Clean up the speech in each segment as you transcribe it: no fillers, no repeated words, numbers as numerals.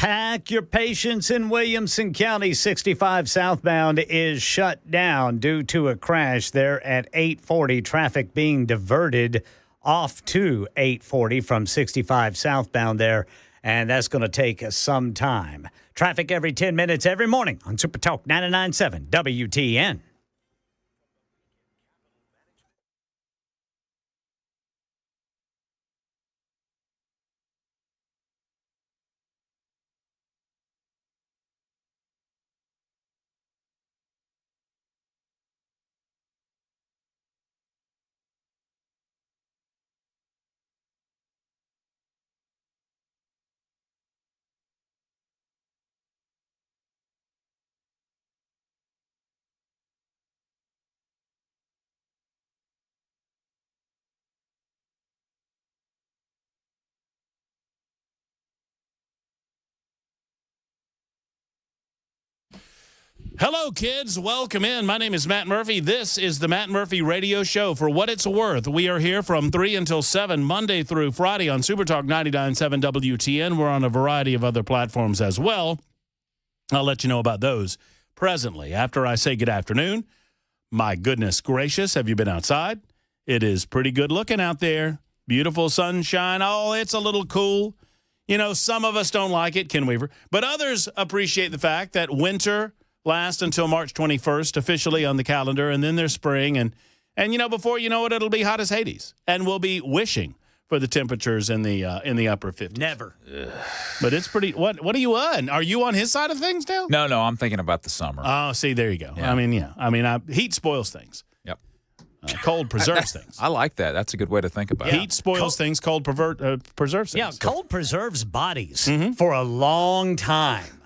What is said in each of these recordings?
Pack your patience in Williamson County. 65 southbound is shut down due to a crash there at 840. Traffic being diverted off to 840 from 65 southbound there, and that's going to take some time. Traffic every 10 minutes every morning on Super Talk 99.7 WTN. Hello, kids. Welcome in. My name is Matt Murphy. This is the Matt Murphy Radio Show. For what it's worth, we are here from 3 until 7, Monday through Friday on Super Talk 99.7 WTN. We're on a variety of other platforms as well. I'll let you know about those presently. After I say good afternoon, my goodness gracious, have you been outside? It is pretty good looking out there. Beautiful sunshine. Oh, it's a little cool. You know, some of us don't like it, Ken Weaver, but others appreciate the fact that winter last until March 21st, officially on the calendar, and then there's spring, and you know, before you know it, it'll be hot as Hades, and we'll be wishing for the temperatures in the upper 50s. Never. But it's pretty. What are you on? Are you on his side of things now? No, I'm thinking about the summer. Oh, see, there you go. Yeah. Heat spoils things. Yep. Cold preserves things. I like that. That's a good way to think about it. Heat spoils things. Cold preserves things. Yeah, cold preserves bodies for a long time.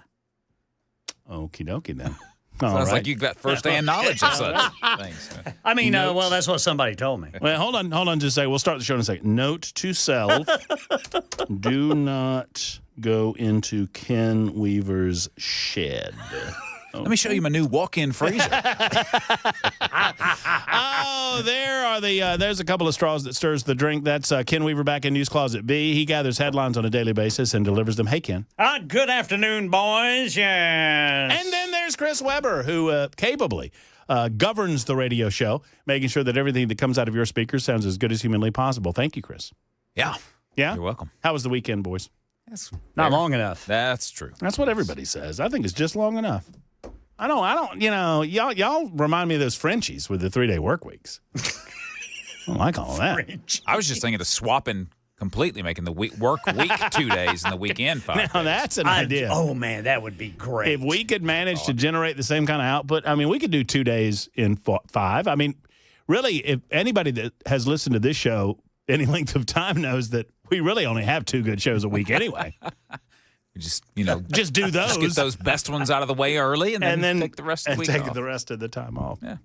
Okie dokie then. Sounds like you got first-hand knowledge of such things. I mean, well, that's what somebody told me. Well, hold on just a second. We'll start the show in a second. Note to self, do not go into Ken Weaver's shed. Let me show you my new walk-in freezer. Oh, there's a couple of straws that stirs the drink. That's Ken Weaver back in News Closet B. He gathers headlines on a daily basis and delivers them. Hey, Ken. Good afternoon, boys. Yes. And then there's Chris Weber, who capably governs the radio show, making sure that everything that comes out of your speakers sounds as good as humanly possible. Thank you, Chris. Yeah. Yeah? You're welcome. How was the weekend, boys? That's Not long enough. That's true. That's what everybody says. I think it's just long enough. I don't, you know, y'all remind me of those Frenchies with the 3-day work weeks. I don't like all of that. French. I was just thinking of swapping completely, making the work week 2 days and the weekend 5 days. Now, that's an idea. Oh, man, that would be great. If we could manage to generate the same kind of output, I mean, we could do 2 days in 5. I mean, really, if anybody that has listened to this show any length of time knows that we really only have 2 good shows a week anyway. Just, just do those. Just get those best ones out of the way early and then take the rest of the week off. The rest of the time off. Yeah.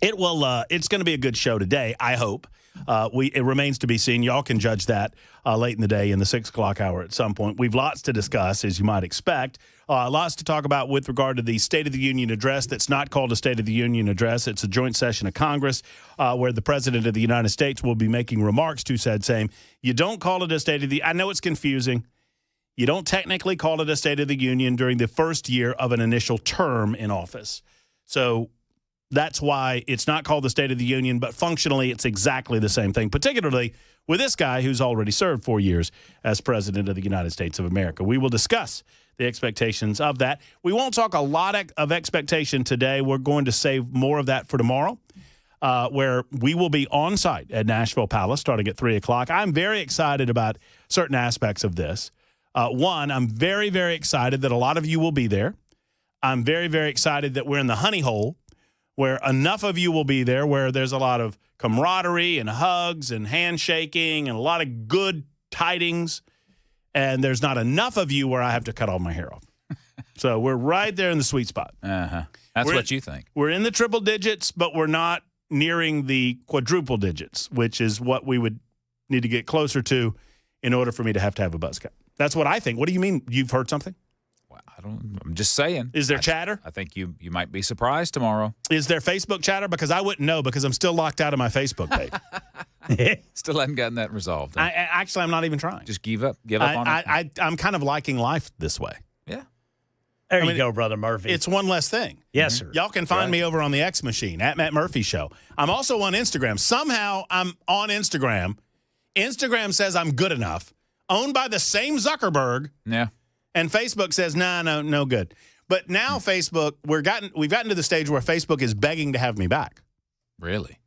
It will. It's going to be a good show today, I hope. It remains to be seen. Y'all can judge that late in the day in the 6 o'clock hour at some point. We've lots to discuss, as you might expect. Lots to talk about with regard to the State of the Union address that's not called a State of the Union address. It's a joint session of Congress where the President of the United States will be making remarks to said same. You don't call it a State of the – I know it's confusing. You don't technically call it a State of the Union during the first year of an initial term in office. So that's why it's not called the State of the Union, but functionally it's exactly the same thing, particularly with this guy who's already served 4 years as President of the United States of America. We will discuss the expectations of that. We won't talk a lot of expectation today. We're going to save more of that for tomorrow, where we will be on site at Nashville Palace starting at 3 o'clock. I'm very excited about certain aspects of this. One, I'm very, very excited that a lot of you will be there. I'm very, very excited that we're in the honey hole where enough of you will be there, where there's a lot of camaraderie and hugs and handshaking and a lot of good tidings. And there's not enough of you where I have to cut all my hair off. So we're right there in the sweet spot. Uh-huh. That's what you think. We're in the triple digits, but we're not nearing the quadruple digits, which is what we would need to get closer to in order for me to have a buzz cut. That's what I think. What do you mean? You've heard something? Well, I'm just saying. Is there chatter? I think you might be surprised tomorrow. Is there Facebook chatter? Because I wouldn't know because I'm still locked out of my Facebook page. Still haven't gotten that resolved. Huh? Actually, I'm not even trying. Just give up on it. I'm kind of liking life this way. There you go, Brother Murphy. It's one less thing. Yes, sir. Y'all can find me over on the X Machine, at Matt Murphy Show. I'm also on Instagram. Somehow I'm on Instagram. Instagram says I'm good enough. Owned by the same Zuckerberg. Yeah. And Facebook says, no good. But now Facebook, we've gotten to the stage where Facebook is begging to have me back. Really?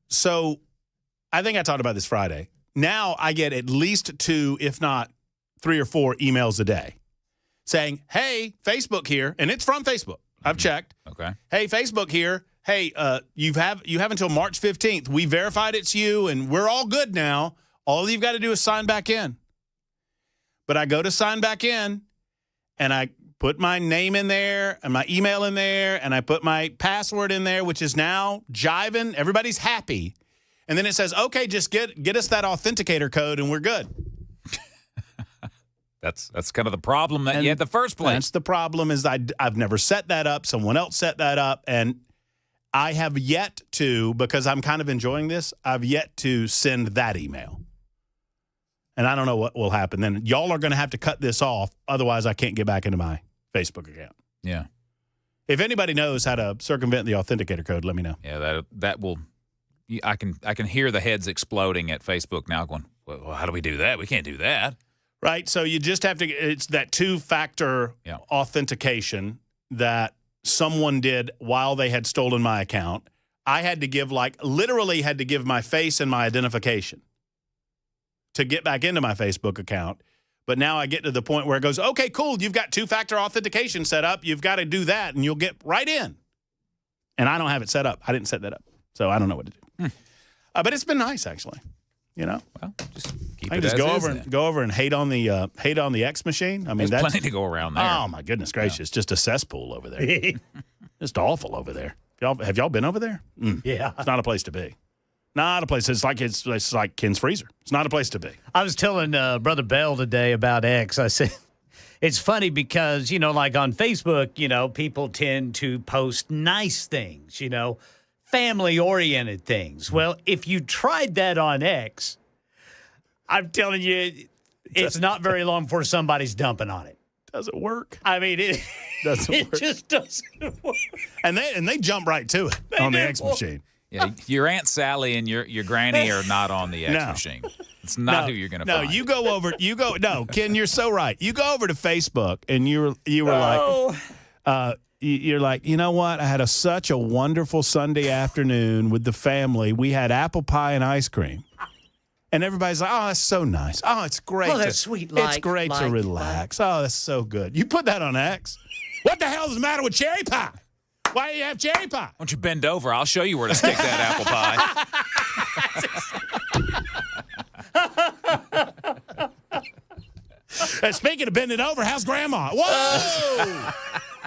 So I think I talked about this Friday. Now I get at least 2, if not 3 or 4 emails a day saying, hey, Facebook here. And it's from Facebook. I've checked. Okay. Hey, Facebook here. Hey, you have until March 15th. We verified it's you, and we're all good now. All you've got to do is sign back in. But I go to sign back in, and I put my name in there and my email in there, and I put my password in there, which is now jiving. Everybody's happy. And then it says, okay, just get us that authenticator code, and we're good. That's kind of the problem that you had in the first place. That's the problem is I've never set that up. Someone else set that up, and I have yet to, because I'm kind of enjoying this, I've yet to send that email. And I don't know what will happen. Then y'all are going to have to cut this off. Otherwise, I can't get back into my Facebook account. Yeah. If anybody knows how to circumvent the authenticator code, let me know. Yeah, that will. I can hear the heads exploding at Facebook now, going, well, how do we do that? We can't do that. Right. So you just have to. It's that 2-factor authentication that someone did while they had stolen my account. I had to give literally had to give my face and my identification to get back into my Facebook account. But now I get to the point where it goes, okay, cool. You've got 2-factor authentication set up. You've got to do that, and you'll get right in. And I don't have it set up. I didn't set that up. So I don't know what to do. But it's been nice, actually. You know? Well, just keep I it can just as go over and hate on the X Machine. I mean, There's plenty to go around there. Oh my goodness gracious, just a cesspool over there. Just awful over there. Have y'all been over there? Yeah, it's not a place to be. Not a place. It's like Ken's freezer. It's not a place to be. I was telling Brother Bell today about X. I said it's funny because like on Facebook, people tend to post nice things, family-oriented things. Well, if you tried that on X, I'm telling you, it's not very long before somebody's dumping on it. Doesn't work. I mean, it just doesn't work. And they jump right to it on the X Machine. Yeah, your Aunt Sally and your granny are not on the X Machine. It's not who you're going to find. No, you go over. No, Ken, you're so right. You go over to Facebook, and you were like, you're like, you know what? I had such a wonderful Sunday afternoon with the family. We had apple pie and ice cream. And everybody's like, oh, that's so nice. Oh, it's great. Oh, that's sweet. It's great to relax. Oh, that's so good. You put that on X. What the hell is the matter with cherry pie? Why do you have cherry pie? Why don't you bend over? I'll show you where to stick that apple pie. And speaking of bending over, how's Grandma? Whoa!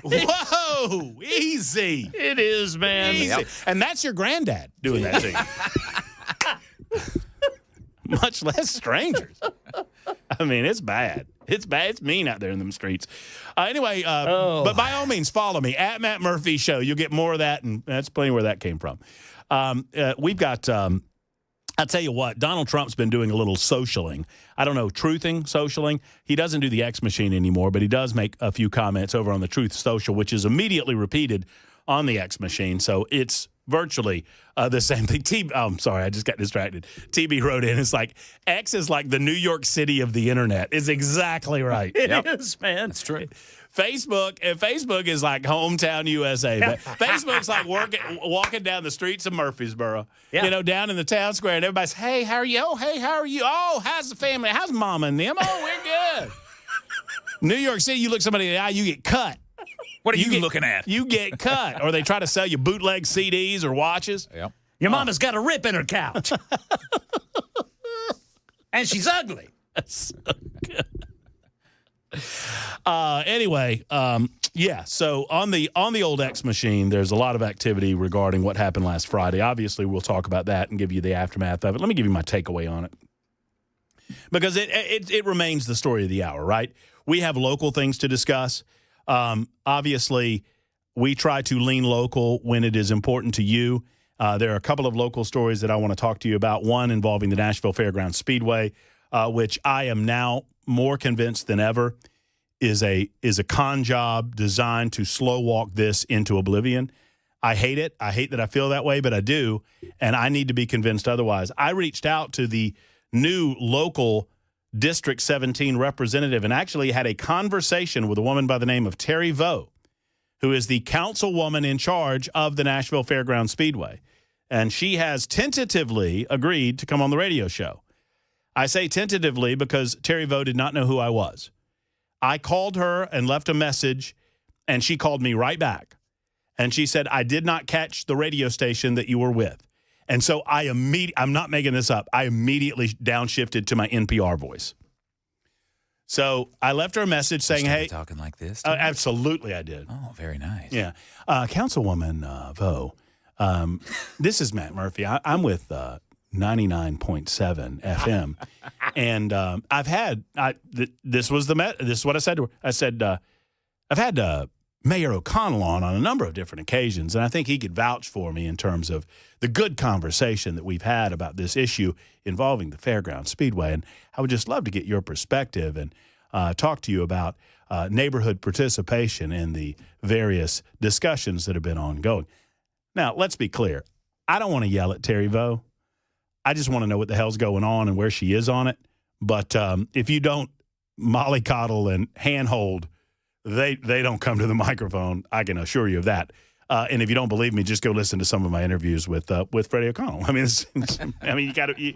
Whoa! Easy. It is, man. Easy. Yep. And that's your granddad doing that to you. Much less strangers. I mean, it's bad. It's bad. It's mean out there in them streets. Anyway, but by all means, follow me at Matt Murphy Show. You'll get more of that, and that's plenty where that came from. We've got. I'll tell you what, Donald Trump's been doing a little socialing. I don't know, socialing. He doesn't do the X Machine anymore, but he does make a few comments over on the Truth Social, which is immediately repeated on the X Machine. So it's virtually the same thing. I'm sorry, I just got distracted. TB wrote in, it's like, X is like the New York City of the internet. Is exactly right. It is, man. That's true. Facebook is like hometown USA. But Facebook's like walking down the streets of Murfreesboro, down in the town square, and everybody's, hey, how are you? Oh, hey, how are you? Oh, how's the family? How's Mama and them? Oh, we're good. New York City, you look somebody in the eye, you get cut. What are you looking at? You get cut. Or they try to sell you bootleg CDs or watches. Yep. Your mama's got a rip in her couch. And she's ugly. That's so good. Anyway, so on the old X Machine, there's a lot of activity regarding what happened last Friday. Obviously, we'll talk about that and give you the aftermath of it. Let me give you my takeaway on it. Because it remains the story of the hour, right? We have local things to discuss. Obviously, we try to lean local when it is important to you. There are a couple of local stories that I want to talk to you about. One involving the Nashville Fairgrounds Speedway, which I am now more convinced than ever is a con job designed to slow walk this into oblivion. I hate it. I hate that I feel that way, but I do, and I need to be convinced otherwise. I reached out to the new local District 17 representative and actually had a conversation with a woman by the name of Terry Vo, who is the councilwoman in charge of the Nashville Fairgrounds Speedway. And she has tentatively agreed to come on the radio show. I say tentatively because Terry Vo did not know who I was. I called her and left a message, and she called me right back. And she said, I did not catch the radio station that you were with. And so I'm not making this up. I immediately downshifted to my NPR voice. So I left her a message saying, hey. Talking like this? Absolutely I did. Oh, very nice. Yeah. Councilwoman Vo, this is Matt Murphy. I'm with 99.7 FM. And this is what I said to her. I said, I've had Mayor O'Connell on a number of different occasions, and I think he could vouch for me in terms of the good conversation that we've had about this issue involving the Fairgrounds Speedway. And I would just love to get your perspective and talk to you about neighborhood participation in the various discussions that have been ongoing. Now, let's be clear. I don't want to yell at Terry Vo. I just want to know what the hell's going on and where she is on it. But if you don't mollycoddle and handhold, they don't come to the microphone. I can assure you of that. And if you don't believe me, just go listen to some of my interviews with Freddie O'Connell. I mean, you got to.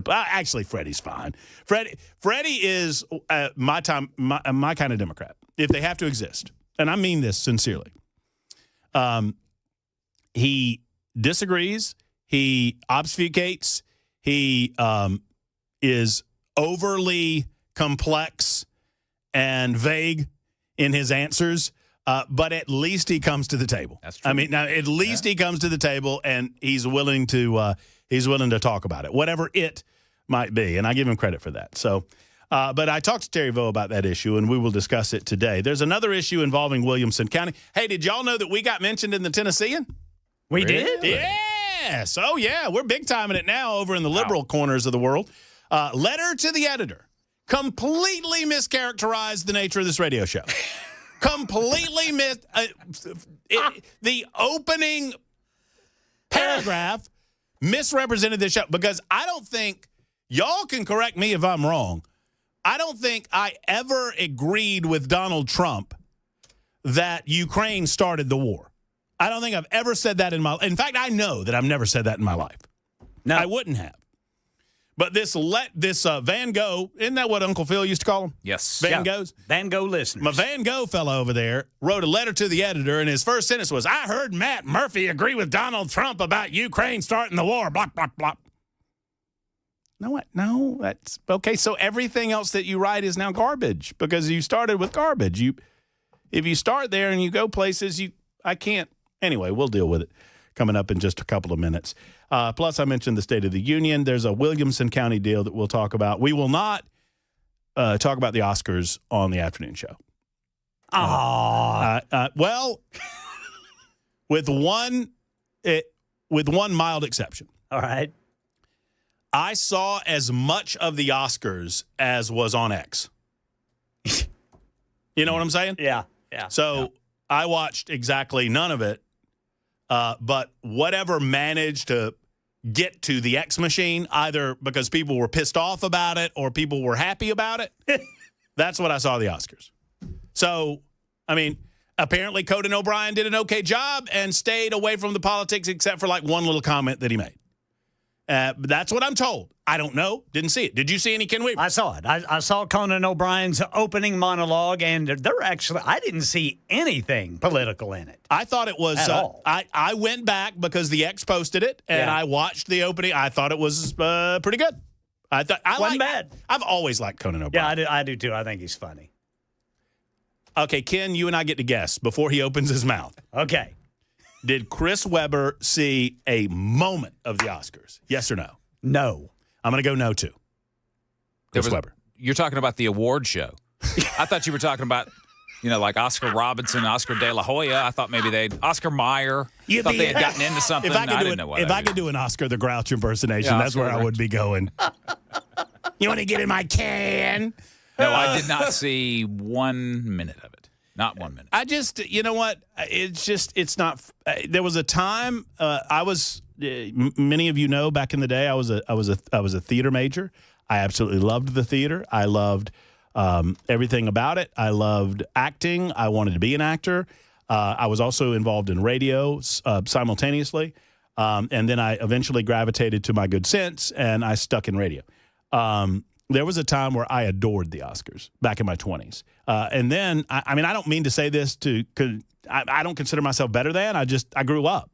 Actually, Freddie's fine. Freddie is my kind of Democrat, if they have to exist, and I mean this sincerely. He disagrees. He obfuscates. He is overly complex and vague in his answers, but at least he comes to the table. That's true. I mean, now at least he comes to the table and he's willing to talk about it, whatever it might be, and I give him credit for that. So, but I talked to Terry Vo about that issue, and we will discuss it today. There's another issue involving Williamson County. Hey, did y'all know that we got mentioned in the Tennessean? We did? Yes. Oh, yeah. We're big timing it now over in the liberal corners of the world. Letter to the editor. Completely mischaracterized the nature of this radio show. Completely the opening paragraph misrepresented this show because I don't think, y'all can correct me if I'm wrong, I don't think I ever agreed with Donald Trump that Ukraine started the war. I don't think I've ever said that in fact, I know that I've never said that in my life. No. I wouldn't have. But this Van Gogh, isn't that what Uncle Phil used to call him? Yes. Van Goghs? Van Gogh listeners. My Van Gogh fellow over there wrote a letter to the editor, and his first sentence was, I heard Matt Murphy agree with Donald Trump about Ukraine starting the war, blah, blah, blah. No, that's okay. So everything else that you write is now garbage because you started with garbage. If you start there and you go places, I can't. Anyway, we'll deal with it coming up in just a couple of minutes. Plus, I mentioned the State of the Union. There's a Williamson County deal that we'll talk about. We will not talk about the Oscars on the afternoon show. Well, with one mild exception. All right. I saw as much of the Oscars as was on X. You know what I'm saying? Yeah. So I watched exactly none of it, but whatever managed to get to the X machine, either because people were pissed off about it or people were happy about it, that's what I saw the Oscars. So, I mean, apparently Conan O'Brien did an okay job and stayed away from the politics except for like one little comment that he made. That's what I'm told. I don't know. Didn't see it. Did you see any Ken Weaver? I saw it. I saw Conan O'Brien's opening monologue, and I didn't see anything political in it. I thought it was. At all. I went back because the X posted it, and I watched the opening. I thought it was pretty good. I thought wasn't bad. I've always liked Conan O'Brien. Yeah, I do too. I think he's funny. Okay, Ken, you and I get to guess before he opens his mouth. Okay. Did Chris Webber see a moment of the Oscars? Yes or no? No. I'm going to go no, too. Chris Webber. You're talking about the award show. I thought you were talking about, like Oscar Robinson, Oscar De La Hoya. I thought maybe Oscar Mayer. I thought they had gotten into something. I didn't know what. If I could do an Oscar the Grouch impersonation, that's where I would be going. You want to get in my can? No, I did not see 1 minute of it. Not 1 minute. I just, you know what? It's not. There was a time I was. Many of you know, back in the day, I was a theater major. I absolutely loved the theater. I loved everything about it. I loved acting. I wanted to be an actor. I was also involved in radio simultaneously. And then I eventually gravitated to my good sense, and I stuck in radio. There was a time where I adored the Oscars back in my 20s. And then, I mean, I don't mean to say this I don't consider myself better than. I grew up.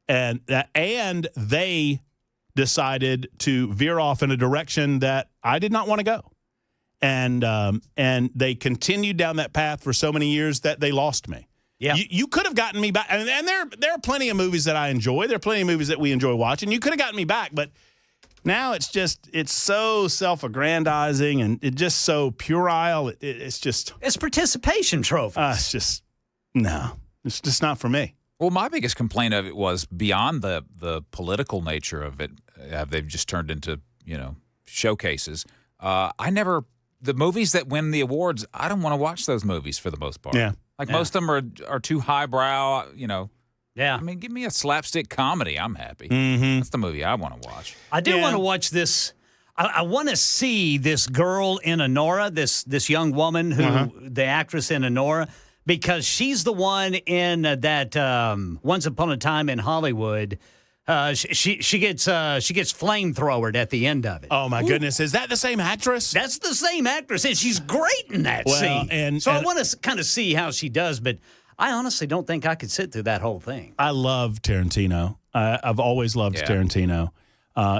And they decided to veer off in a direction that I did not want to go. And they continued down that path for so many years that they lost me. Yeah, you could have gotten me back. And there are plenty of movies that I enjoy. There are plenty of movies that we enjoy watching. You could have gotten me back, but now it's so self-aggrandizing and it's just so puerile. It's participation trophies. It's just not for me. Well, my biggest complaint of it was beyond the political nature of it. They've just turned into, showcases. The movies that win the awards, I don't want to watch those movies for the most part. Yeah. Most of them are too highbrow, Yeah. I mean, give me a slapstick comedy. I'm happy. Mm-hmm. That's the movie I want to watch. I do want to watch this. I want to see this girl in Honora, this young woman the actress in Honora, because she's the one in that Once Upon a Time in Hollywood. She gets flamethrowered at the end of it. Oh my goodness, is that the same actress? That's the same actress, and she's great in that scene. I want to kind of see how she does, but I honestly don't think I could sit through that whole thing. I love Tarantino. I've always loved Tarantino.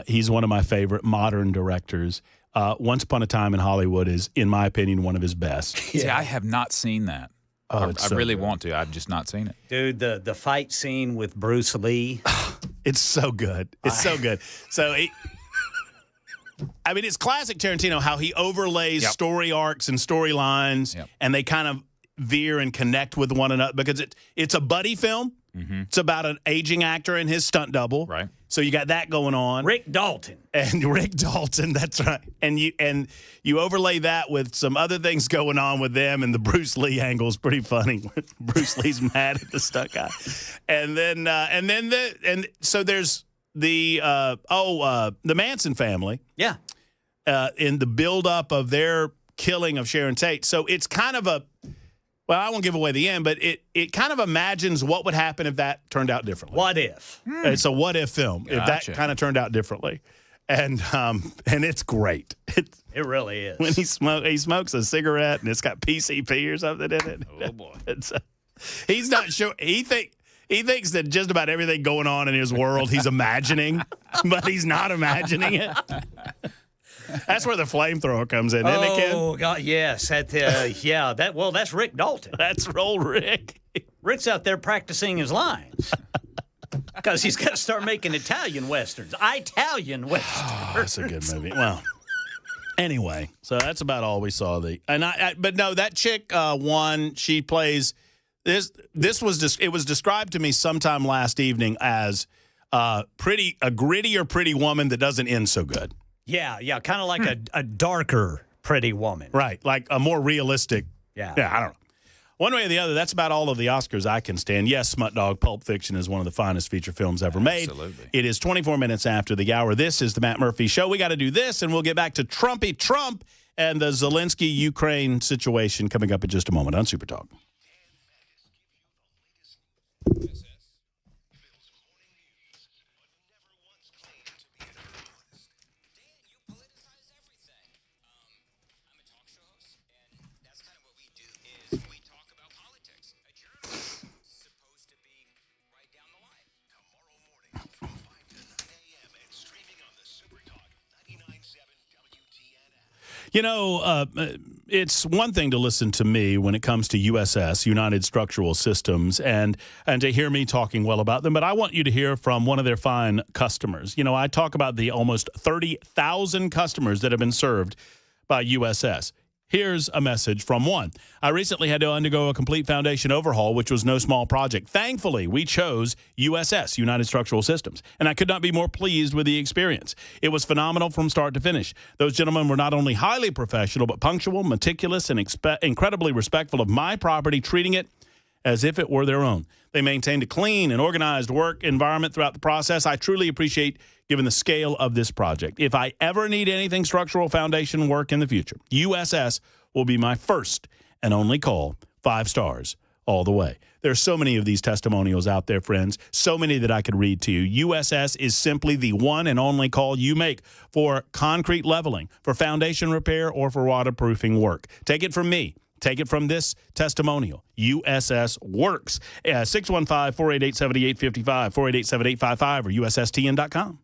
He's one of my favorite modern directors. Once Upon a Time in Hollywood is, in my opinion, one of his best. See, I have not seen that. I really want to. I've just not seen it. Dude, the fight scene with Bruce Lee. It's so good. It's so good. So, it's classic Tarantino how he overlays story arcs and storylines, and they kind of veer and connect with one another because it's a buddy film. Mm-hmm. It's about an aging actor and his stunt double. Right. So you got that going on. Rick Dalton, that's right. And you overlay that with some other things going on with them, and the Bruce Lee angle is pretty funny. Bruce Lee's mad at the stunt guy. So there's the Manson family. Yeah. In the buildup of their killing of Sharon Tate. So it's kind of well, I won't give away the end, but it kind of imagines what would happen if that turned out differently. What if? It's a what if film if that kind of turned out differently, and it's great. It really is. When he smokes a cigarette and it's got PCP or something in it. Oh boy, he's not sure. He thinks that just about everything going on in his world he's imagining, but he's not imagining it. That's where the flamethrower comes in, isn't it, Ken? Oh, God, yes. That's Rick Dalton. That's old Rick. Rick's out there practicing his lines because he's got to start making Italian Westerns. That's a good movie. Well, anyway, so that's about all we saw. But no, that chick won. She plays this. It was described to me sometime last evening as a grittier pretty woman that doesn't end so good. Yeah, kind of like a darker Pretty Woman. Right, like a more realistic. Yeah, I don't know. One way or the other, that's about all of the Oscars I can stand. Yes, Smut Dog, Pulp Fiction is one of the finest feature films ever made. Absolutely. It is 24 minutes after the hour. This is the Matt Murphy Show. We got to do this, and we'll get back to Trumpy Trump and the Zelensky-Ukraine situation coming up in just a moment on Super Talk. It's one thing to listen to me when it comes to USS, United Structural Systems, and to hear me talking well about them, but I want you to hear from one of their fine customers. I talk about the almost 30,000 customers that have been served by USS. Here's a message from one. I recently had to undergo a complete foundation overhaul, which was no small project. Thankfully, we chose USS, United Structural Systems, and I could not be more pleased with the experience. It was phenomenal from start to finish. Those gentlemen were not only highly professional, but punctual, meticulous, and incredibly respectful of my property, treating it as if it were their own. They maintained a clean and organized work environment throughout the process. I truly appreciate given the scale of this project. If I ever need anything structural foundation work in the future, USS will be my first and only call. 5 stars all the way. There's so many of these testimonials out there, friends, so many that I could read to you. USS is simply the one and only call you make for concrete leveling, for foundation repair, or for waterproofing work. Take it from me. Take it from this testimonial. USS works. 615-488-7855, 488-7855, or USSTN.com.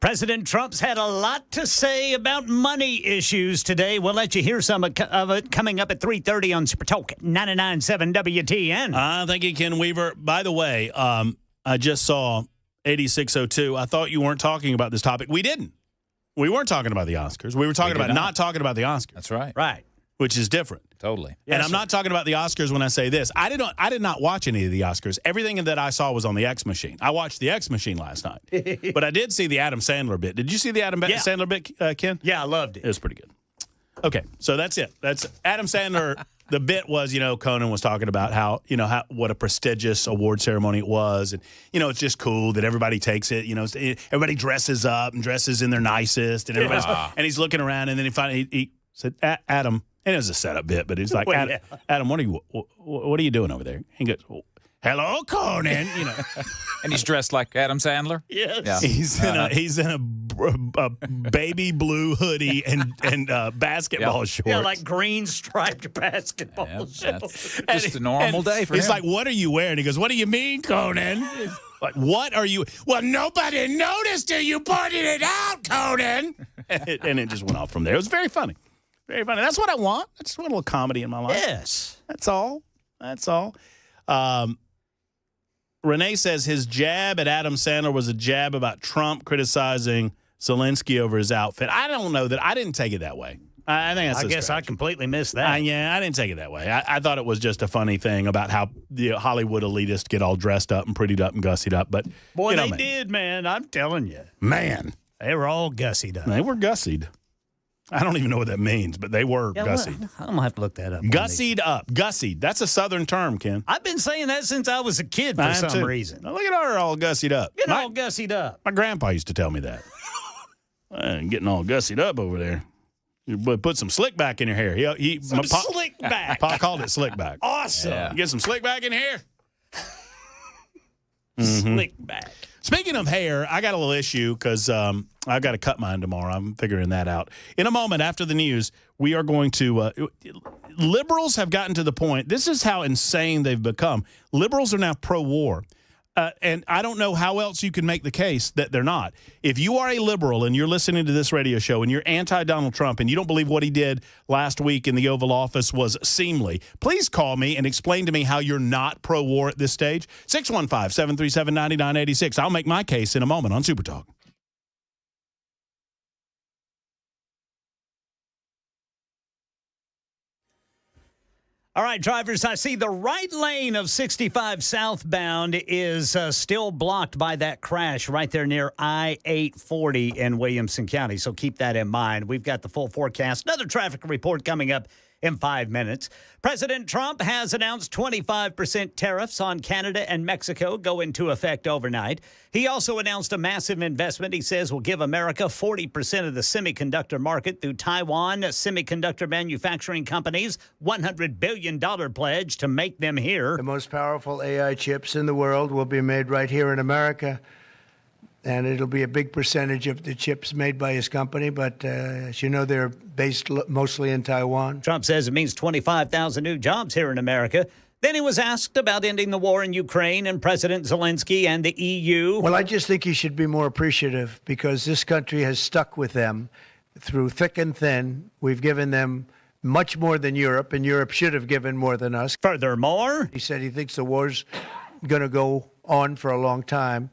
President Trump's had a lot to say about money issues today. We'll let you hear some of it coming up at 3:30 on Super Talk 99.7 WTN. Thank you, Ken Weaver. By the way, I just saw 8602. I thought you weren't talking about this topic. We didn't. We weren't talking about the Oscars. We were talking about not talking about the Oscars. That's right. Right. Which is different. Totally. And I'm not talking about the Oscars when I say this. I did not watch any of the Oscars. Everything that I saw was on the X Machine. I watched the X Machine last night. But I did see the Adam Sandler bit. Did you see the Adam Sandler bit, Ken? Yeah, I loved it. It was pretty good. Okay, so that's it. That's Adam Sandler. The bit was, Conan was talking about how what a prestigious award ceremony it was. And, it's just cool that everybody takes it. Everybody dresses up and dresses in their nicest. And everybody's, and he's looking around. And then he said, Adam, and it was a setup bit, but he's like, Adam, what are you doing over there? He goes, hello, Conan. You know, And he's dressed like Adam Sandler. Yes. Yeah. he's in a baby blue hoodie and basketball shorts. Yeah, like green striped basketball Yeah, shorts. that's just a normal day for him. He's like, "What are you wearing?" He goes, "What do you mean, Conan?" Like, what are you? Well, nobody noticed till you pointed it out, Conan. And it just went off from there. It was very funny. Very funny. That's what I want. I just want a little comedy in my life. Yes. That's all. That's all. Renee says his jab at Adam Sandler was a jab about Trump criticizing Zelensky over his outfit. I don't know that. I didn't take it that way. I think that's I guess I completely missed that. yeah, I didn't take it that way. I thought it was just a funny thing about how the Hollywood elitists get all dressed up and prettied up and gussied up. But Boy, you know, they did, man. I'm telling you. Man, They were all gussied up. they were gussied. I don't even know what that means, but they were gussied. I'm going to have to look that up. Gussied up. Gussied. That's a Southern term, Ken. I've been saying that since I was a kid for I am some too. reason. Now, look at her all gussied up. Getting all gussied up. My grandpa used to tell me that. Getting all gussied up over there. You put some slick back in your hair. Slick back. Pa called it slick back. Awesome. Yeah. You get some slick back in here. Slick back. Speaking of hair, I got a little issue because I've got to cut mine tomorrow. I'm figuring that out. In a moment after the news, we are going to liberals have gotten to the point. This is how insane they've become. Liberals are now pro-war. And I don't know how else you can make the case that they're not. If you are a liberal and you're listening to this radio show and you're anti-Donald Trump and you don't believe what he did last week in the Oval Office was seemly, please call me and explain to me how you're not pro-war at this stage. 615-737-9986. I'll make my case in a moment on Super Talk. All right, drivers, I see the right lane of 65 southbound is still blocked by that crash right there near I-840 in Williamson County. So keep that in mind. We've got the full forecast. Another traffic report coming up in 5 minutes. President Trump has announced 25% tariffs on Canada and Mexico go into effect overnight. He also announced a massive investment he says will give America 40% of the semiconductor market through Taiwan Semiconductor Manufacturing Company's $100 billion pledge to make them here. The most powerful AI chips in the world will be made right here in America. And it'll be a big percentage of the chips made by his company. But as you know, they're based mostly in Taiwan. Trump says it means 25,000 new jobs here in America. Then he was asked about ending the war in Ukraine and President Zelensky and the EU. Well, I just think he should be more appreciative because this country has stuck with them through thick and thin. We've given them much more than Europe, and Europe should have given more than us. Furthermore, He said he thinks the war's going to go on for a long time.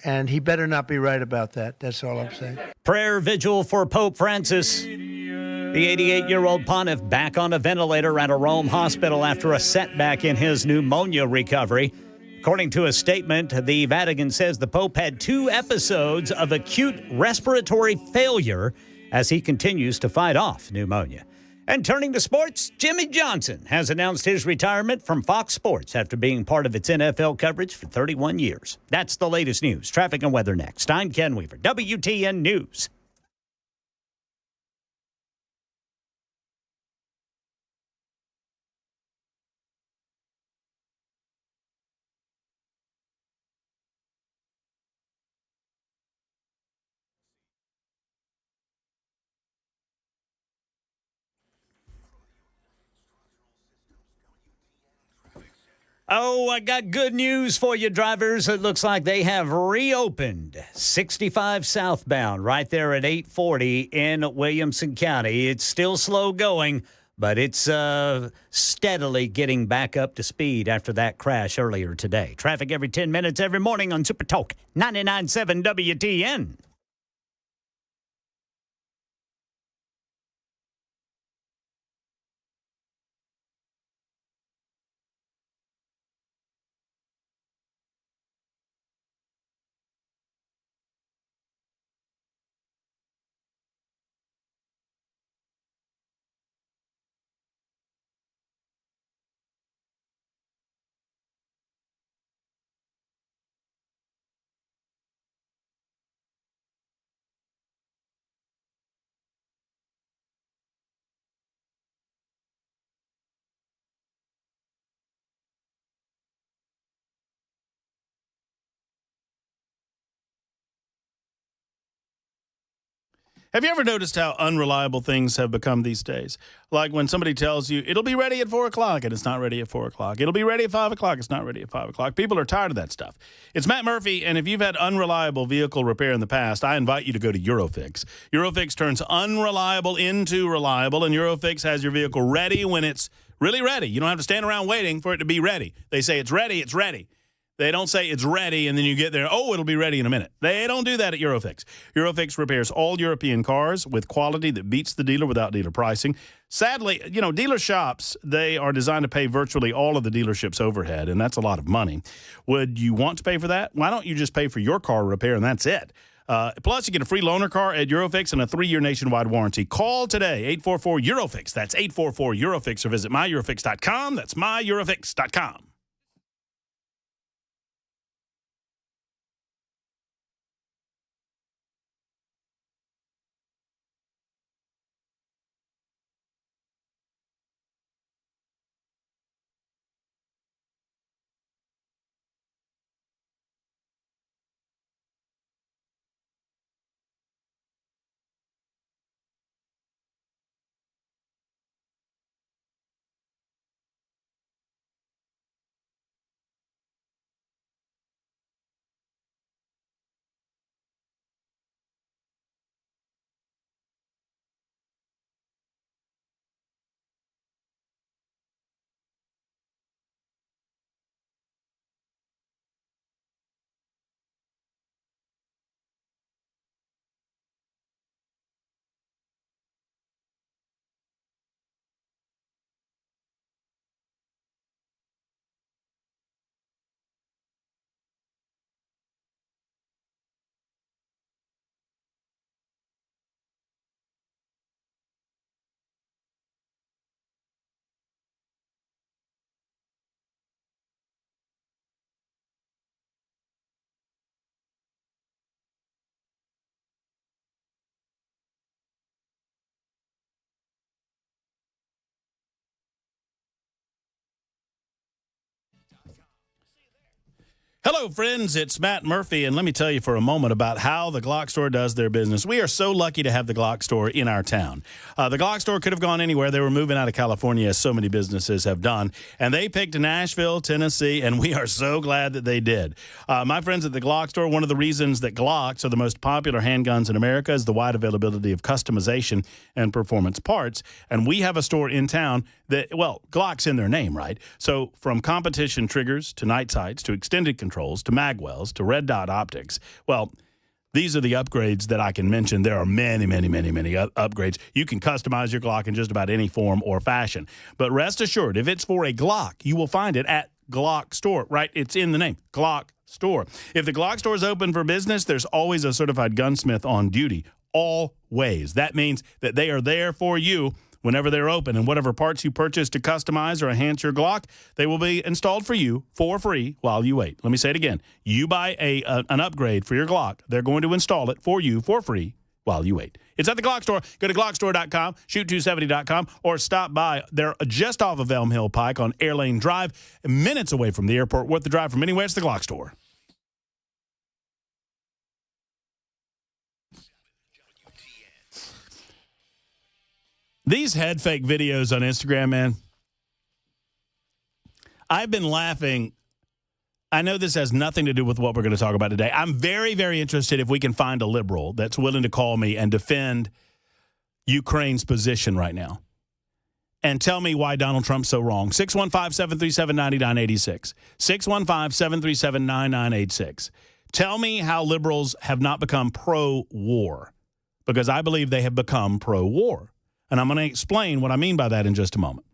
And he better not be right about that. That's all I'm saying. prayer vigil for Pope Francis. The 88-year-old pontiff back on a ventilator at a Rome hospital after a setback in his pneumonia recovery. According to a statement, the Vatican says the Pope had 2 episodes of acute respiratory failure as he continues to fight off pneumonia. And turning to sports, Jimmy Johnson has announced his retirement from Fox Sports after being part of its NFL coverage for 31 years. That's the latest news. Traffic and weather next. I'm Ken Weaver, WTN News. Oh, I got good news for you, drivers. It looks like they have reopened 65 southbound right there at 840 in Williamson County. It's still slow going, but it's steadily getting back up to speed after that crash earlier today. Traffic every 10 minutes every morning on Super Talk 99.7 WTN. Have you ever noticed how unreliable things have become these days? Like when somebody tells you, it'll be ready at 4 o'clock, and it's not ready at 4 o'clock. It'll be ready at 5 o'clock, it's not ready at 5 o'clock. People are tired of that stuff. It's Matt Murphy, and if you've had unreliable vehicle repair in the past, I invite you to go to Eurofix. Eurofix turns unreliable into reliable, and Eurofix has your vehicle ready when it's really ready. You don't have to stand around waiting for it to be ready. They say it's ready, it's ready. They don't say it's ready, and then you get there, oh, it'll be ready in a minute. They don't do that at Eurofix. Eurofix repairs all European cars with quality that beats the dealer without dealer pricing. Sadly, dealer shops, they are designed to pay virtually all of the dealership's overhead, and that's a lot of money. Would you want to pay for that? Why don't you just pay for your car repair, and that's it? Plus, you get a free loaner car at Eurofix and a 3-year nationwide warranty. Call today, 844-EUROFIX. That's 844-EUROFIX, or visit myEurofix.com. That's myEurofix.com. Hello, friends. It's Matt Murphy, and let me tell you for a moment about how the Glock Store does their business. We are so lucky to have the Glock Store in our town. The Glock Store could have gone anywhere. They were moving out of California, as so many businesses have done, and they picked Nashville, Tennessee, and we are so glad that they did. My friends at the Glock Store, one of the reasons that Glocks are the most popular handguns in America is the wide availability of customization and performance parts, and we have a store in town that, well, Glock's in their name, right? So from competition triggers to night sights to extended controls to magwells to red dot optics, well, these are the upgrades that I can mention. There are many, many, many, many upgrades. You can customize your Glock in just about any form or fashion. But rest assured, if it's for a Glock, you will find it at Glock Store, right? It's in the name, Glock Store. If the Glock Store is open for business, there's always a certified gunsmith on duty, always. That means that they are there for you whenever they're open, and whatever parts you purchase to customize or enhance your Glock, they will be installed for you for free while you wait. Let me say it again. You buy an upgrade for your Glock, they're going to install it for you for free while you wait. It's at the Glock Store. Go to GlockStore.com, shoot270.com, or stop by. They're just off of Elm Hill Pike on Airlane Drive, minutes away from the airport, worth the drive from anywhere. It's the Glock Store. These head fake videos on Instagram, man, I've been laughing. I know this has nothing to do with what we're going to talk about today. I'm very, very interested if we can find a liberal that's willing to call me and defend Ukraine's position right now and tell me why Donald Trump's so wrong. 615-737-9986. 615-737-9986. Tell me how liberals have not become pro-war, because I believe they have become pro-war. And I'm going to explain what I mean by that in just a moment.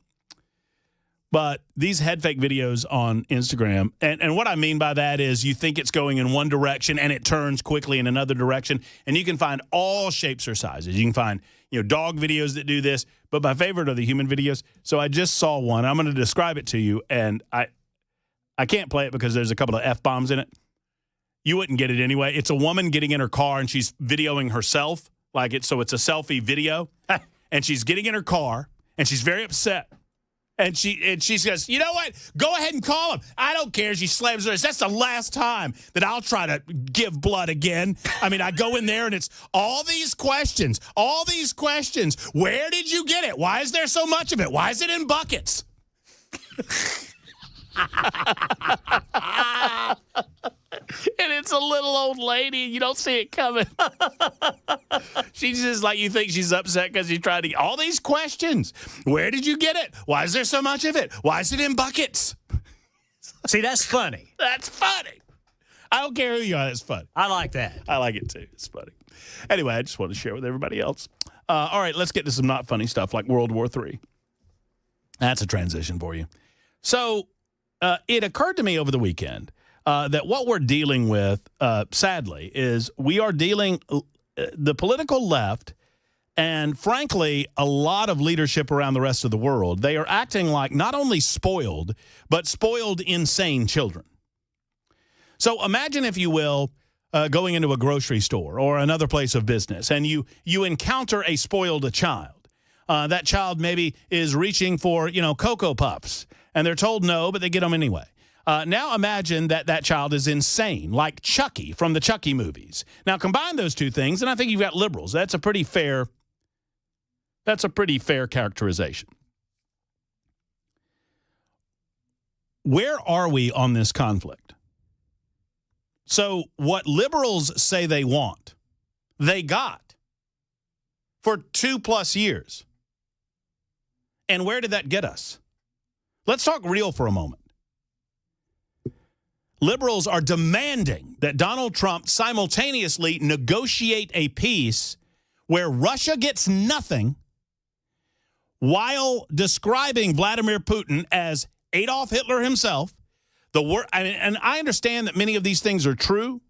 But these head fake videos on Instagram, and what I mean by that is you think it's going in one direction and it turns quickly in another direction. And you can find all shapes or sizes. You can find, dog videos that do this. But my favorite are the human videos. So I just saw one. I'm going to describe it to you. And I can't play it because there's a couple of F-bombs in it. You wouldn't get it anyway. It's a woman getting in her car and she's videoing herself. So it's a selfie video. And she's getting in her car, and she's very upset. And she says, you know what? Go ahead and call him. I don't care. She slams her wrist. That's the last time that I'll try to give blood again. I mean, I go in there and it's all these questions. Where did you get it? Why is there so much of it? Why is it in buckets? And it's a little old lady. You don't see it coming. She's just like, you think she's upset because she's trying to get all these questions. Where did you get it? Why is there so much of it? Why is it in buckets? See, that's funny. That's funny. I don't care who you are. That's funny. I like that. I like it too. It's funny. Anyway, I just want to share with everybody else. All right, let's get to some not funny stuff like World War III. That's a transition for you. So it occurred to me over the weekend that what we're dealing with, sadly, is we are dealing the political left and, frankly, a lot of leadership around the rest of the world. They are acting like not only spoiled, but spoiled, insane children. So imagine, if you will, going into a grocery store or another place of business, and you encounter a spoiled child. That child maybe is reaching for, Cocoa Puffs, and they're told no, but they get them anyway. Now imagine that child is insane, like Chucky from the Chucky movies. Now combine those two things, and I think you've got liberals. That's a pretty fair characterization. Where are we on this conflict? So what liberals say they want, they got for 2+ years. And where did that get us? Let's talk real for a moment. Liberals are demanding that Donald Trump simultaneously negotiate a peace where Russia gets nothing while describing Vladimir Putin as Adolf Hitler himself. And I understand that many of these things are true,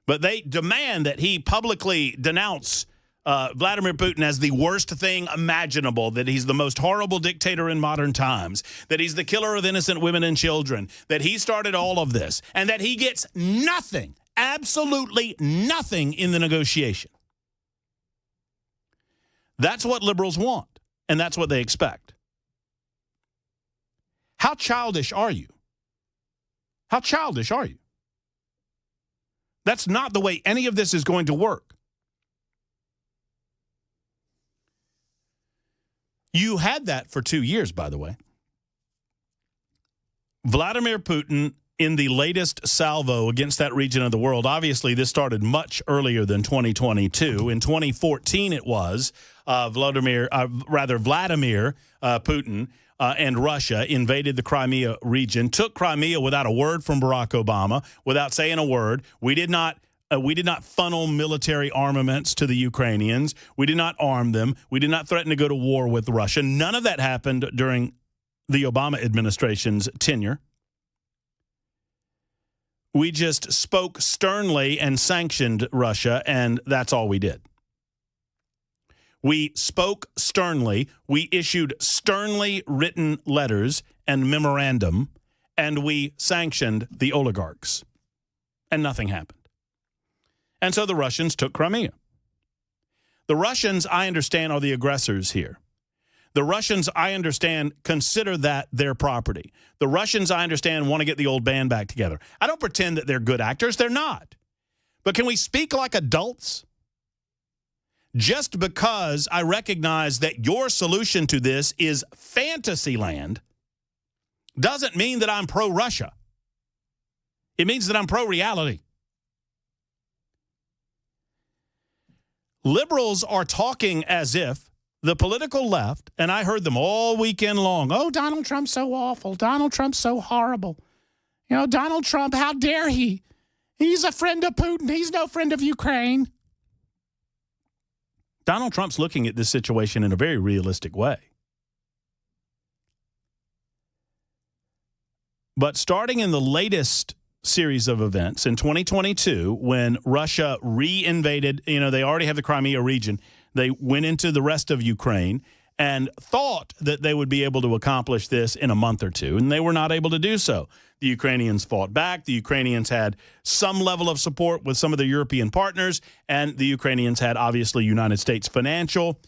but they demand that he publicly denounce Vladimir Putin as the worst thing imaginable, that he's the most horrible dictator in modern times, that he's the killer of innocent women and children, that he started all of this, and that he gets nothing, absolutely nothing in the negotiation. That's what liberals want, and that's what they expect. How childish are you? How childish are you? That's not the way any of this is going to work. You had that for 2 years, by the way. Vladimir Putin, in the latest salvo against that region of the world, obviously this started much earlier than 2022. In 2014 it was, Vladimir Putin and Russia invaded the Crimea region, took Crimea without a word from Barack Obama, without saying a word. We did not funnel military armaments to the Ukrainians. We did not arm them. We did not threaten to go to war with Russia. None of that happened during the Obama administration's tenure. We just spoke sternly and sanctioned Russia, and that's all we did. We spoke sternly. We issued sternly written letters and memorandum, and we sanctioned the oligarchs, and nothing happened. And so the Russians took Crimea. The Russians, I understand, are the aggressors here. The Russians, I understand, consider that their property. The Russians, I understand, want to get the old band back together. I don't pretend that they're good actors. They're not. But can we speak like adults? Just because I recognize that your solution to this is fantasy land doesn't mean that I'm pro-Russia. It means that I'm pro-reality. Liberals are talking as if the political left, and I heard them all weekend long, oh, Donald Trump's so awful. Donald Trump's so horrible. Donald Trump, how dare he? He's a friend of Putin. He's no friend of Ukraine. Donald Trump's looking at this situation in a very realistic way. But starting in the latest series of events in 2022, when Russia re-invaded, they already have the Crimea region. They went into the rest of Ukraine and thought that they would be able to accomplish this in a month or two, and they were not able to do so. The Ukrainians fought back. The Ukrainians had some level of support with some of their European partners, and the Ukrainians had, obviously, United States financial,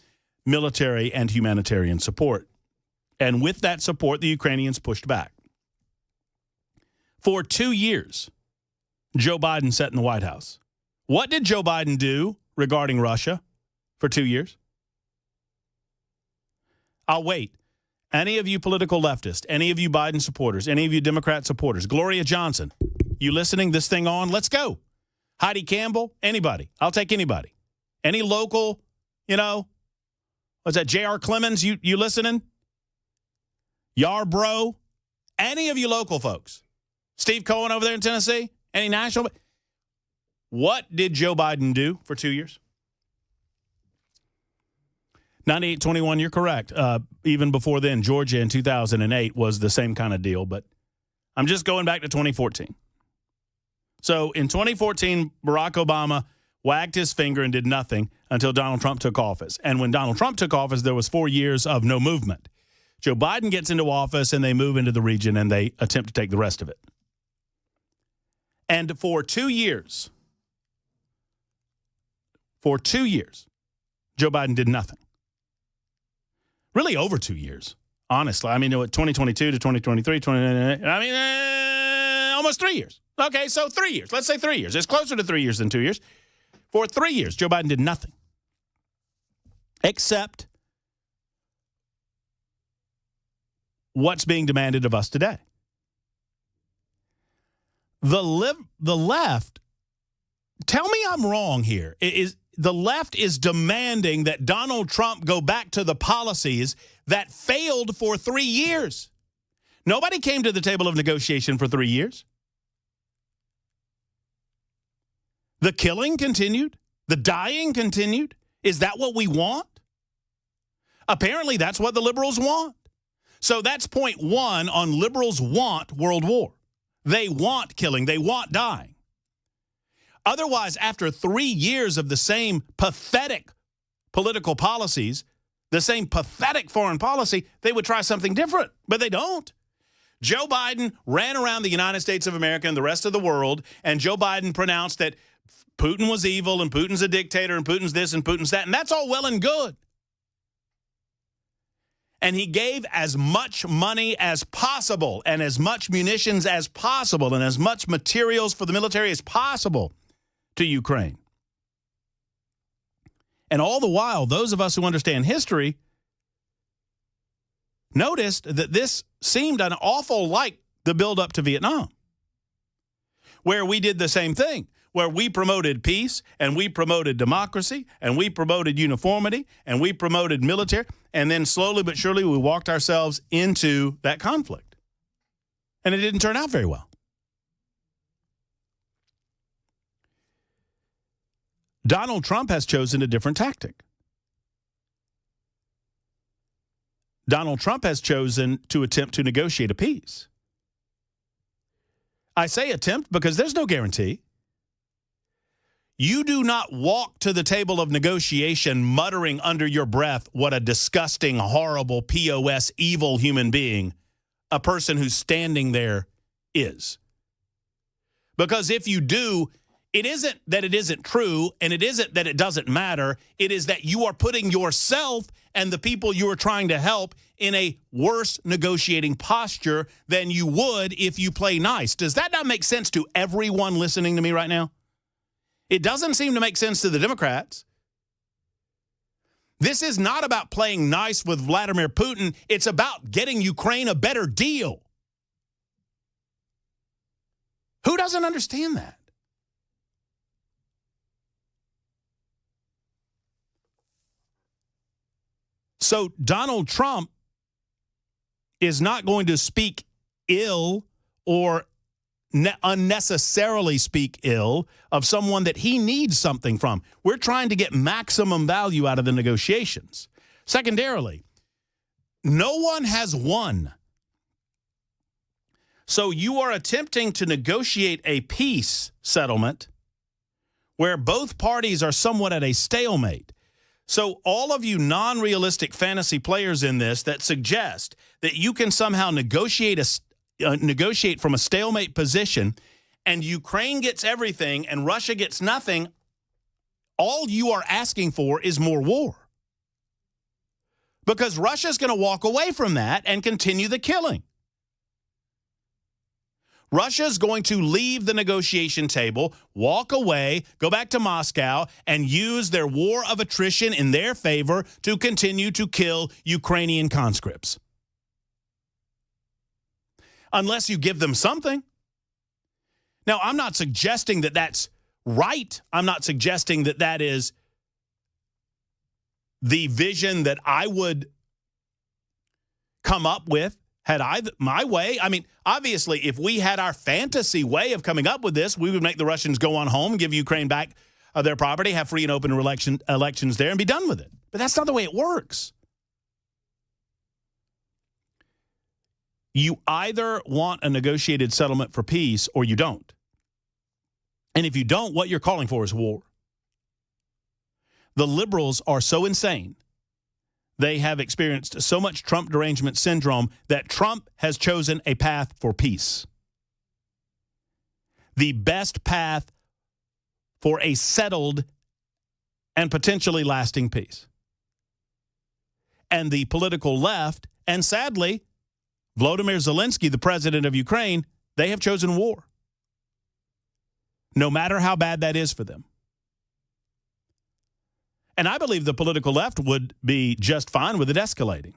military, and humanitarian support. And with that support, the Ukrainians pushed back. For 2 years, Joe Biden sat in the White House. What did Joe Biden do regarding Russia for 2 years? I'll wait. Any of you political leftists, any of you Biden supporters, any of you Democrat supporters, Gloria Johnson, you listening, this thing on? Let's go. Heidi Campbell, anybody. I'll take anybody. Any local, what's that, J.R. Clemens, you listening? Yarbrough, any of you local folks. Steve Cohen over there in Tennessee, any national? What did Joe Biden do for 2 years? 98-21, you're correct. Even before then, Georgia in 2008 was the same kind of deal, but I'm just going back to 2014. So in 2014, Barack Obama wagged his finger and did nothing until Donald Trump took office. And when Donald Trump took office, there was 4 years of no movement. Joe Biden gets into office, and they move into the region, and they attempt to take the rest of it. And for 2 years, Joe Biden did nothing. Really over 2 years, honestly. I mean, 2022 to 2023, almost 3 years. Okay, so 3 years. Let's say 3 years. It's closer to 3 years than 2 years. For 3 years, Joe Biden did nothing except what's being demanded of us today. The left, tell me I'm wrong here. The left is demanding that Donald Trump go back to the policies that failed for 3 years. Nobody came to the table of negotiation for 3 years. The killing continued. The dying continued. Is that what we want? Apparently, that's what the liberals want. So that's point one on liberals want world war. They want killing. They want dying. Otherwise, after 3 years of the same pathetic political policies, the same pathetic foreign policy, they would try something different, but they don't. Joe Biden ran around the United States of America and the rest of the world, and Joe Biden pronounced that Putin was evil and Putin's a dictator and Putin's this and Putin's that, and that's all well and good. And he gave as much money as possible and as much munitions as possible and as much materials for the military as possible to Ukraine. And all the while, those of us who understand history noticed that this seemed an awful like the buildup to Vietnam, where we did the same thing, where we promoted peace and we promoted democracy and we promoted uniformity and we promoted military, and then slowly but surely we walked ourselves into that conflict. And it didn't turn out very well. Donald Trump has chosen a different tactic. Donald Trump has chosen to attempt to negotiate a peace. I say attempt because there's no guarantee. You do not walk to the table of negotiation muttering under your breath what a disgusting, horrible, POS, evil human being a person who's standing there is. Because if you do, it isn't that it isn't true, and it isn't that it doesn't matter. It is that you are putting yourself and the people you are trying to help in a worse negotiating posture than you would if you play nice. Does that not make sense to everyone listening to me right now? It doesn't seem to make sense to the Democrats. This is not about playing nice with Vladimir Putin. It's about getting Ukraine a better deal. Who doesn't understand that? So Donald Trump is not going to speak ill or unnecessarily speak ill of someone that he needs something from. We're trying to get maximum value out of the negotiations. Secondarily, no one has won. So you are attempting to negotiate a peace settlement where both parties are somewhat at a stalemate. So all of you non-realistic fantasy players in this that suggest that you can somehow negotiate from a stalemate position and Ukraine gets everything and Russia gets nothing, all you are asking for is more war. because Russia's going to walk away from that and continue the killing. Russia's going to leave the negotiation table, walk away, go back to Moscow, and use their war of attrition in their favor to continue to kill Ukrainian conscripts. Unless you give them something. Now, I'm not suggesting that that's right. I'm not suggesting that that is the vision that I would come up with had I my way. I mean, obviously, if we had our fantasy way of coming up with this, we would make the Russians go on home, give Ukraine back their property, have free and open elections there, and be done with it. But that's not the way it works. You either want a negotiated settlement for peace or you don't. And if you don't, what you're calling for is war. The liberals are so insane. They have experienced so much Trump derangement syndrome that Trump has chosen a path for peace. The best path for a settled and potentially lasting peace. And the political left, and sadly, Volodymyr Zelensky, the president of Ukraine, they have chosen war. No matter how bad that is for them. And I believe the political left would be just fine with it escalating.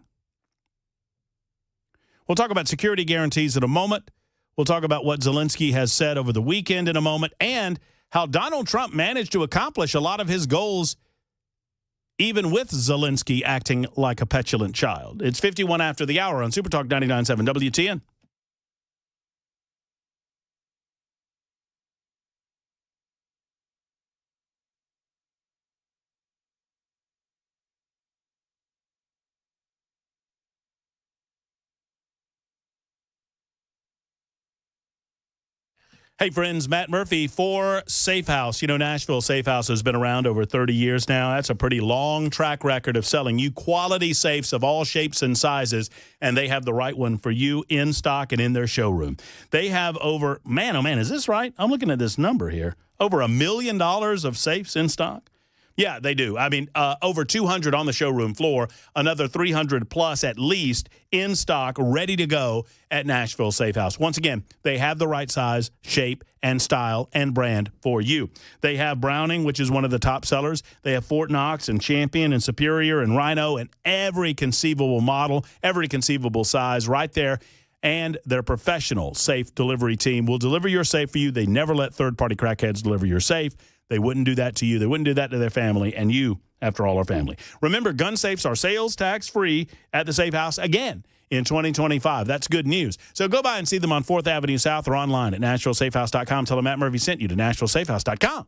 We'll talk about security guarantees in a moment. We'll talk about what Zelensky has said over the weekend in a moment, and how Donald Trump managed to accomplish a lot of his goals even with Zelensky acting like a petulant child. It's 51 after the hour on Super Talk 99.7 WTN. Hey, friends, Matt Murphy for Safe House. You know, Nashville Safe House has been around over 30 years now. That's a pretty long track record of selling you quality safes of all shapes and sizes, and they have the right one for you in stock and in their showroom. They have over, man, oh man, is this right? I'm looking at this number here. Over $1 million of safes in stock. Yeah, they do. I mean, over 200 on the showroom floor, another 300 plus at least in stock, ready to go at Nashville Safe House. Once again, they have the right size, shape, and style and brand for you. They have Browning, which is one of the top sellers. They have Fort Knox and Champion and Superior and Rhino and every conceivable model, every conceivable size right there. And their professional safe delivery team will deliver your safe for you. They never let third-party crackheads deliver your safe. They wouldn't do that to you. They wouldn't do that to their family, and you, after all, are family. Remember, gun safes are sales tax-free at the Safe House again in 2025. That's good news. So go by and see them on 4th Avenue South or online at NashvilleSafehouse.com. Tell them Matt Murphy sent you to NashvilleSafehouse.com.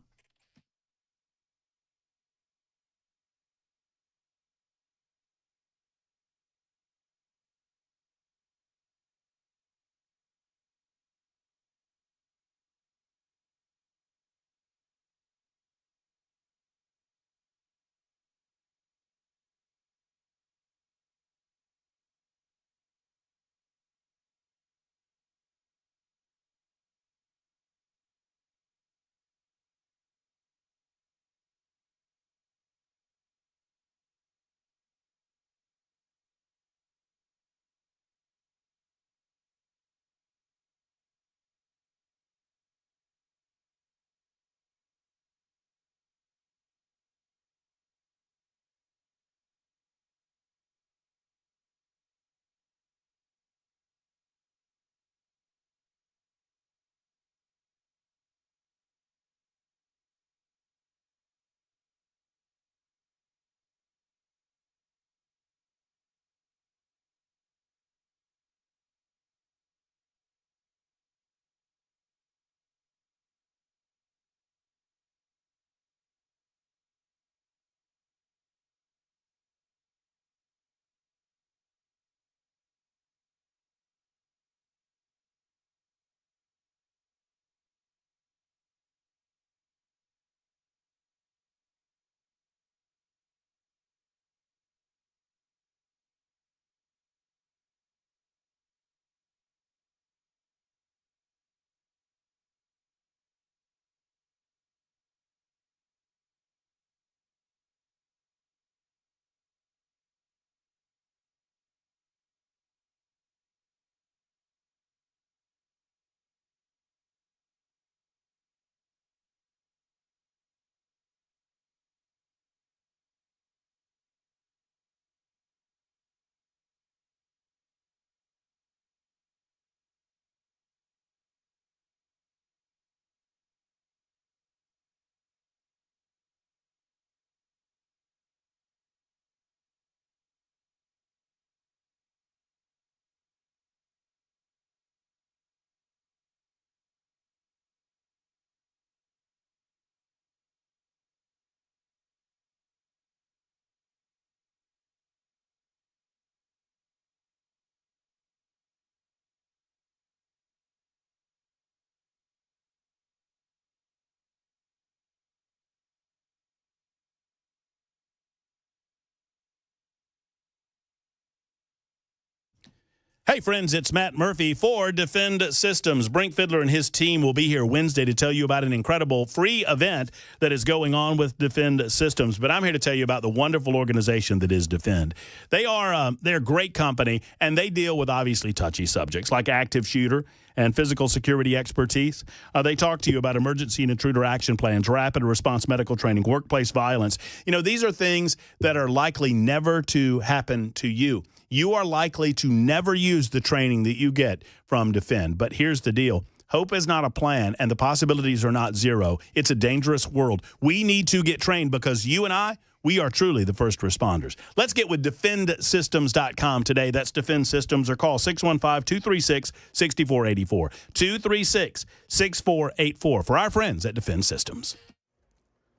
Hey, friends, it's Matt Murphy for Defend Systems. Brink Fiddler and his team will be here Wednesday to tell you about an incredible free event that is going on with Defend Systems. But I'm here to tell you about the wonderful organization that is Defend. They're a great company, and they deal with obviously touchy subjects like active shooter and physical security expertise. They talk to you about emergency and intruder action plans, rapid response medical training, workplace violence. You know, these are things that are likely never to happen to you. You are likely to never use the training that you get from Defend. But here's the deal. Hope is not a plan, and the possibilities are not zero. It's a dangerous world. We need to get trained because you and I, we are truly the first responders. Let's get with defendsystems.com today. That's Defend Systems, or call 615-236-6484. 236-6484 for our friends at Defend Systems.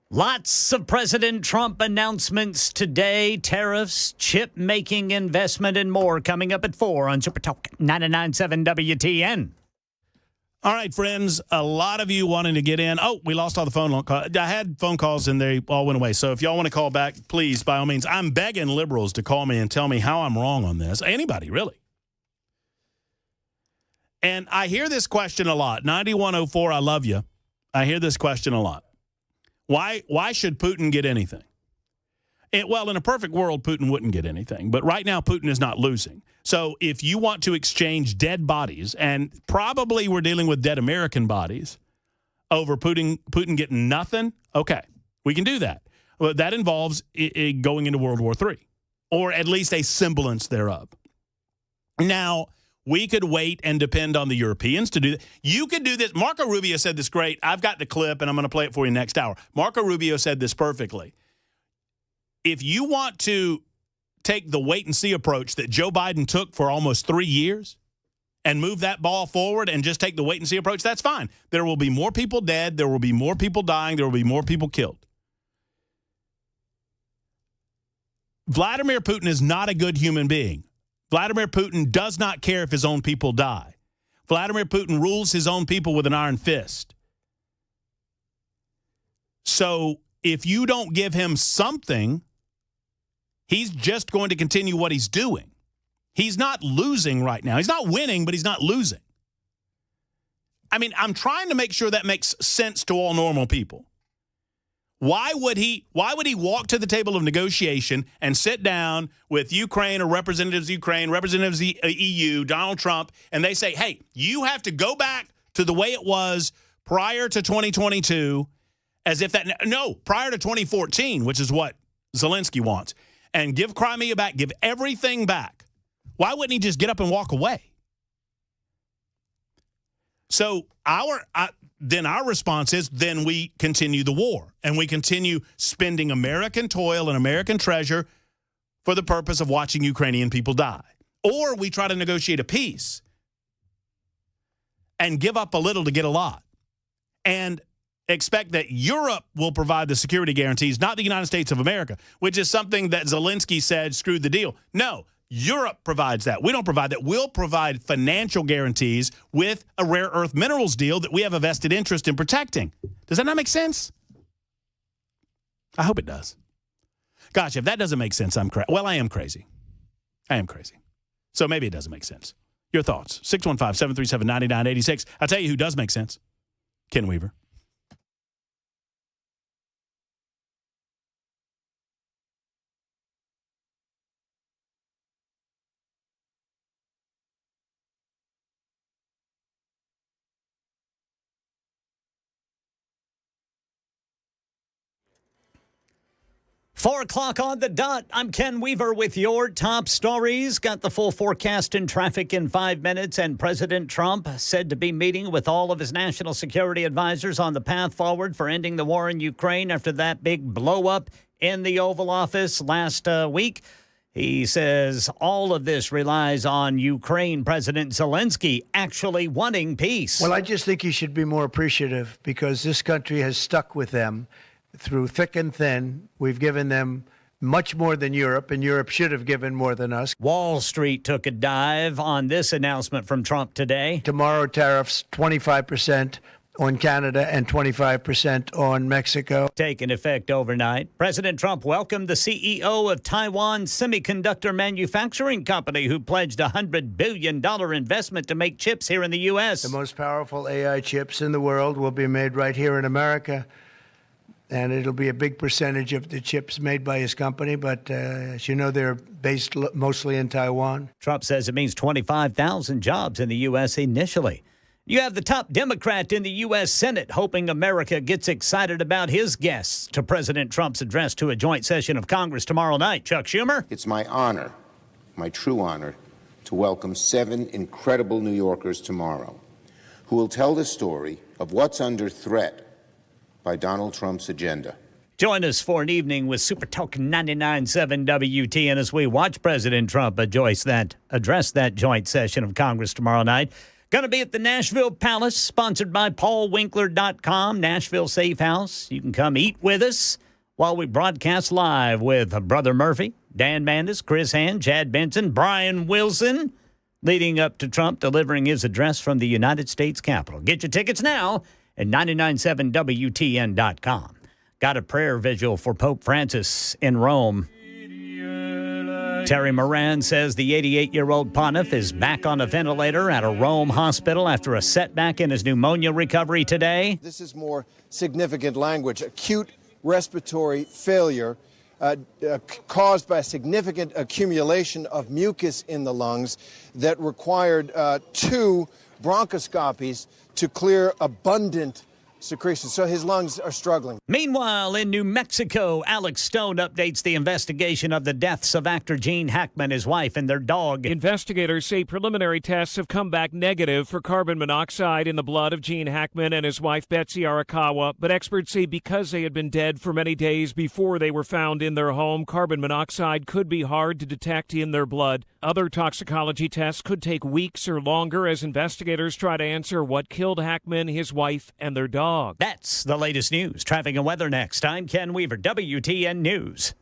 Lots of President Trump announcements today, tariffs, chip-making investment, and more coming up at 4 on Super Talk 99.7 WTN. All right, friends, a lot of you wanting to get in. Oh, we lost all the phone calls. I had phone calls, and they all went away. So if y'all want to call back, please, by all means. I'm begging liberals to call me and tell me how I'm wrong on this. Anybody, really. And I hear this question a lot. 9104, I love you. I hear this question a lot. Why should Putin get anything? Well, in a perfect world, Putin wouldn't get anything. But right now, Putin is not losing. So if you want to exchange dead bodies, and probably we're dealing with dead American bodies, over Putin getting nothing, okay, we can do that. Well, that involves going into World War III, or at least a semblance thereof. Now, we could wait and depend on the Europeans to do that. You could do this. Marco Rubio said this great. I've got the clip, and I'm going to play it for you next hour. Marco Rubio said this perfectly. If you want to take the wait-and-see approach that Joe Biden took for almost 3 years and move that ball forward and just take the wait-and-see approach, that's fine. There will be more people dead. There will be more people dying. There will be more people killed. Vladimir Putin is not a good human being. Vladimir Putin does not care if his own people die. Vladimir Putin rules his own people with an iron fist. So if you don't give him something, he's just going to continue what he's doing. He's not losing right now. He's not winning, but he's not losing. I mean, I'm trying to make sure that makes sense to all normal people. Why would he walk to the table of negotiation and sit down with Ukraine or representatives of Ukraine, representatives of the EU, Donald Trump, and they say, hey, you have to go back to the way it was prior to 2022, as if that, no, prior to 2014, which is what Zelensky wants, and give Crimea back, give everything back. Why wouldn't he just get up and walk away? So then our response is, then we continue the war, and we continue spending American toil and American treasure for the purpose of watching Ukrainian people die. Or we try to negotiate a peace and give up a little to get a lot and expect that Europe will provide the security guarantees, not the United States of America, which is something that Zelensky said screwed the deal. No. Europe provides that. We don't provide that. We'll provide financial guarantees with a rare earth minerals deal that we have a vested interest in protecting. Does that not make sense? I hope it does. Gosh, if that doesn't make sense, I'm crazy. Well, I am crazy. I am crazy. So maybe it doesn't make sense. Your thoughts? 615-737-9986. I'll tell you who does make sense. Ken Weaver. Four o'clock on the dot. I'm Ken Weaver with your top stories. Got the full forecast and traffic in 5 minutes. And President Trump said to be meeting with all of his national security advisors on the path forward for ending the war in Ukraine after that big blow up in the Oval Office last week. He says all of this relies on Ukraine President Zelensky actually wanting peace. Well, I just think you should be more appreciative because this country has stuck with them through thick and thin. We've given them much more than Europe, and Europe should have given more than us. Wall Street took a dive on this announcement from Trump today. Tomorrow, tariffs 25% on Canada and 25% on Mexico. Taking effect overnight. President Trump welcomed the CEO of Taiwan Semiconductor Manufacturing Company, who pledged a $100 billion investment to make chips here in the U.S. The most powerful AI chips in the world will be made right here in America. And it'll be a big percentage of the chips made by his company. But as you know, they're based mostly in Taiwan. Trump says it means 25,000 jobs in the U.S. initially. You have the top Democrat in the U.S. Senate hoping America gets excited about his guests to President Trump's address to a joint session of Congress tomorrow night. Chuck Schumer. It's my honor, my true honor, to welcome 7 incredible New Yorkers tomorrow who will tell the story of what's under threat by Donald Trump's agenda. Join us for an evening with Super Talk 99.7 WTN as we watch President Trump address that joint session of Congress tomorrow night. Going to be at the Nashville Palace, sponsored by PaulWinkler.com, Nashville Safe House. You can come eat with us while we broadcast live with Brother Murphy, Dan Mandis, Chris Hand, Chad Benson, Brian Wilson, leading up to Trump delivering his address from the United States Capitol. Get your tickets now at 997WTN.com. Got a prayer vigil for Pope Francis in Rome. Terry Moran says the 88-year-old pontiff is back on a ventilator at a Rome hospital after a setback in his pneumonia recovery today. This is more significant language. Acute respiratory failure caused by a significant accumulation of mucus in the lungs that required 2 bronchoscopies to clear abundant secretion. So his lungs are struggling. Meanwhile, in New Mexico, Alex Stone updates the investigation of the deaths of actor Gene Hackman, his wife, and their dog. Investigators say preliminary tests have come back negative for carbon monoxide in the blood of Gene Hackman and his wife, Betsy Arakawa. But experts say because they had been dead for many days before they were found in their home, carbon monoxide could be hard to detect in their blood. Other toxicology tests could take weeks or longer as investigators try to answer what killed Hackman, his wife, and their dog. That's the latest news. Traffic and weather next. I'm Ken Weaver, WTN News.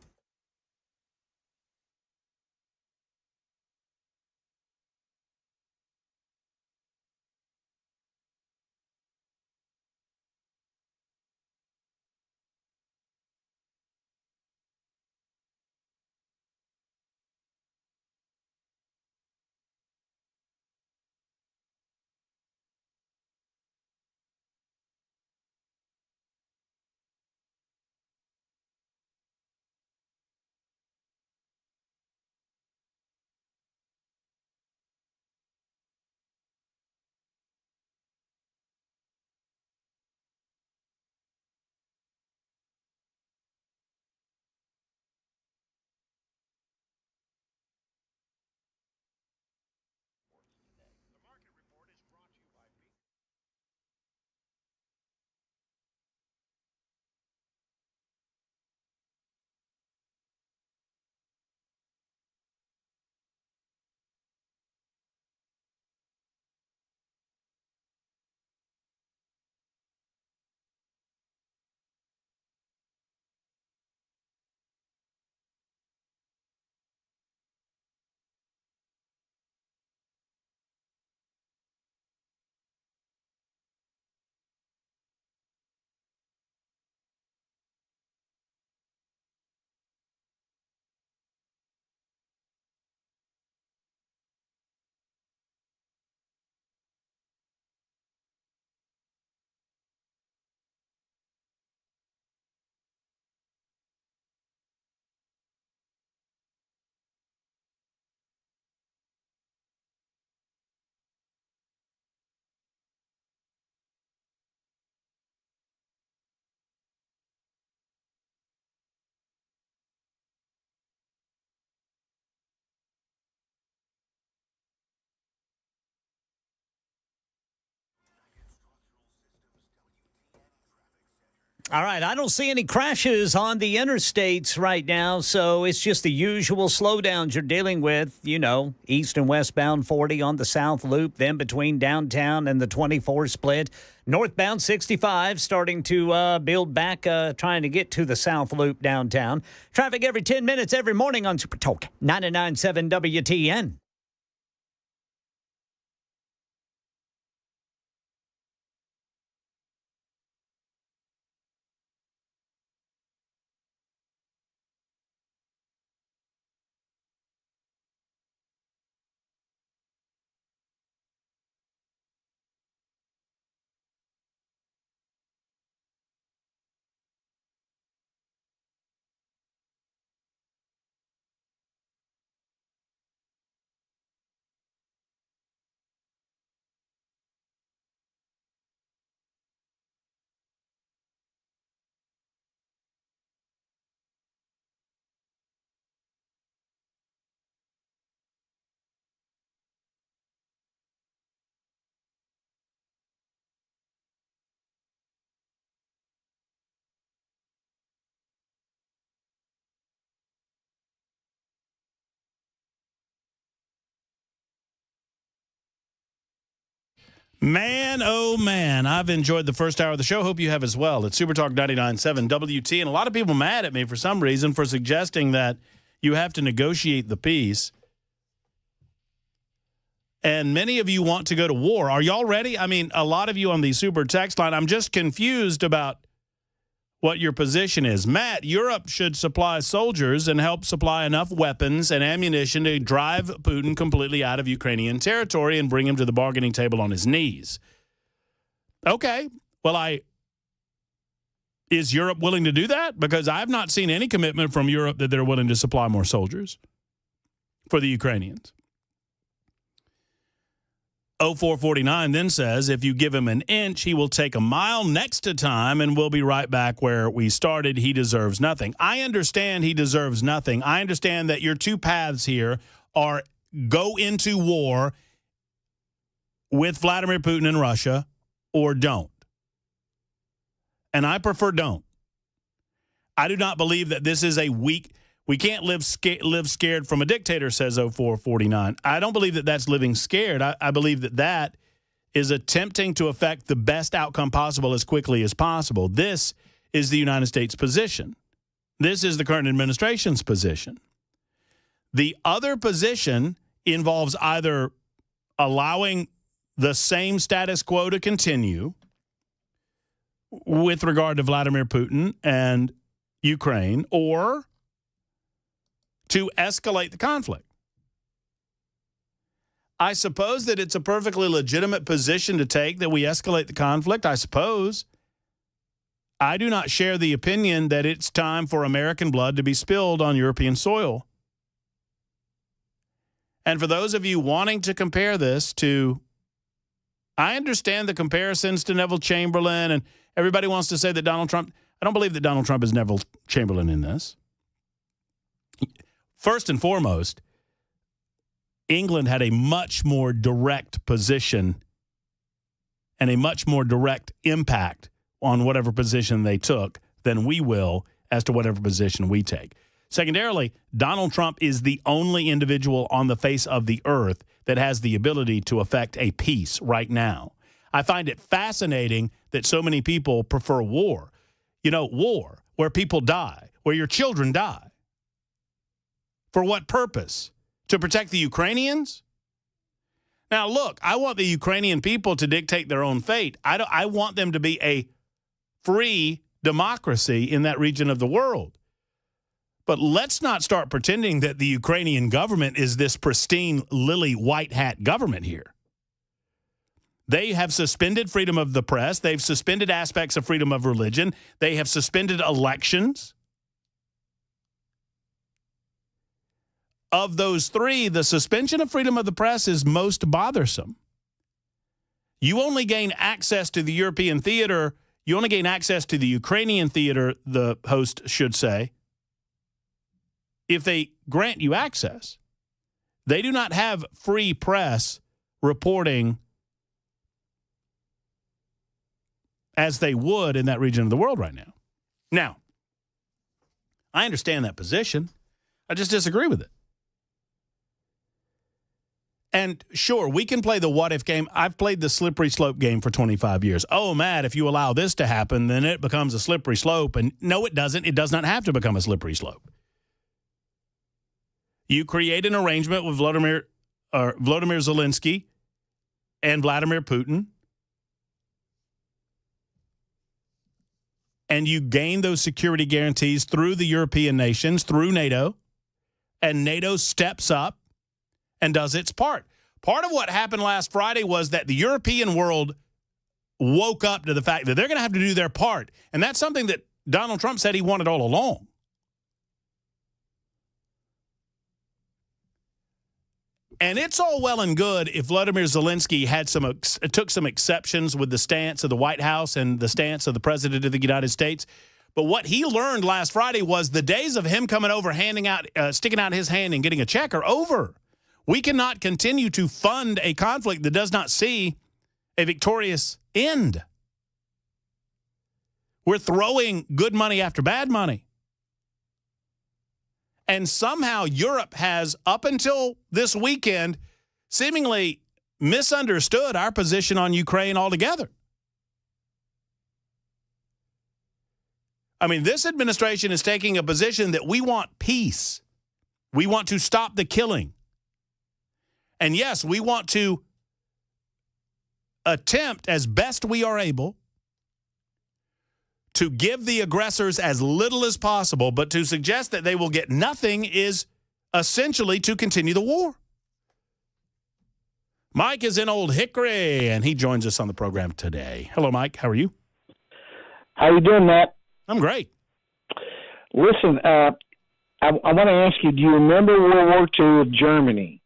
All right, I don't see any crashes on the interstates right now, so it's just the usual slowdowns you're dealing with, you know, east and westbound 40 on the South Loop, then between downtown and the 24 split. Northbound 65 starting to build back, trying to get to the South Loop downtown. Traffic every 10 minutes every morning on Super Talk 99.7 WTN. Man, oh man, I've enjoyed the first hour of the show. Hope you have as well. It's Super Talk 99.7 WT, and a lot of people mad at me for some reason for suggesting that you have to negotiate the peace. And many of you want to go to war. Are y'all ready? I mean, a lot of you on the Super text line, I'm just confused about what your position is. Matt, Europe should supply soldiers and help supply enough weapons and ammunition to drive Putin completely out of Ukrainian territory and bring him to the bargaining table on his knees. Okay, well, is Europe willing to do that? Because I've not seen any commitment from Europe that they're willing to supply more soldiers for the Ukrainians. 0449 then says, if you give him an inch, he will take a mile next to time and we'll be right back where we started. He deserves nothing. I understand he deserves nothing. I understand that your two paths here are go into war with Vladimir Putin and Russia or don't. And I prefer don't. I do not believe that this is a weak... We can't live scared from a dictator, says 0449. I don't believe that that's living scared. I believe that that is attempting to affect the best outcome possible as quickly as possible. This is the United States position. This is the current administration's position. The other position involves either allowing the same status quo to continue with regard to Vladimir Putin and Ukraine, or to escalate the conflict. I suppose that it's a perfectly legitimate position to take that we escalate the conflict, I suppose. I do not share the opinion that it's time for American blood to be spilled on European soil. And for those of you wanting to compare this to, I understand the comparisons to Neville Chamberlain, and everybody wants to say that Donald Trump, I don't believe that Donald Trump is Neville Chamberlain in this. First and foremost, England had a much more direct position and a much more direct impact on whatever position they took than we will as to whatever position we take. Secondarily, Donald Trump is the only individual on the face of the earth that has the ability to affect a peace right now. I find it fascinating that so many people prefer war. You know, war, where people die, where your children die. For what purpose? To protect the Ukrainians? Now, look, I want the Ukrainian people to dictate their own fate. I want them to be a free democracy in that region of the world. But let's not start pretending that the Ukrainian government is this pristine, lily white hat government here. They have suspended freedom of the press. They've suspended aspects of freedom of religion. They have suspended elections. Of those three, the suspension of freedom of the press is most bothersome. You only gain access to the European theater, you only gain access to the Ukrainian theater, the host should say, if they grant you access. They do not have free press reporting as they would in that region of the world right now. Now, I understand that position. I just disagree with it. And sure, we can play the what-if game. I've played the slippery slope game for 25 years. Oh, Matt, if you allow this to happen, then it becomes a slippery slope. And no, it doesn't. It does not have to become a slippery slope. You create an arrangement with Vladimir Zelensky and Vladimir Putin, and you gain those security guarantees through the European nations, through NATO, and NATO steps up and does its part. Part of what happened last Friday was that the European world woke up to the fact that they're going to have to do their part. And that's something that Donald Trump said he wanted all along. And it's all well and good if Vladimir Zelensky took some exceptions with the stance of the White House and the stance of the President of the United States. But what he learned last Friday was the days of him coming over, sticking out his hand and getting a check are over. We cannot continue to fund a conflict that does not see a victorious end. We're throwing good money after bad money. And somehow Europe has, up until this weekend, seemingly misunderstood our position on Ukraine altogether. I mean, this administration is taking a position that we want peace. We want to stop the killing. And yes, we want to attempt as best we are able to give the aggressors as little as possible, but to suggest that they will get nothing is essentially to continue the war. Mike is in Old Hickory, and he joins us on the program today. Hello, Mike. How are you? How you doing, Matt? I'm great. Listen, I want to ask you, do you remember World War II with Germany?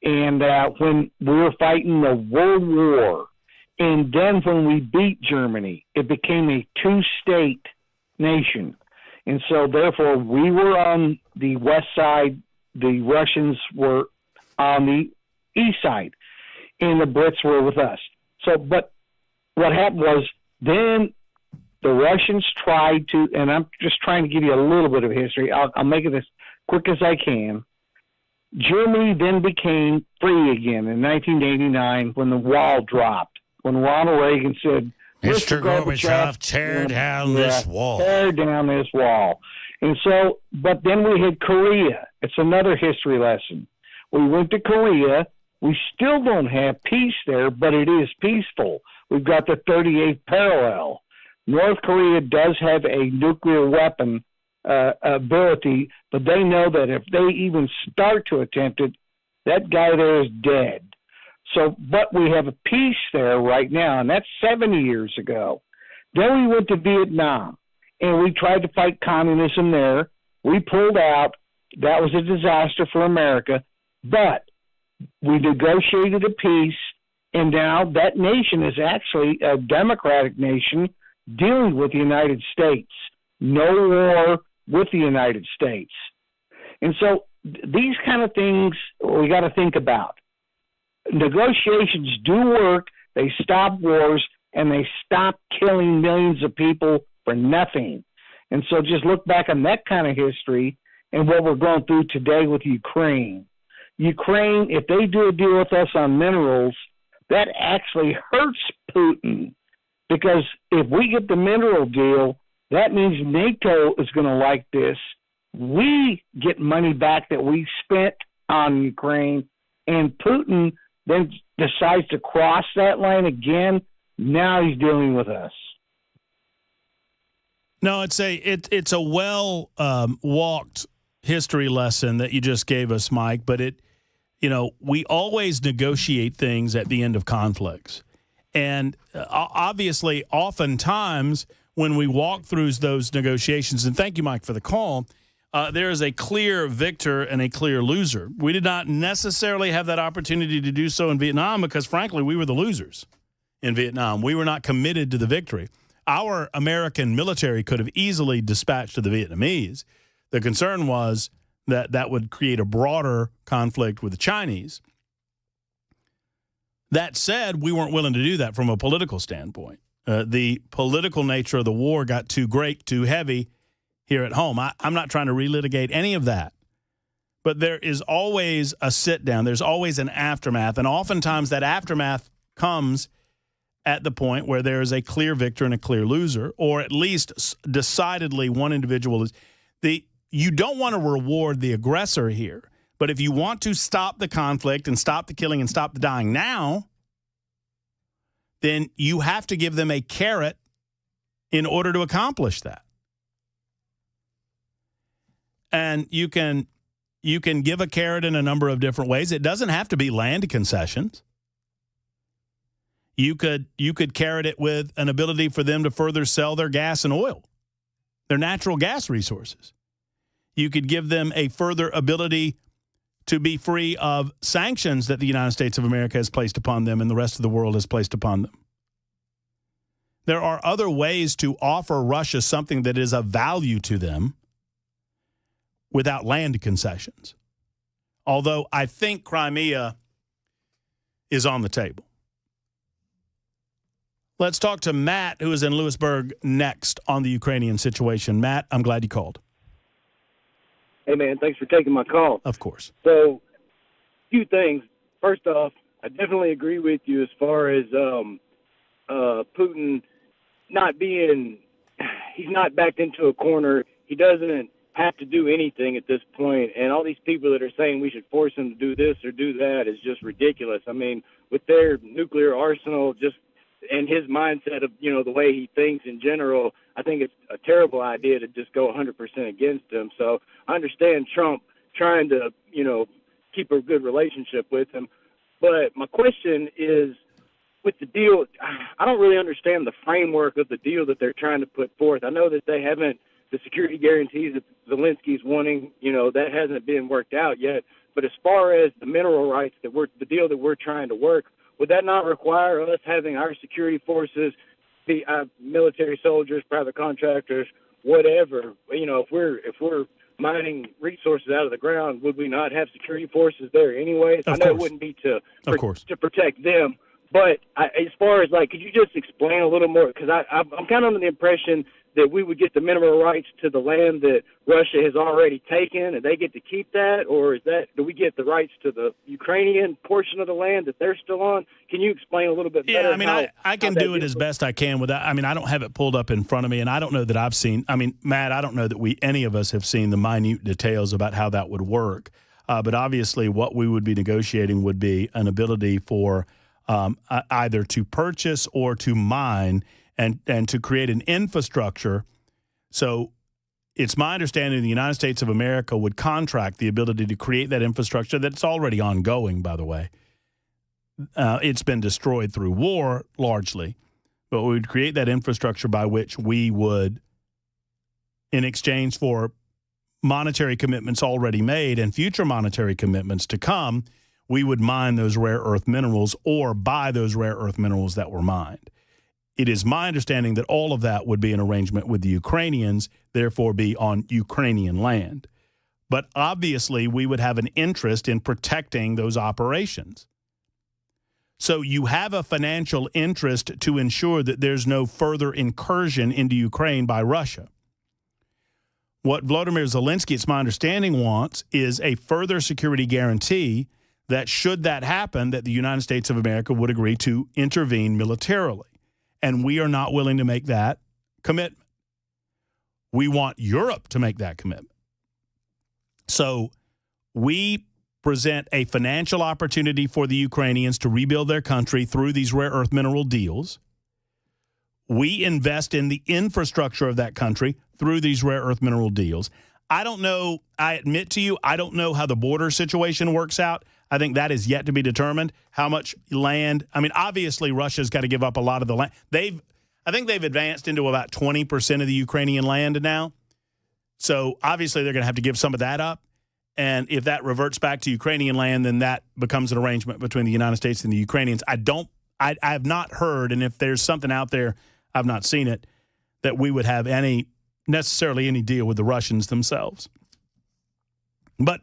And when we were fighting the World War, and then when we beat Germany, it became a two-state nation. And so, therefore, we were on the west side, the Russians were on the east side, and the Brits were with us. So, but what happened was then the Russians tried to, and I'm just trying to give you a little bit of history. I'll make it as quick as I can. Germany then became free again in 1989 when the wall dropped, when Ronald Reagan said, Mr. Gorbachev, tear down this wall. Tear down this wall. And so, but then we had Korea. It's another history lesson. We went to Korea. We still don't have peace there, but it is peaceful. We've got the 38th parallel. North Korea does have a nuclear weapon ability, but they know that if they even start to attempt it, that guy there is dead. So, but we have a peace there right now, and that's 70 years ago. Then we went to Vietnam, and we tried to fight communism there. We pulled out. That was a disaster for America, but we negotiated a peace, and now that nation is actually a democratic nation dealing with the United States. No war with the United States. And so these kind of things we got to think about. Negotiations do work. They stop wars, and they stop killing millions of people for nothing. And so just look back on that kind of history and what we're going through today with Ukraine. Ukraine, if they do a deal with us on minerals, that actually hurts Putin, because if we get the mineral deal, that means NATO is going to like this. We get money back that we spent on Ukraine, and Putin then decides to cross that line again. Now he's dealing with us. No, it's a well walked history lesson that you just gave us, Mike. But we always negotiate things at the end of conflicts, and obviously, oftentimes when we walk through those negotiations, and thank you, Mike, for the call. There is a clear victor and a clear loser. We did not necessarily have that opportunity to do so in Vietnam because, frankly, we were the losers in Vietnam. We were not committed to the victory. Our American military could have easily dispatched to the Vietnamese. The concern was that that would create a broader conflict with the Chinese. That said, we weren't willing to do that from a political standpoint. The political nature of the war got too great, too heavy here at home. I'm not trying to relitigate any of that. But there is always a sit-down. There's always an aftermath. And oftentimes that aftermath comes at the point where there is a clear victor and a clear loser, or at least decidedly one individual is you don't want to reward the aggressor here. But if you want to stop the conflict and stop the killing and stop the dying now, then you have to give them a carrot in order to accomplish that. And you can give a carrot in a number of different ways. It doesn't have to be land concessions. You could carrot it with an ability for them to further sell their gas and oil, their natural gas resources. You could give them a further ability to be free of sanctions that the United States of America has placed upon them and the rest of the world has placed upon them. There are other ways to offer Russia something that is of value to them without land concessions. Although I think Crimea is on the table. Let's talk to Matt, who is in Lewisburg, next on the Ukrainian situation. Matt, I'm glad you called. Hey, man, thanks for taking my call. Of course. So, a few things. First off, I definitely agree with you as far as Putin not being – he's not backed into a corner. He doesn't have to do anything at this point. And all these people that are saying we should force him to do this or do that is just ridiculous. I mean, with their nuclear arsenal just and his mindset of, the way he thinks in general, I think it's a terrible idea to just go 100% against him. So I understand Trump trying to, keep a good relationship with him. But my question is, with the deal, I don't really understand the framework of the deal that they're trying to put forth. I know that they haven't, the security guarantees that Zelensky's wanting, that hasn't been worked out yet. But as far as the mineral rights the deal that we're trying to work, would that not require us having our security forces, be military soldiers, private contractors, whatever? If we're mining resources out of the ground, would we not have security forces there anyways? I know it wouldn't be to protect them. But as far as, could you just explain a little more? Because I'm kind of under the impression that we would get the mineral rights to the land that Russia has already taken, and they get to keep that? Or do we get the rights to the Ukrainian portion of the land that they're still on? Can you explain a little bit better? Yeah, I mean, I can do it as best I can without – I mean, I don't have it pulled up in front of me, and I don't know that I've seen – I mean, Matt, I don't know that any of us have seen the minute details about how that would work. But obviously what we would be negotiating would be an ability for either to purchase or to mine and to create an infrastructure. So it's my understanding the United States of America would contract the ability to create that infrastructure that's already ongoing, by the way. It's been destroyed through war largely, but we would create that infrastructure by which we would, in exchange for monetary commitments already made and future monetary commitments to come, we would mine those rare earth minerals or buy those rare earth minerals that were mined. It is my understanding that all of that would be an arrangement with the Ukrainians, therefore be on Ukrainian land. But obviously, we would have an interest in protecting those operations. So you have a financial interest to ensure that there's no further incursion into Ukraine by Russia. What Volodymyr Zelensky, it's my understanding, wants is a further security guarantee that should that happen, that the United States of America would agree to intervene militarily. And we are not willing to make that commitment. We want Europe to make that commitment. So we present a financial opportunity for the Ukrainians to rebuild their country through these rare earth mineral deals. We invest in the infrastructure of that country through these rare earth mineral deals. I don't know, I admit to you, I don't know how the border situation works out. I think that is yet to be determined, how much land. I mean, obviously, Russia's got to give up a lot of the land. I think they've advanced into about 20% of the Ukrainian land now. So, obviously, they're going to have to give some of that up. And if that reverts back to Ukrainian land, then that becomes an arrangement between the United States and the Ukrainians. I have not heard, and if there's something out there, I've not seen it, that we would have necessarily any deal with the Russians themselves. But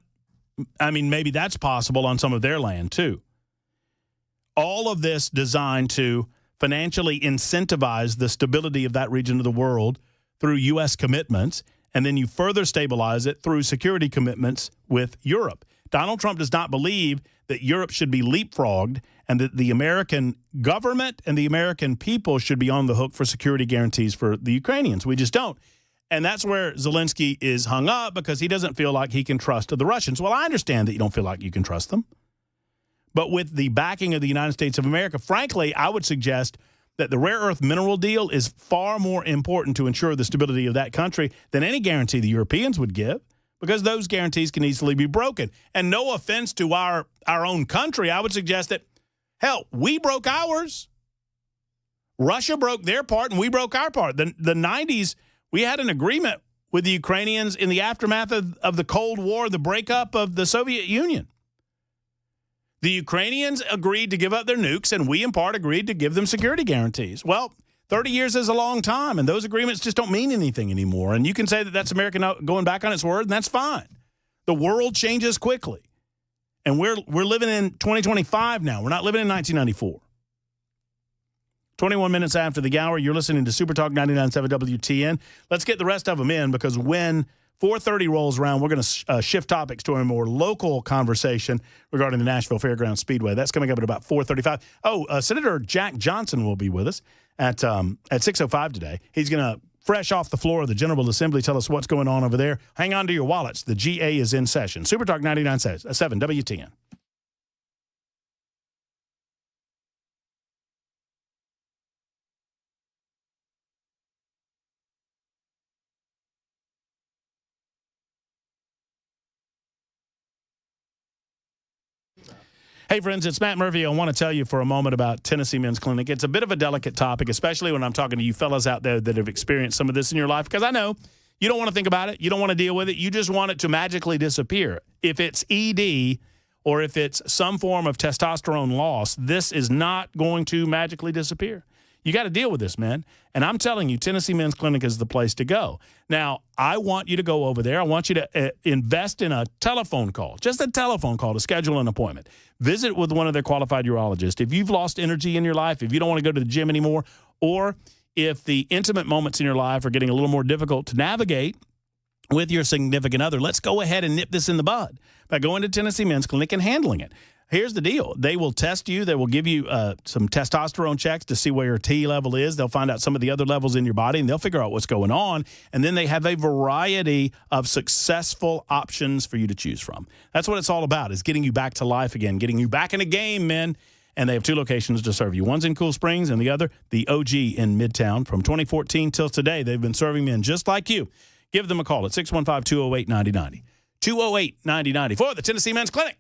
I mean, maybe that's possible on some of their land, too. All of this designed to financially incentivize the stability of that region of the world through U.S. commitments, and then you further stabilize it through security commitments with Europe. Donald Trump does not believe that Europe should be leapfrogged and that the American government and the American people should be on the hook for security guarantees for the Ukrainians. We just don't. And that's where Zelensky is hung up because he doesn't feel like he can trust the Russians. Well, I understand that you don't feel like you can trust them. But with the backing of the United States of America, frankly, I would suggest that the rare earth mineral deal is far more important to ensure the stability of that country than any guarantee the Europeans would give, because those guarantees can easily be broken. And no offense to our own country, I would suggest that, hell, we broke ours. Russia broke their part and we broke our part. The 90s, we had an agreement with the Ukrainians in the aftermath of the Cold War, the breakup of the Soviet Union. The Ukrainians agreed to give up their nukes, and we, in part, agreed to give them security guarantees. Well, 30 years is a long time, and those agreements just don't mean anything anymore. And you can say that that's America going back on its word, and that's fine. The world changes quickly, and we're living in 2025 now. We're not living in 1994. 21 minutes after the hour, you're listening to Super Talk 99.7 WTN. Let's get the rest of them in, because when 4:30 rolls around. We're going to shift topics to a more local conversation regarding the Nashville Fairgrounds Speedway. That's coming up at about 4:35. Senator Jack Johnson will be with us at 6:05 today. He's going to, fresh off the floor of the General Assembly, tell us what's going on over there. Hang on to your wallets. The GA is in session. Super Talk 99.7 WTN. Hey, friends, it's Matt Murphy. I want to tell you for a moment about Tennessee Men's Clinic. It's a bit of a delicate topic, especially when I'm talking to you fellas out there that have experienced some of this in your life, because I know you don't want to think about it. You don't want to deal with it. You just want it to magically disappear. If it's ED or if it's some form of testosterone loss, this is not going to magically disappear. You got to deal with this, man. And I'm telling you, Tennessee Men's Clinic is the place to go. Now, I want you to go over there. I want you to invest in a telephone call, just a telephone call to schedule an appointment. Visit with one of their qualified urologists. If you've lost energy in your life, if you don't want to go to the gym anymore, or if the intimate moments in your life are getting a little more difficult to navigate with your significant other, let's go ahead and nip this in the bud by going to Tennessee Men's Clinic and handling it. Here's the deal. They will test you. They will give you some testosterone checks to see where your T level is. They'll find out some of the other levels in your body, and they'll figure out what's going on. And then they have a variety of successful options for you to choose from. That's what it's all about, is getting you back to life again, getting you back in a game, men. And they have 2 locations to serve you. One's in Cool Springs, and the other, the OG in Midtown. From 2014 till today, they've been serving men just like you. Give them a call at 615-208-9090. 208-9090 for the Tennessee Men's Clinic.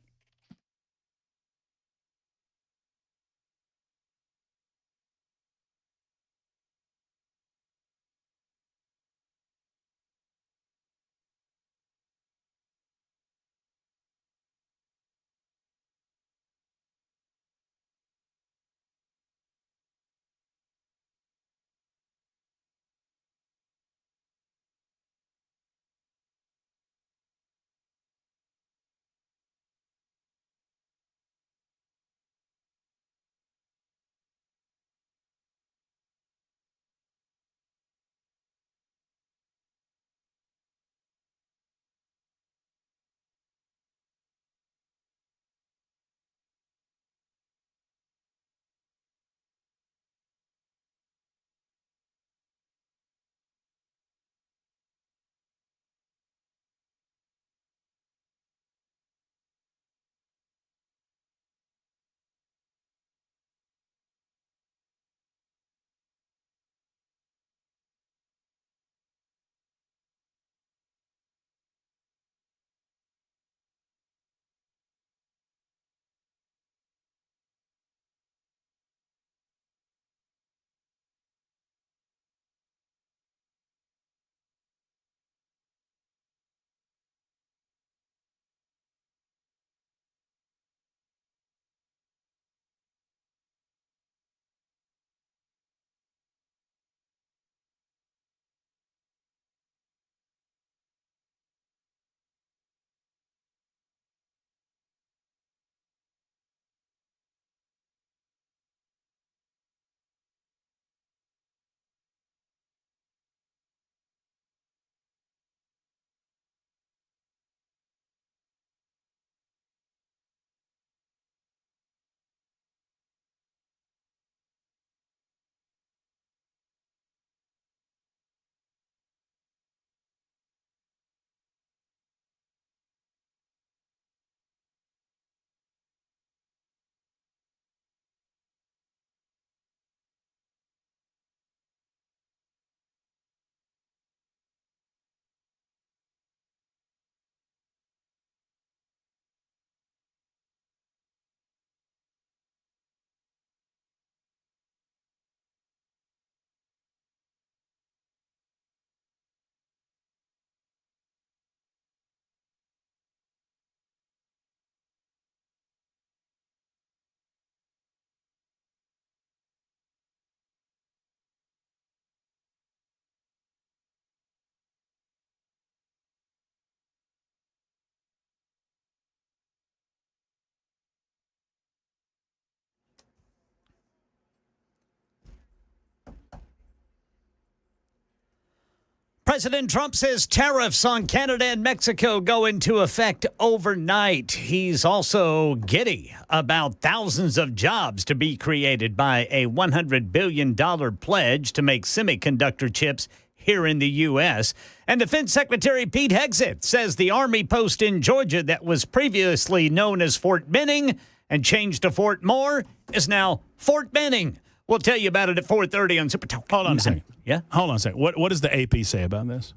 President Trump says tariffs on Canada and Mexico go into effect overnight. He's also giddy about thousands of jobs to be created by a $100 billion pledge to make semiconductor chips here in the U.S. And Defense Secretary Pete Hegseth says the Army post in Georgia that was previously known as Fort Benning and changed to Fort Moore is now Fort Benning. We'll tell you about it at 4:30 on Super Talk. Hold on a second. Yeah? Hold on a second. What does the AP say about this?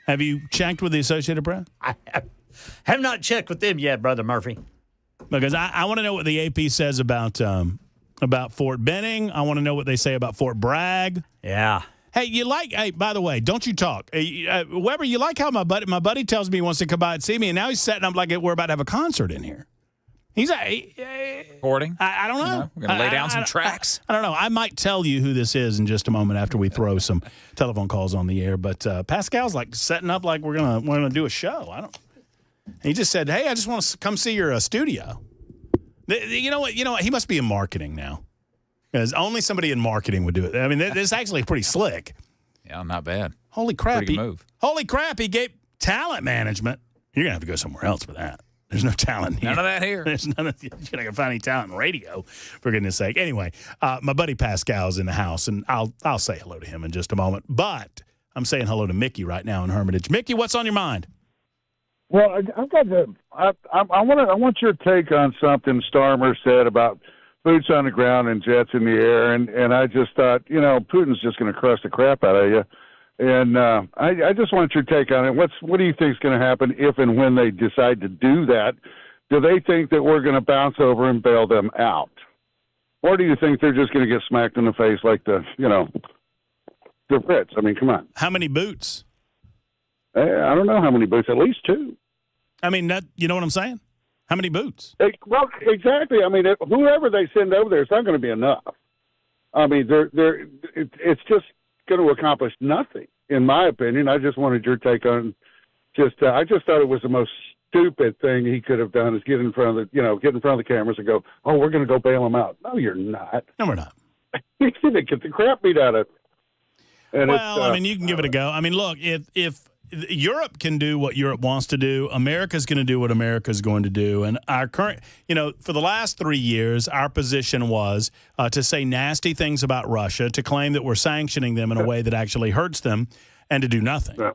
Have you checked with the Associated Press? I have not checked with them yet, Brother Murphy. Because I want to know what the AP says about Fort Benning. I want to know what they say about Fort Bragg. Yeah. Hey, by the way, don't you talk. Weber, you like how my buddy tells me he wants to come by and see me, and now he's setting up like we're about to have a concert in here. He's Recording? I don't know. We're going to lay down some tracks. I don't know. I might tell you who this is in just a moment after we throw some telephone calls on the air. But Pascal's like setting up like we're gonna do a show. He just said, "Hey, I just want to come see your studio." You know what? He must be in marketing now, because only somebody in marketing would do it. I mean, this is actually pretty slick. Yeah, not bad. Holy crap! Pretty good move. Holy crap! He gave talent management. You're gonna have to go somewhere else for that. There's no talent here. None of that here. There's none of. You're not gonna find any talent in radio, for goodness sake. Anyway, my buddy Pascal's in the house, and I'll say hello to him in just a moment. But I'm saying hello to Mickey right now in Hermitage. Mickey, what's on your mind? Well, I've got I want your take on something Starmer said about boots on the ground and jets in the air, and I just thought, Putin's just going to crush the crap out of you. And I just want your take on it. What do you think is going to happen if and when they decide to do that? Do they think that we're going to bounce over and bail them out? Or do you think they're just going to get smacked in the face like the Brits? I mean, come on. How many boots? I don't know how many boots. At least 2. I mean, you know what I'm saying? How many boots? Well, exactly. I mean, whoever they send over there, it's not going to be enough. I mean, it's just going to accomplish nothing, in my opinion. I just wanted your take on I just thought it was the most stupid thing he could have done is get in front of the cameras and go, "Oh, we're going to go bail him out." No, you're not. No, we're not. He's going to get the crap beat out of it. I mean, you can give it a go. I mean, look, if Europe can do what Europe wants to do, America's going to do what America's going to do. And our current, for the last 3 years, our position was to say nasty things about Russia, to claim that we're sanctioning them in a way that actually hurts them, and to do nothing.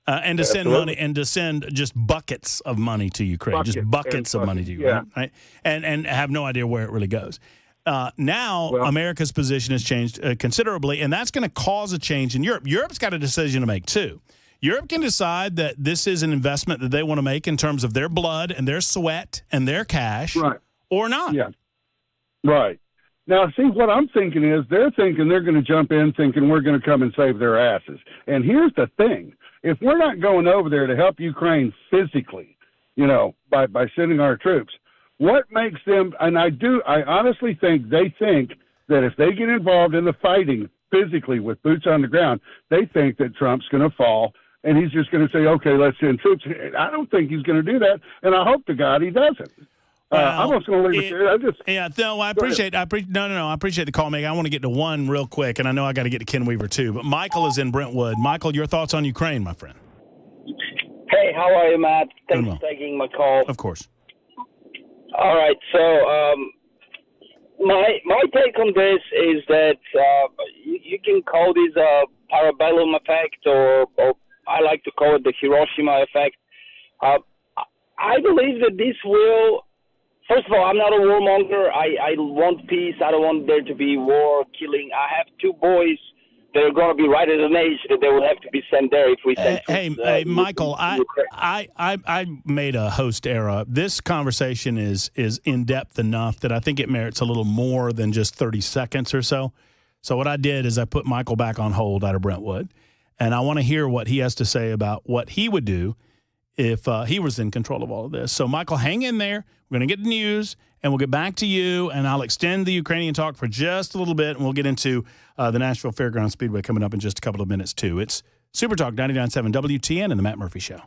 And to send money, and to send just buckets of money to Ukraine, just buckets of money to Ukraine, right? And have no idea where it really goes. Now, America's position has changed considerably, and that's going to cause a change in Europe. Europe's got a decision to make, too. Europe can decide that this is an investment that they want to make in terms of their blood and their sweat and their cash, or not. Yeah, right. Now, see, what I'm thinking is they're thinking they're going to jump in thinking we're going to come and save their asses. And here's the thing. If we're not going over there to help Ukraine physically, by sending our troops, what makes them – and I honestly think they think that if they get involved in the fighting physically with boots on the ground, they think that Trump's going to fall. And he's just going to say, okay, let's send troops. I don't think he's going to do that, and I hope to God he doesn't. I'm just going to leave it there. I appreciate the call, Meg. I want to get to one real quick, and I know I got to get to Ken Weaver too. But Michael is in Brentwood. Michael, your thoughts on Ukraine, my friend? Hey, how are you, Matt? Thanks for taking my call. Of course. All right, so my take on this is that you can call this a parabellum effect, or I like to call it the Hiroshima effect. I believe that this will, first of all, I'm not a warmonger. I want peace. I don't want there to be war, killing. I have 2 boys that are going to be right at an age that they will have to be sent there if we send Hey, Michael, I made a host era. This conversation is in-depth enough that I think it merits a little more than just 30 seconds or so. So what I did is I put Michael back on hold out of Brentwood, and I want to hear what he has to say about what he would do if he was in control of all of this. So, Michael, hang in there. We're going to get the news, and we'll get back to you, and I'll extend the Ukrainian talk for just a little bit, and we'll get into the Nashville Fairgrounds Speedway coming up in just a couple of minutes, too. It's Super Talk 99.7 WTN and the Matt Murphy Show.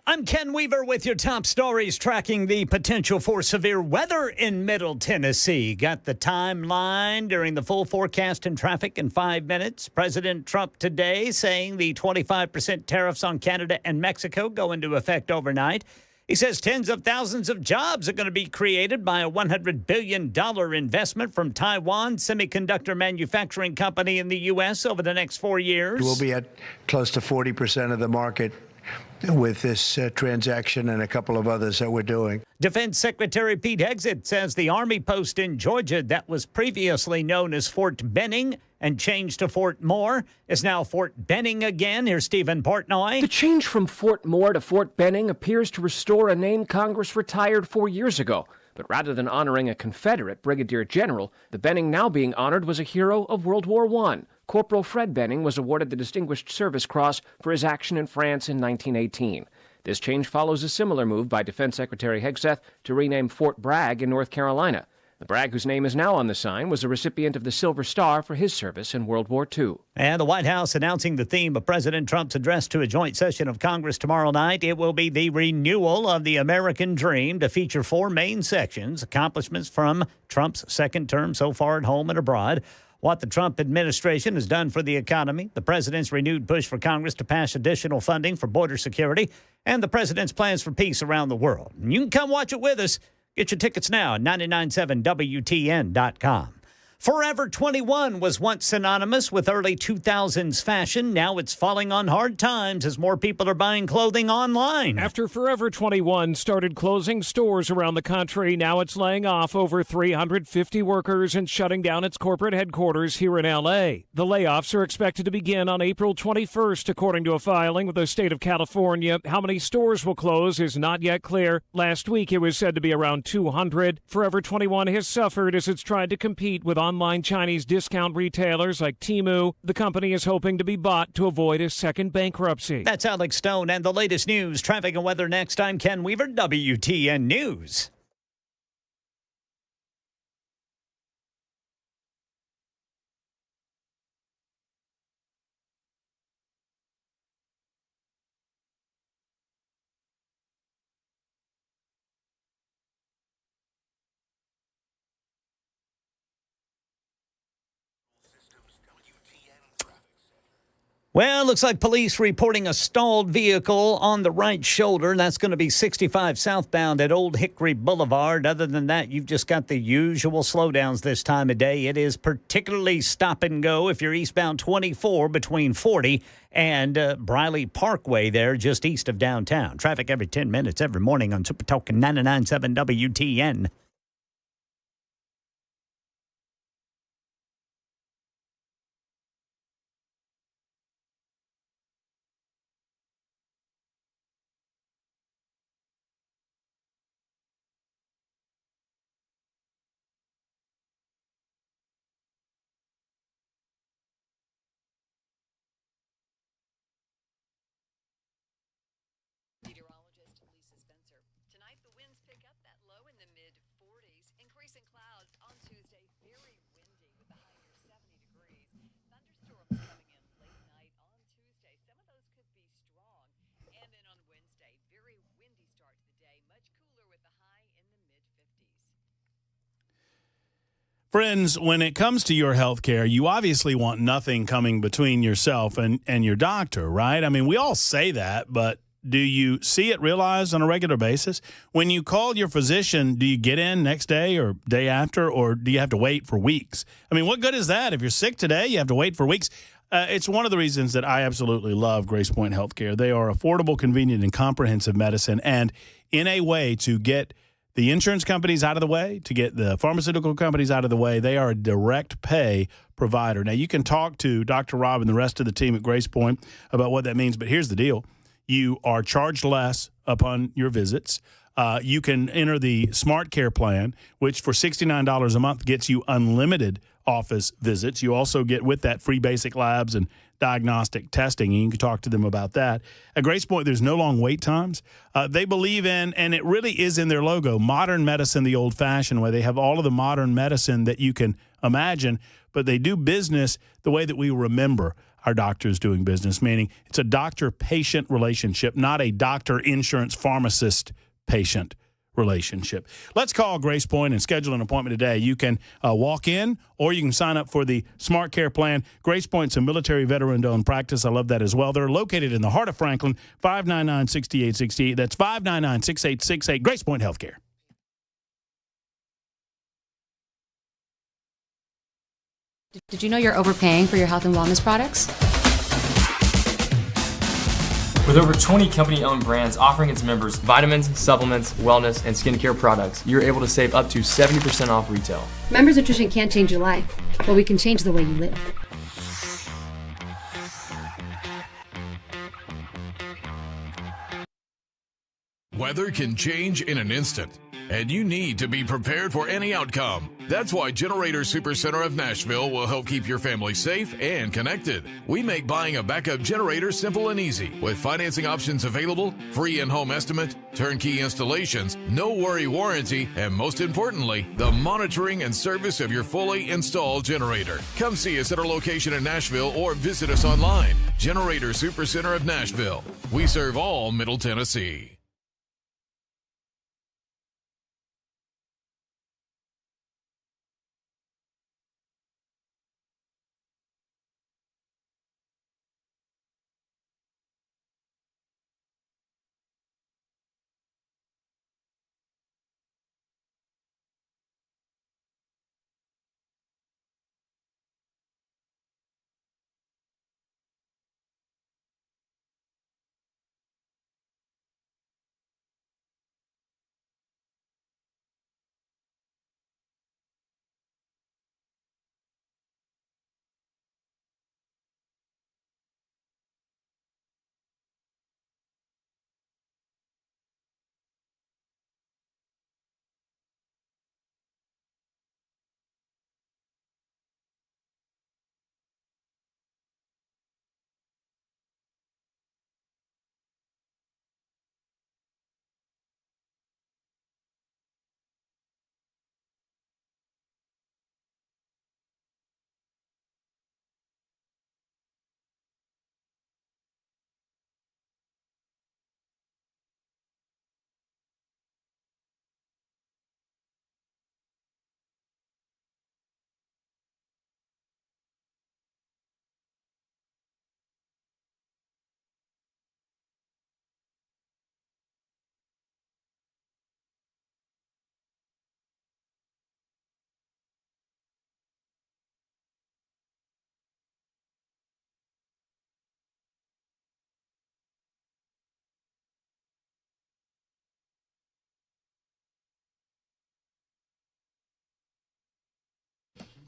I'm Ken Weaver with your top stories tracking the potential for severe weather in Middle Tennessee. Got the timeline during the full forecast and traffic in 5 minutes. President Trump today saying the 25% tariffs on Canada and Mexico go into effect overnight. He says tens of thousands of jobs are going to be created by a $100 billion investment from Taiwan Semiconductor Manufacturing Company in the U.S. over the next 4 years. We'll be at close to 40% of the market with this transaction and a couple of others that we're doing. Defense Secretary Pete Hegseth says the Army post in Georgia that was previously known as Fort Benning and changed to Fort Moore is now Fort Benning again. Here's Stephen Portnoy. The change from Fort Moore to Fort Benning appears to restore a name Congress retired 4 years ago. But rather than honoring a Confederate brigadier general, the Benning now being honored was a hero of World War I. Corporal Fred Benning was awarded the Distinguished Service Cross for his action in France in 1918. This change follows a similar move by Defense Secretary Hegseth to rename Fort Bragg in North Carolina. The Bragg, whose name is now on the sign, was a recipient of the Silver Star for his service in World War II. And the White House announcing the theme of President Trump's address to a joint session of Congress tomorrow night. It will be the renewal of the American dream to feature 4 main sections, accomplishments from Trump's second term so far at home and abroad, what the Trump administration has done for the economy, the president's renewed push for Congress to pass additional funding for border security, and the president's plans for peace around the world. And you can come watch it with us. Get your tickets now at 997WTN.com. Forever 21 was once synonymous with early 2000s fashion. Now it's falling on hard times as more people are buying clothing online. After Forever 21 started closing stores around the country, now it's laying off over 350 workers and shutting down its corporate headquarters here in L.A. The layoffs are expected to begin on April 21st, according to a filing with the state of California. How many stores will close is not yet clear. Last week, it was said to be around 200. Forever 21 has suffered as it's tried to compete with online Chinese discount retailers like Temu. The company is hoping to be bought to avoid a second bankruptcy. That's Alex Stone and the latest news, traffic and weather next. I'm Ken Weaver, WTN News. Well, looks like police reporting a stalled vehicle on the right shoulder. That's going to be 65 southbound at Old Hickory Boulevard. Other than that, you've just got the usual slowdowns this time of day. It is particularly stop and go if you're eastbound 24 between 40 and Briley Parkway there just east of downtown. Traffic every 10 minutes every morning on Super Talk 99.7 WTN. Meteorologist Lisa Spencer. Tonight, the winds pick up that low in the mid-40s. Increasing clouds on Tuesday, very windy with the high near 70 degrees. Thunderstorms coming in late night on Tuesday. Some of those could be strong. And then on Wednesday, very windy start to the day. Much cooler with the high in the mid-50s. Friends, when it comes to your health care, you obviously want nothing coming between yourself and your doctor, right? I mean, we all say that, but do you see it realized on a regular basis? When you call your physician, do you get in next day or day after, or do you have to wait for weeks? I mean, what good is that? If you're sick today, you have to wait for weeks. It's one of the reasons that I absolutely love Grace Point Healthcare. They are affordable, convenient, and comprehensive medicine, and in a way to get the insurance companies out of the way, to get the pharmaceutical companies out of the way. They are a direct pay provider. Now, you can talk to Dr. Rob and the rest of the team at Grace Point about what that means, but here's the deal. You are charged less upon your visits. You can enter the Smart Care plan, which for $69 a month gets you unlimited office visits. You also get with that free basic labs and diagnostic testing, and you can talk to them about that. At Grace Point, there's no long wait times. They believe in, and it really is in their logo, modern medicine the old-fashioned way. They have all of the modern medicine that you can imagine, but they do business the way that we remember. our doctors doing business, meaning it's a doctor-patient relationship, not a doctor-insurance-pharmacist-patient relationship. Let's call Grace Point and schedule an appointment today. You can walk in or you can sign up for the Smart Care Plan. Grace Point's a military veteran-owned practice. I love that as well. They're located in the heart of Franklin, 599-6868. That's 599-6868. Grace Point Healthcare. Did you know you're overpaying for your health and wellness products? With over 20 company-owned brands offering its members vitamins, supplements, wellness, and skincare products, you're able to save up to 70% off retail. Members Nutrition can't change your life, but we can change the way you live. Weather can change in an instant, and you need to be prepared for any outcome. That's why Generator Supercenter of Nashville will help keep your family safe and connected. We make buying a backup generator simple and easy, with financing options available, free in-home estimate, turnkey installations, no worry warranty, and most importantly, the monitoring and service of your fully installed generator. Come see us at our location in Nashville or visit us online. Generator Supercenter of Nashville. We serve all Middle Tennessee.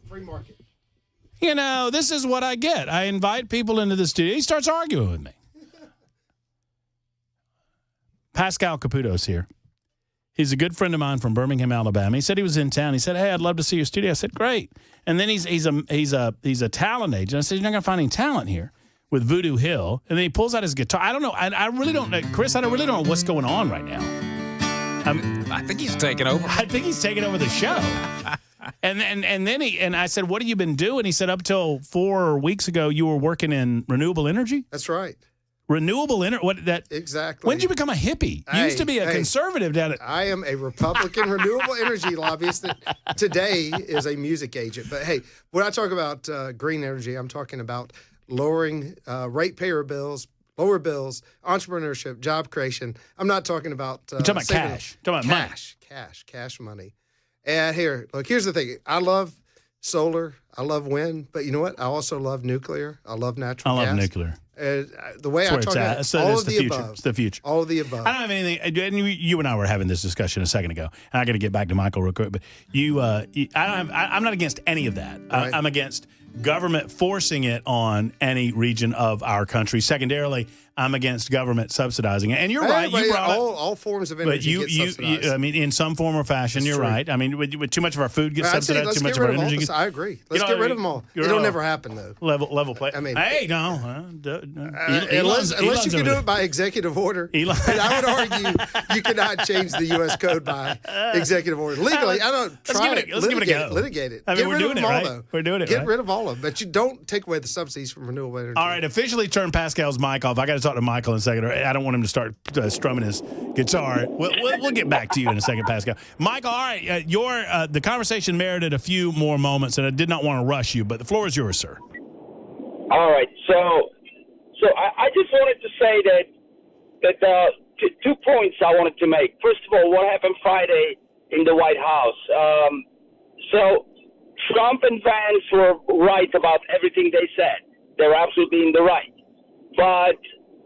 Free market. You know, this is what I get. I invite people into the studio. He starts arguing with me. Pascal Caputo's here. He's a good friend of mine from Birmingham, Alabama. He said he was in town. He said, "Hey, I'd love to see your studio." I said, "Great." And then he's a talent agent. I said, "You're not going to find any talent here with Voodoo Hill." And then he pulls out his guitar. I don't know. I really don't know. Chris, I really don't know what's going on right now. I think he's taking over. I think he's taking over the show. And then I said, "What have you been doing?" He said, "Up till 4 weeks ago, you were working in renewable energy." That's right. Renewable energy. What that exactly? When did you become a hippie? You used to be a conservative down at. I am a Republican renewable energy lobbyist that today is a music agent. But hey, when I talk about green energy, I'm talking about lowering ratepayer bills, lower bills, entrepreneurship, job creation. I'm not talking about. You're talking about cash. You're talking about cash money. And here's the thing. I love solar. I love wind. But you know what? I also love nuclear. I love natural gas. I love nuclear. The way I talk about it, all of the above. It's the future. All of the above. I don't have anything. And you and I were having this discussion a second ago. And I got to get back to Michael real quick. But I'm not against any of that. Right. I'm against government forcing it on any region of our country. Secondarily, I'm against government subsidizing it. And you're right. You brought all forms of energy get subsidized. I mean, in some form or fashion, you're right. I mean, with too much of our food gets subsidized, too much of our energy gets. I agree. Get Just get rid of them all. It'll never happen, though. Level play. I mean, hey, no. Unless you can do it by executive order. And I would argue you cannot change the U.S. code by executive order. Legally, I don't try it. Let's give it a go. Litigate it. I mean, Get rid of them all, though. We're doing it, Get right? rid of all of them. But you don't take away the subsidies from renewable energy. All right, officially turn Pascal's mic off. I got to talk to Michael in a second. I don't want him to start strumming his guitar. We'll get back to you in a second, Pascal. Michael, all right, the conversation merited a few more moments, and I did not want to rush you, but the floor is yours, sir. All right, so I just wanted to say that 2 points I wanted to make. First of all, what happened Friday in the White House? So Trump and Vance were right about everything they said. They're absolutely in the right. But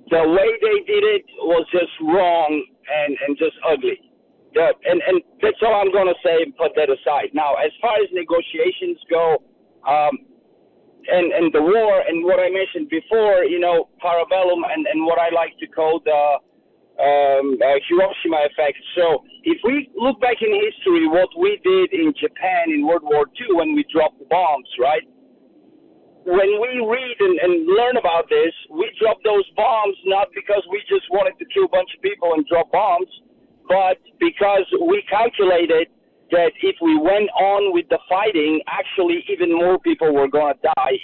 the way they did it was just wrong and just ugly. And that's all I'm going to say and put that aside. Now, as far as negotiations go, and the war and what I mentioned before, parabellum and what I like to call the Hiroshima effect. So if we look back in history, what we did in Japan in World War II when we dropped the bombs, right? When we read and learn about this, we dropped those bombs not because we just wanted to kill a bunch of people and drop bombs, but because we calculated that if we went on with the fighting, actually even more people were going to die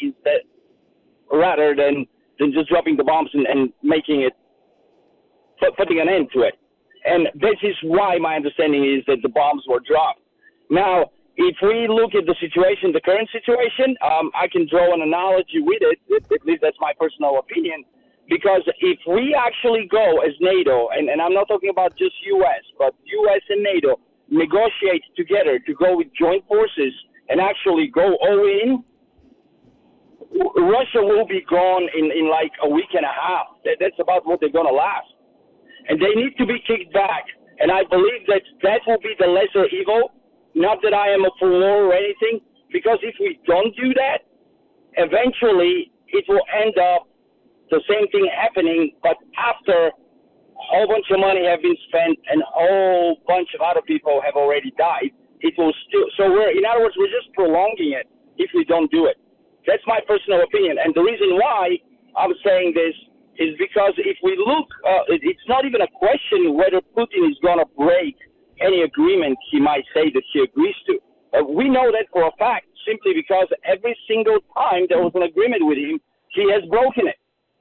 rather than just dropping the bombs and making it, putting an end to it. And this is why my understanding is that the bombs were dropped. Now, if we look at the situation, the current situation, I can draw an analogy with it. At least that's my personal opinion. Because if we actually go as NATO, and I'm not talking about just U.S., but U.S. and NATO, negotiate together to go with joint forces and actually go all in, Russia will be gone in like a week and a half. That's about what they're going to last. And they need to be kicked back. And I believe that will be the lesser evil. Not that I am for war or anything, because if we don't do that, eventually it will end up the same thing happening, but after a whole bunch of money have been spent and a whole bunch of other people have already died, it will still. So in other words, we're just prolonging it if we don't do it. That's my personal opinion. And the reason why I'm saying this is because if we look, it's not even a question whether Putin is going to break any agreement he might say that he agrees to. We know that for a fact simply because every single time there was an agreement with him, he has broken it.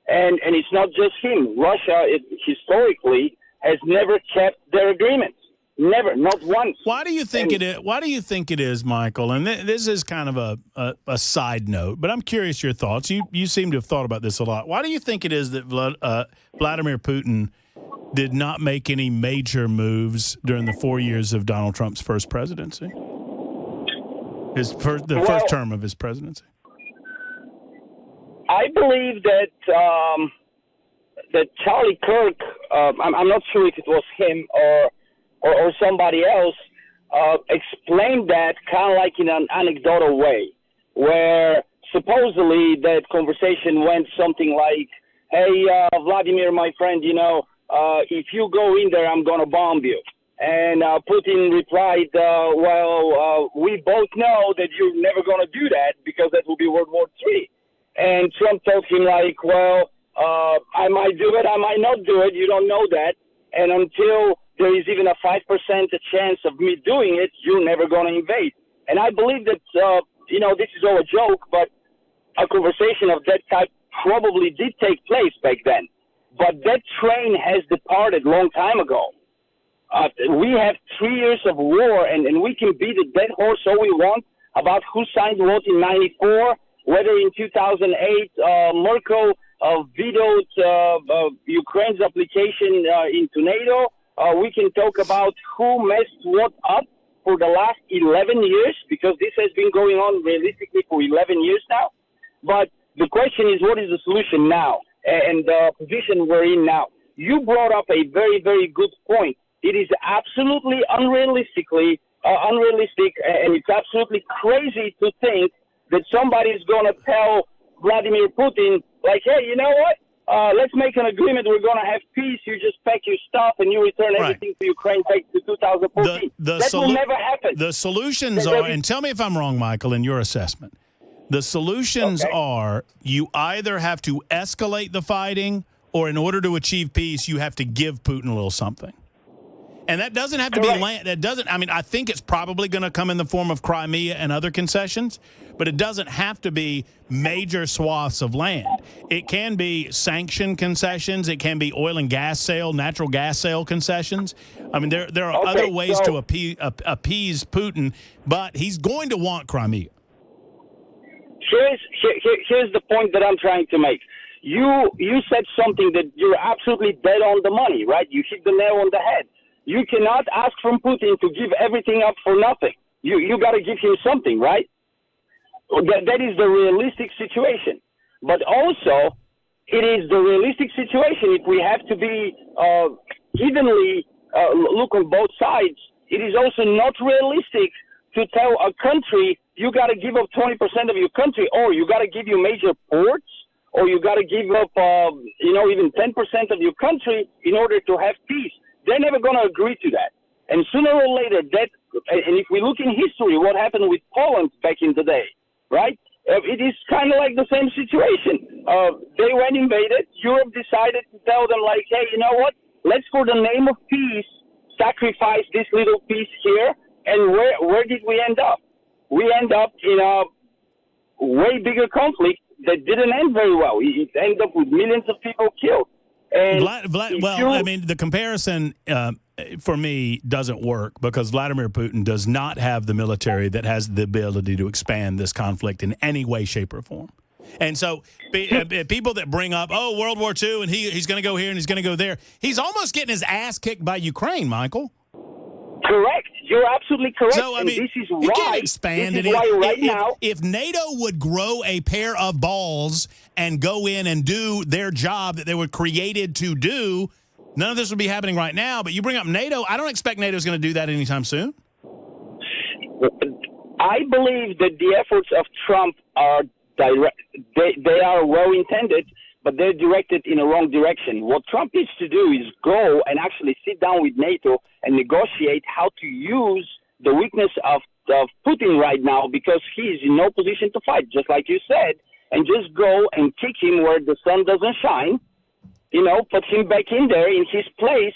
And it's not just him. Russia, historically, has never kept their agreements. Never, not once. Why do you think it is? Why do you think it is, Michael? And this is kind of a side note, but I'm curious your thoughts. You seem to have thought about this a lot. Why do you think it is that Vladimir Putin did not make any major moves during the 4 years of Donald Trump's first presidency? The first term of his presidency. I believe that Charlie Kirk, I'm not sure if it was him or somebody else, explained that kind of like in an anecdotal way, where supposedly that conversation went something like, hey, Vladimir, my friend, if you go in there, I'm going to bomb you. And Putin replied, we both know that you're never going to do that because that will be World War III. And Trump told him, I might do it, I might not do it, you don't know that. And until there is even a 5% chance of me doing it, you're never going to invade. And I believe that, this is all a joke, but a conversation of that type probably did take place back then. But that train has departed a long time ago. We have 3 years of war, and we can beat a dead horse all we want about who signed what in 94, whether in 2008 Merkel vetoed Ukraine's application into NATO. We can talk about who messed what up for the last 11 years, because this has been going on realistically for 11 years now. But the question is, what is the solution now and the position we're in now? You brought up a very, very good point. It is absolutely unrealistic, and it's absolutely crazy to think that somebody is going to tell Vladimir Putin, hey, you know what? Let's make an agreement. We're going to have peace. You just pack your stuff and you return everything to Ukraine back to 2014. That will never happen. The solutions are, and tell me if I'm wrong, Michael, in your assessment, The solutions are you either have to escalate the fighting, or in order to achieve peace, you have to give Putin a little something. And that doesn't have to be land. That doesn't. I mean, I think it's probably going to come in the form of Crimea and other concessions, but it doesn't have to be major swaths of land. It can be sanction concessions. It can be oil and gas sale, natural gas sale concessions. I mean, there are other ways to appease Putin, but he's going to want Crimea. Here's the point that I'm trying to make. You said something that you're absolutely dead on the money, right? You hit the nail on the head. You cannot ask from Putin to give everything up for nothing. You got to give him something, right? That is the realistic situation. But also, it is the realistic situation if we have to be evenly look on both sides. It is also not realistic to tell a country you got to give up 20% of your country, or you got to give you major ports, or you got to give up even 10% of your country in order to have peace. They're never going to agree to that. And sooner or later, and if we look in history, what happened with Poland back in the day, right? It is kind of like the same situation. They went invaded. Europe decided to tell them, like, hey, you know what? Let's, for the name of peace, sacrifice this little piece here. And where did we end up? We end up in a way bigger conflict that didn't end very well. It ended up with millions of people killed. And I mean, the comparison for me doesn't work because Vladimir Putin does not have the military that has the ability to expand this conflict in any way, shape, or form. And so people that bring up, World War II, and he's going to go here and he's going to go there, he's almost getting his ass kicked by Ukraine, Michael. Correct. You're absolutely correct. So, I mean, this is you can't expand it. If NATO would grow a pair of balls and go in and do their job that they were created to do, none of this would be happening right now. But you bring up NATO, I don't expect NATO is going to do that anytime soon. I believe that the efforts of Trump are direct. They are well-intended, but they're directed in the wrong direction. What Trump needs to do is go and actually sit down with NATO and negotiate how to use the weakness of Putin right now, because he is in no position to fight, just like you said, and just go and kick him where the sun doesn't shine, put him back in there in his place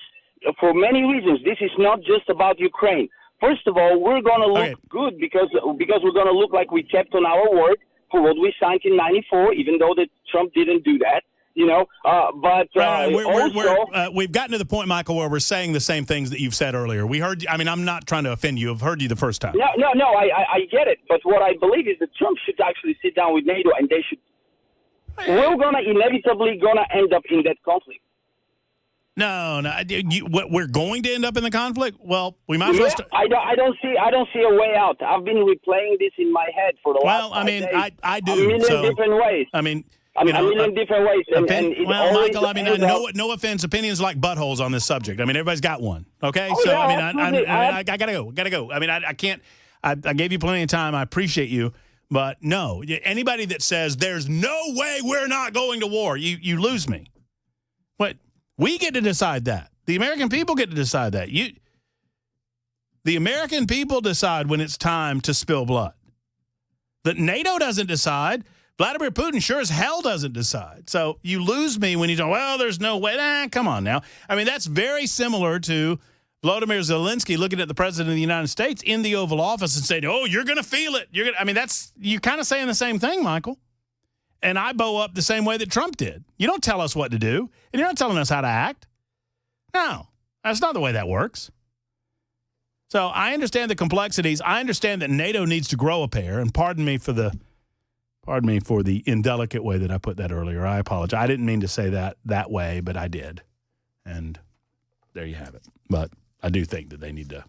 for many reasons. This is not just about Ukraine. First of all, we're going to look good because we're going to look like we kept on our word for what we signed in '94, even though that Trump didn't do that. We've gotten to the point, Michael, where we're saying the same things that you've said earlier. We heard. I mean, I'm not trying to offend you. I've heard you the first time. No. I get it. But what I believe is that Trump should actually sit down with NATO, and they should. We're inevitably gonna end up in that conflict. No. We're going to end up in the conflict. Well, we might as well. I don't see a way out. I've been replaying this in my head for the last 5 days. I do. A million different ways. I mean. A million different ways. Michael, I mean, no offense, opinions like buttholes on this subject. I mean, everybody's got one. Okay, I gotta go. I mean, I can't. I gave you plenty of time. I appreciate you, but no. Anybody that says there's no way we're not going to war, you lose me. What? We get to decide that. The American people get to decide that. The American people decide when it's time to spill blood. That NATO doesn't decide. Vladimir Putin sure as hell doesn't decide. So you lose me when you go, well, there's no way. Come on now. I mean, that's very similar to Volodymyr Zelensky looking at the president of the United States in the Oval Office and saying, you're going to feel it. You're kind of saying the same thing, Michael. And I bow up the same way that Trump did. You don't tell us what to do, and you're not telling us how to act. No, that's not the way that works. So I understand the complexities. I understand that NATO needs to grow a pair, and pardon me for the indelicate way that I put that earlier. I apologize. I didn't mean to say that way, but I did. And there you have it. But I do think that they need to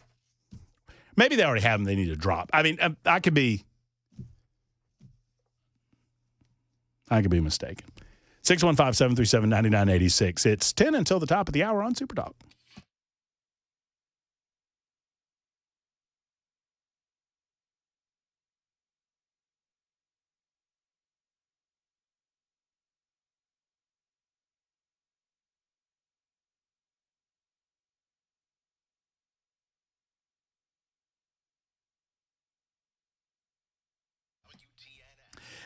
– maybe they already have them. They need to drop. I mean, I could be mistaken. 615-737-9986. It's 10 until the top of the hour on Super Talk.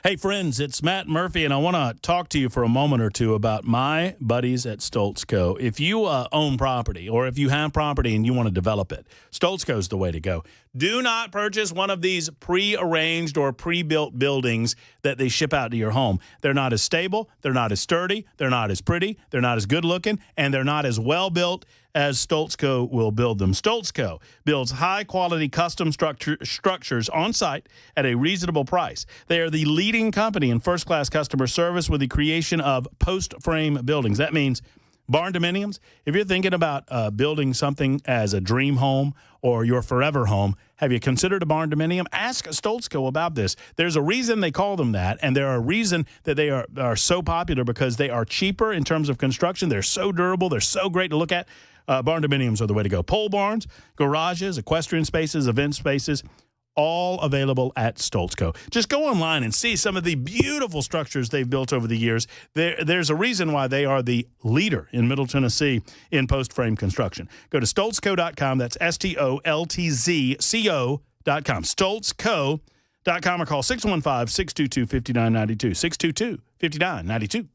Hey, friends, it's Matt Murphy, and I want to talk to you for a moment or two about my buddies at Stoltz Co. If you own property or if you have property and you want to develop it, Stoltz Co is the way to go. Do not purchase one of these pre-arranged or pre-built buildings that they ship out to your home. They're not as stable, they're not as sturdy, they're not as pretty, they're not as good looking, and they're not as well built as Stoltz Co will build them. Stoltz Co builds high-quality custom structures on site at a reasonable price. They are the leading company in first-class customer service with the creation of post-frame buildings. That means barn dominiums. If you're thinking about building something as a dream home or your forever home, have you considered a barn dominium? Ask Stoltz Co about this. There's a reason they call them that, and there are a reason that they are so popular because they are cheaper in terms of construction. They're so durable. They're so great to look at. Barn dominiums are the way to go. Pole barns, garages, equestrian spaces, event spaces, all available at Stoltz Co. Just go online and see some of the beautiful structures they've built over the years. There's a reason why they are the leader in Middle Tennessee in post-frame construction. Go to stoltzco.com. That's STOLTZCO.com. Stoltzco.com or call 615-622-5992. 622-5992.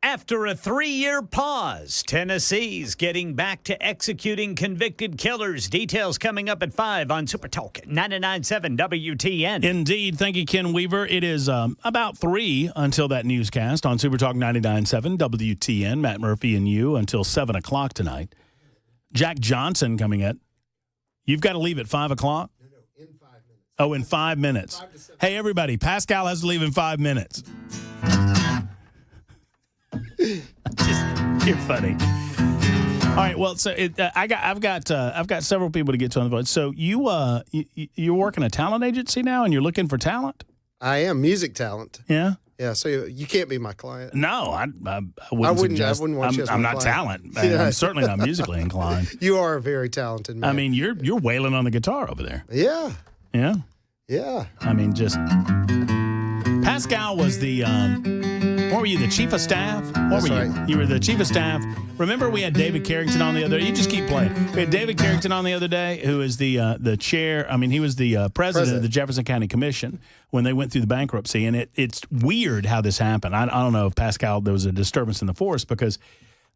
After a 3-year pause, Tennessee's getting back to executing convicted killers. Details coming up at 5 on Super Talk 99.7 WTN. Indeed. Thank you, Ken Weaver. It is about 3 until that newscast on Super Talk 99.7 WTN. Matt Murphy and you until 7 o'clock tonight. Jack Johnson coming in. You've got to leave at 5 o'clock? No, in 5 minutes. Oh, in 5 minutes. Hey, everybody, Pascal has to leave in 5 minutes. You're funny. All right, well, so I've got several people to get to on the phone. So you're working a talent agency now, and you're looking for talent? I am music talent. Yeah. Yeah, so you can't be my client. No, I wouldn't suggest. I wouldn't want you as my I'm not client. talent. I'm certainly not musically inclined. You are a very talented man. I mean, you're wailing on the guitar over there. Yeah. Yeah. Yeah. I mean, just Pascal was the. What were you, the chief of staff? What That's were you? right. You were the chief of staff. Remember, we had David Carrington on the other. You just keep playing. We had David Carrington on the other day, who is the chair. I mean, he was the president of the Jefferson County Commission when they went through the bankruptcy. And it's weird how this happened. I don't know if Pascal, there was a disturbance in the force because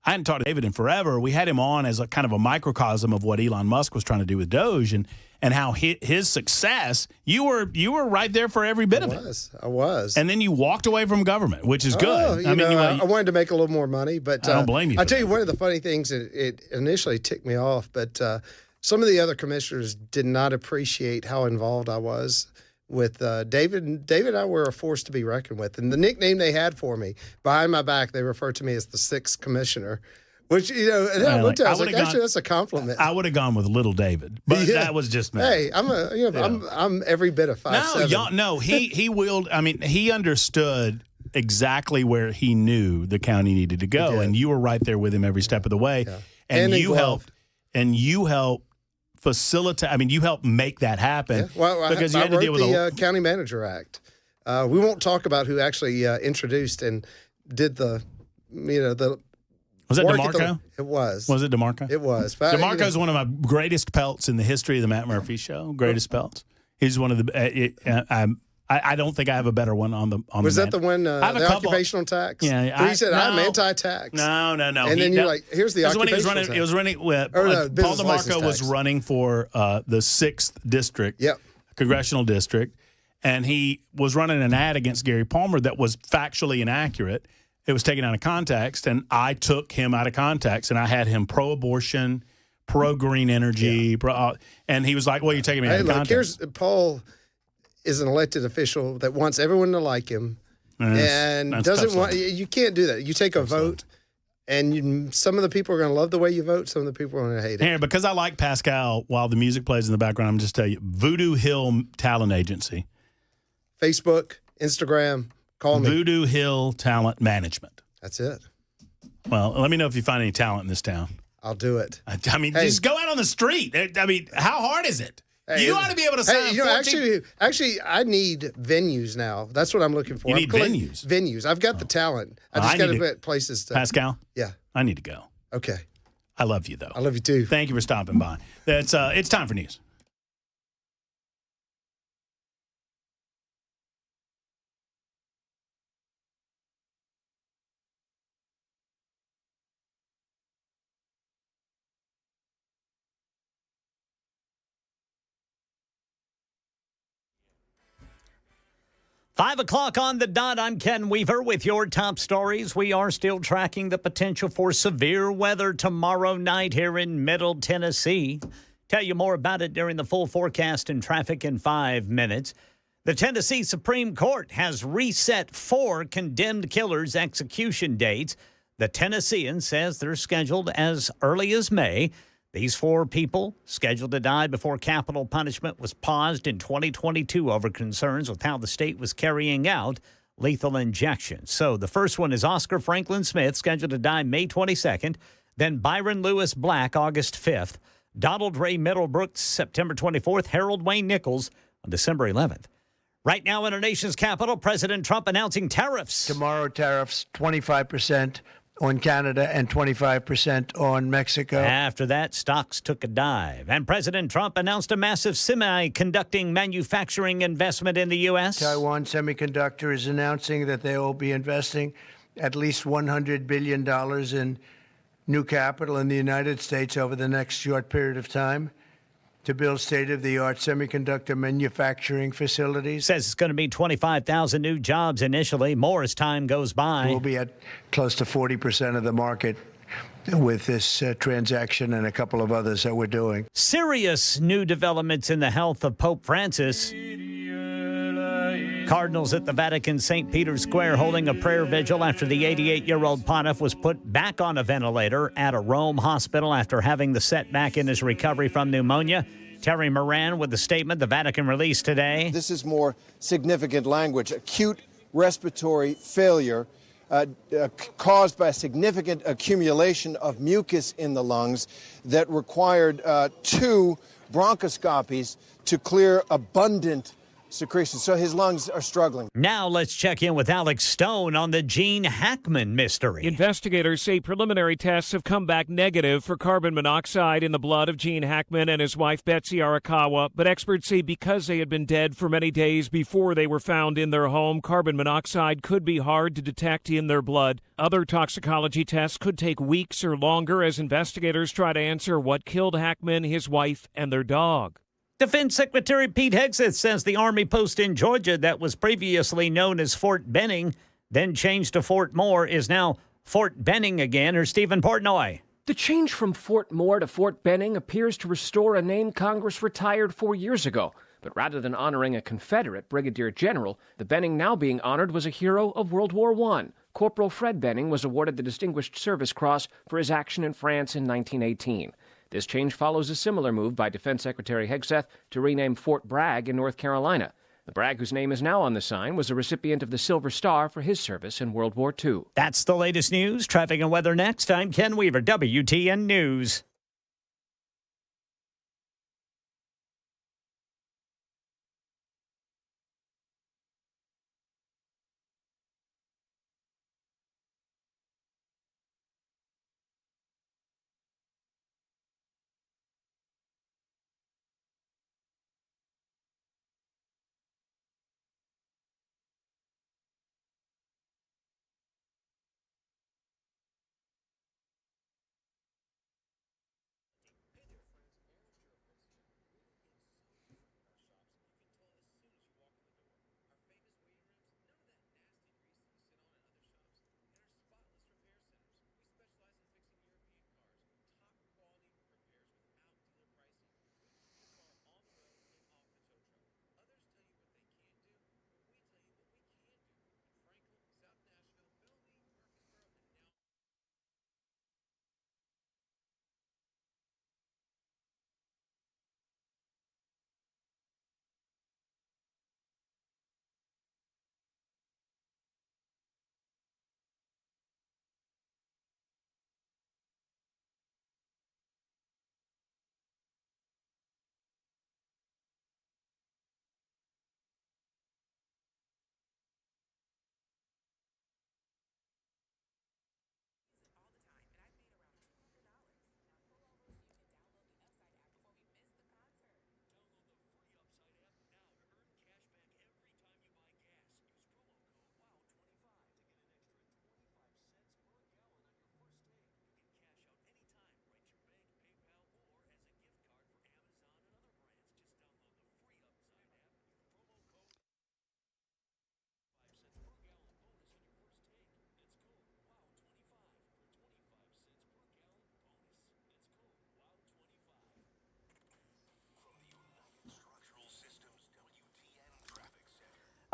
I hadn't talked to David in forever. We had him on as a kind of a microcosm of what Elon Musk was trying to do with Doge and how his success, you were right there for every bit of it. I was. And then you walked away from government, which is good. I wanted to make a little more money, but I don't blame you. I'll tell you one of the funny things, it initially ticked me off, but some of the other commissioners did not appreciate how involved I was with David. David and I were a force to be reckoned with. And the nickname they had for me, behind my back, they referred to me as the sixth commissioner. Which, and then I looked at it, I was like, actually, that's a compliment. I would have gone with Little David, but that was just me. Hey, I'm every bit of 5'7". No, he willed. I mean, he understood exactly where he knew the county needed to go, and you were right there with him every step of the way. Yeah. And you helped facilitate. I mean, you helped make that happen. Yeah. Well, because you I had to deal with the County Manager Act. We won't talk about who actually introduced and did the. Was that DeMarco? It was. Was it DeMarco? It was. DeMarco's one of my greatest pelts in the history of the Matt Murphy Show. Greatest pelts. He's one of the. I don't think I have a better one on the. Was that the one? The occupational tax. Yeah, he said I'm anti-tax. No. And then you're like, here's the occupational tax. It was running. Paul DeMarco was running for the 6th district. Yep. Congressional district, and he was running an ad against Gary Palmer that was factually inaccurate. It was taken out of context, and I took him out of context, and I had him pro-abortion, pro-green energy, and he was like, well, you're taking me out of context. Paul is an elected official that wants everyone to like him and doesn't want – you can't do that. You take a vote, and some of the people are going to love the way you vote. Some of the people are going to hate it. Here, because I like Pascal while the music plays in the background, I'm just tell you, Voodoo Hill Talent Agency. Facebook, Instagram – call me. Voodoo Hill Talent Management. That's it. Well, let me know if you find any talent in this town. I'll do it. I mean, just go out on the street. I mean, how hard is it? Hey, you ought to be able to sign 14... Actually, I need venues now. That's what I'm looking for. You need venues? Venues. I've got the talent. I just got to get places to... Pascal? Yeah. I need to go. Okay. I love you, though. I love you, too. Thank you for stopping by. It's time for news. Five o'clock on the dot. I'm Ken Weaver with your top stories. We are still tracking the potential for severe weather tomorrow night here in Middle Tennessee. Tell you more about it during the full forecast and traffic in 5 minutes. The Tennessee Supreme Court has reset 4 condemned killers' execution dates. The Tennessean says they're scheduled as early as May. These 4 people scheduled to die before capital punishment was paused in 2022 over concerns with how the state was carrying out lethal injections. So the first one is Oscar Franklin Smith, scheduled to die May 22nd. Then Byron Lewis Black, August 5th. Donald Ray Middlebrooks, September 24th. Harold Wayne Nichols on December 11th. Right now in our nation's capital, President Trump announcing tariffs. Tomorrow, tariffs 25% on Canada and 25% on Mexico. After that, stocks took a dive. And President Trump announced a massive semiconductor manufacturing investment in the U.S. Taiwan Semiconductor is announcing that they will be investing at least $100 billion in new capital in the United States over the next short period of time to build state-of-the-art semiconductor manufacturing facilities. Says it's going to be 25,000 new jobs initially, more as time goes by. We'll be at close to 40% of the market with this transaction and a couple of others that we're doing. Serious new developments in the health of Pope Francis. Cardinals at the Vatican St. Peter's Square holding a prayer vigil after the 88-year-old pontiff was put back on a ventilator at a Rome hospital after having the setback in his recovery from pneumonia. Terry Moran with the statement the Vatican released today. This is more significant language. Acute respiratory failure caused by a significant accumulation of mucus in the lungs that required 2 bronchoscopies to clear abundant secretion. So his lungs are struggling. Now let's check in with Alex Stone on the Gene Hackman mystery. Investigators say preliminary tests have come back negative for carbon monoxide in the blood of Gene Hackman and his wife Betsy Arakawa, but experts say because they had been dead for many days before they were found in their home, carbon monoxide could be hard to detect in their blood. Other toxicology tests could take weeks or longer as investigators try to answer what killed Hackman, his wife, and their dog. Defense Secretary Pete Hegseth says the Army post in Georgia that was previously known as Fort Benning, then changed to Fort Moore, is now Fort Benning again. Or Stephen Portnoy. The change from Fort Moore to Fort Benning appears to restore a name Congress retired 4 years ago. But rather than honoring a Confederate brigadier general, the Benning now being honored was a hero of World War I. Corporal Fred Benning was awarded the Distinguished Service Cross for his action in France in 1918. This change follows a similar move by Defense Secretary Hegseth to rename Fort Bragg in North Carolina. The Bragg, whose name is now on the sign, was a recipient of the Silver Star for his service in World War II. That's the latest news. Traffic and weather next. I'm Ken Weaver, WTN News.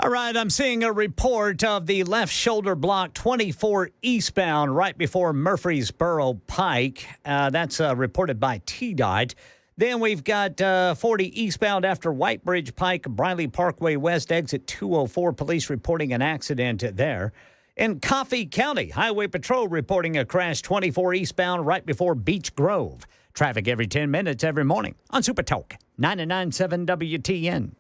All right, I'm seeing a report of the left shoulder block 24 eastbound right before Murfreesboro Pike. That's reported by TDOT. Then we've got 40 eastbound after White Bridge Pike, Briley Parkway West, exit 204. Police reporting an accident there. In Coffee County, Highway Patrol reporting a crash 24 eastbound right before Beach Grove. Traffic every 10 minutes every morning on Super Talk 99.7 WTN.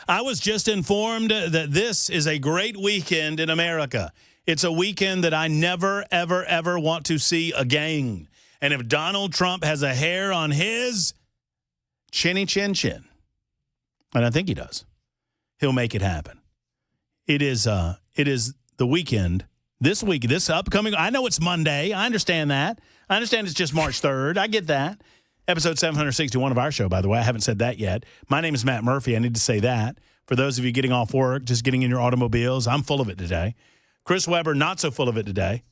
I was just informed that this is a great weekend in America. It's a weekend that I never, ever, ever want to see again. And if Donald Trump has a hair on his chinny chin chin, and I think he does, he'll make it happen. It is the weekend this week, this upcoming. I know it's Monday. I understand that. I understand it's just March 3rd. I get that. Episode 761 of our show, by the way. I haven't said that yet. My name is Matt Murphy. I need to say that. For those of you getting off work, just getting in your automobiles, I'm full of it today. Chris Webber, not so full of it today.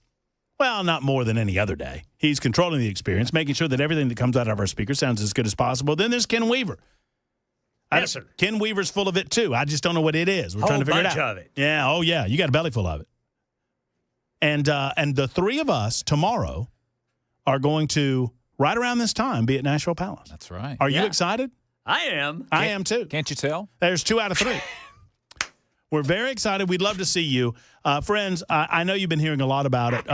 Well, not more than any other day. He's controlling the experience, making sure that everything that comes out of our speaker sounds as good as possible. Then there's Ken Weaver. Yes, sir. Ken Weaver's full of it, too. I just don't know what it is. We're trying to figure it out. Whole bunch of it. Yeah, oh, yeah. You got a belly full of it. And the three of us tomorrow are going to, right around this time, be at Nashville Palace. That's right. Are you excited? I am. I am, too. Can't you tell? There's 2 out of 3. We're very excited. We'd love to see you. Friends, I know you've been hearing a lot about it.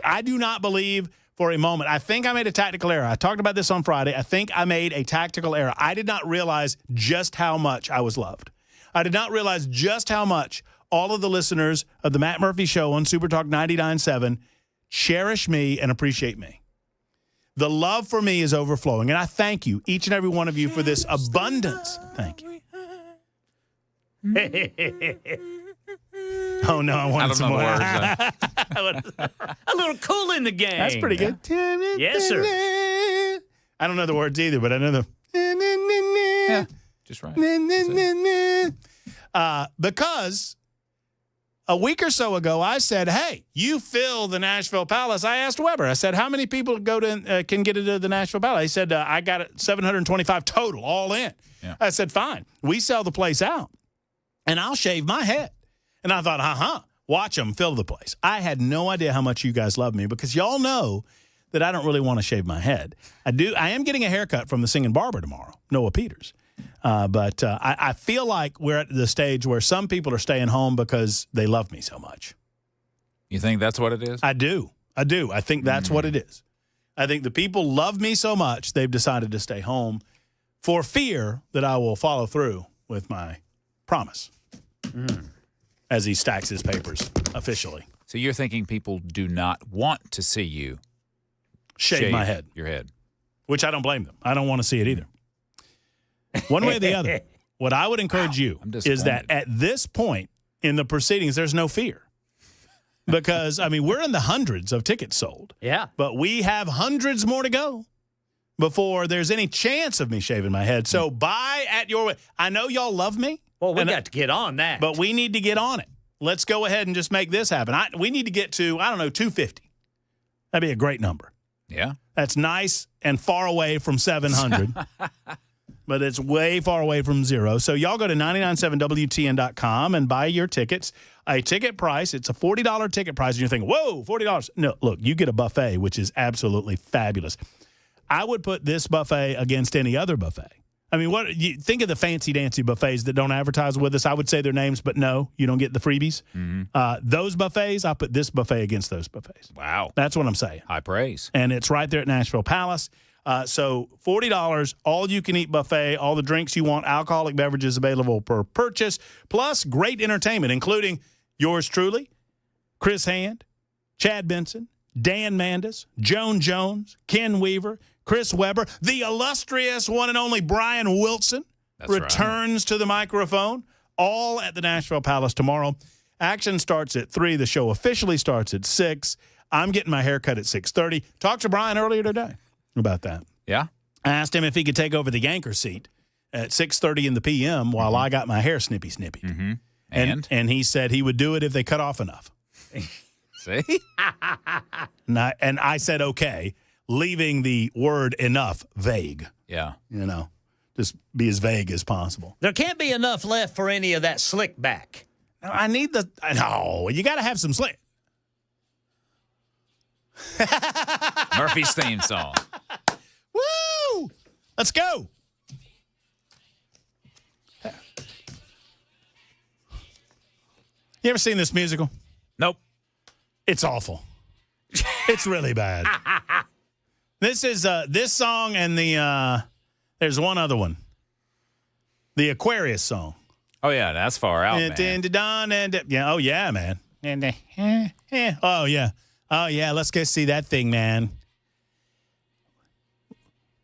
I do not believe for a moment. I think I made a tactical error. I talked about this on Friday. I think I made a tactical error. I did not realize just how much I was loved. I did not realize just how much all of the listeners of the Matt Murphy Show on Super Talk 99.7 cherish me and appreciate me. The love for me is overflowing, and I thank you, each and every one of you, for this abundance. Thank you. Oh, no, I wanted some more. A little cool in the game. That's pretty good. Yes, sir. I don't know the words either, but I know the. Yeah, just right. Because a week or so ago, I said, hey, you fill the Nashville Palace. I asked Weber. I said, how many people can get into the Nashville Palace? He said, I got it 725 total, all in. Yeah. I said, fine. We sell the place out, and I'll shave my head. And I thought, watch them fill the place. I had no idea how much you guys love me because y'all know that I don't really want to shave my head. I am getting a haircut from the singing barber tomorrow, Noah Peters. But I feel like we're at the stage where some people are staying home because they love me so much. You think that's what it is? I do. I think that's what it is. I think the people love me so much, they've decided to stay home for fear that I will follow through with my promise. As he stacks his papers officially. So you're thinking people do not want to see you shave my head. Your head. Which I don't blame them. I don't want to see it either. One way or the other. What I would encourage you is that at this point in the proceedings, there's no fear. Because, I mean, we're in the hundreds of tickets sold. Yeah. But we have hundreds more to go before there's any chance of me shaving my head. So buy at your way. I know y'all love me. Well, we got to get on that. But we need to get on it. Let's go ahead and just make this happen. We need to get to, 250. That'd be a great number. Yeah. That's nice and far away from 700. But it's way far away from 0. So y'all go to 997WTN.com and buy your tickets. A ticket price, it's a $40 ticket price. And you're thinking, whoa, $40. No, look, you get a buffet, which is absolutely fabulous. I would put this buffet against any other buffet. I mean, what you think of the fancy dancy buffets that don't advertise with us? I would say their names, but no, you don't get the freebies. Those buffets, I put this buffet against those buffets. Wow. That's what I'm saying. High praise. And it's right there at Nashville Palace. So $40, all-you-can-eat buffet, all the drinks you want, alcoholic beverages available per purchase, plus great entertainment, including yours truly, Chris Hand, Chad Benson, Dan Mandis, Joan Jones, Ken Weaver, Chris Webber, the illustrious one and only Brian Wilson returns to the microphone, all at the Nashville Palace tomorrow. Action starts at 3. The show officially starts at 6. I'm getting my hair cut at 6:30. Talked to Brian earlier today about that. Yeah? I asked him if he could take over the anchor seat at 6:30 in the p.m. while I got my hair snippy. Mm-hmm. And he said he would do it if they cut off enough. See? And I said, okay, leaving the word enough vague. Yeah. Just be as vague as possible. There can't be enough left for any of that slick back. No, I need no, you got to have some slick. Murphy's theme song. Woo! Let's go. You ever seen this musical? Nope. It's awful. It's really bad. This is this song and the there's one other one. The Aquarius song. Oh, yeah, that's far out, man. Yeah, oh, yeah, man. Oh, yeah. Oh, yeah, let's go see that thing, man.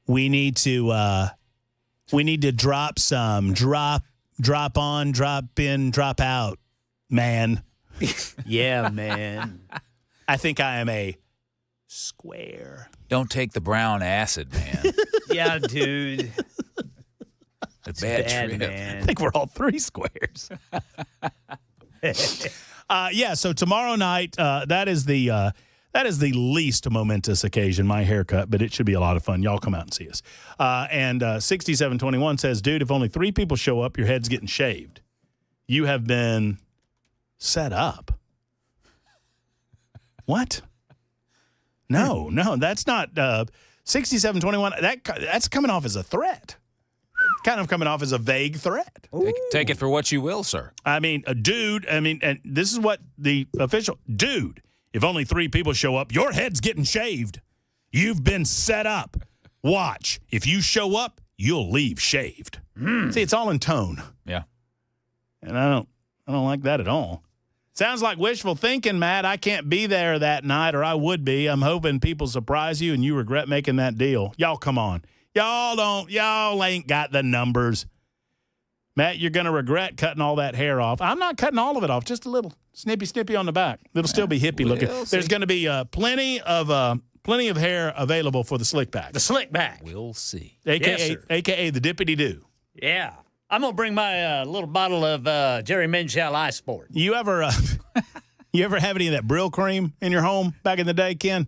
We need to drop some. Drop on, drop in, drop out, man. Yeah, man. I think I am a square. Don't take the brown acid, man. Yeah, dude. It's bad trip. man. I think we're all three squares. Yeah, so tomorrow night, that is the least momentous occasion, my haircut, but it should be a lot of fun. Y'all come out and see us. And 6721 says, dude, if only 3 people show up, your head's getting shaved. You have been set up. What? No, that's not 6721. That's coming off as a threat. Kind of coming off as a vague threat. Take it for what you will, sir. I mean, dude, and this is what the official, dude, if only 3 people show up, your head's getting shaved. You've been set up. Watch. If you show up, you'll leave shaved. See, it's all in tone. Yeah. And I don't like that at all. Sounds like wishful thinking, Matt. I can't be there that night, or I would be. I'm hoping people surprise you and you regret making that deal. Y'all come on. Y'all ain't got the numbers. Matt, you're going to regret cutting all that hair off. I'm not cutting all of it off, just a little snippy on the back. It'll still be hippie looking. There's going to be plenty of hair available for the slick back. The slick back. We'll see. AKA the dippity-doo. Yeah. I'm going to bring my little bottle of Jerry Minshall Ice Sport. You ever have any of that Brill cream in your home back in the day, Ken?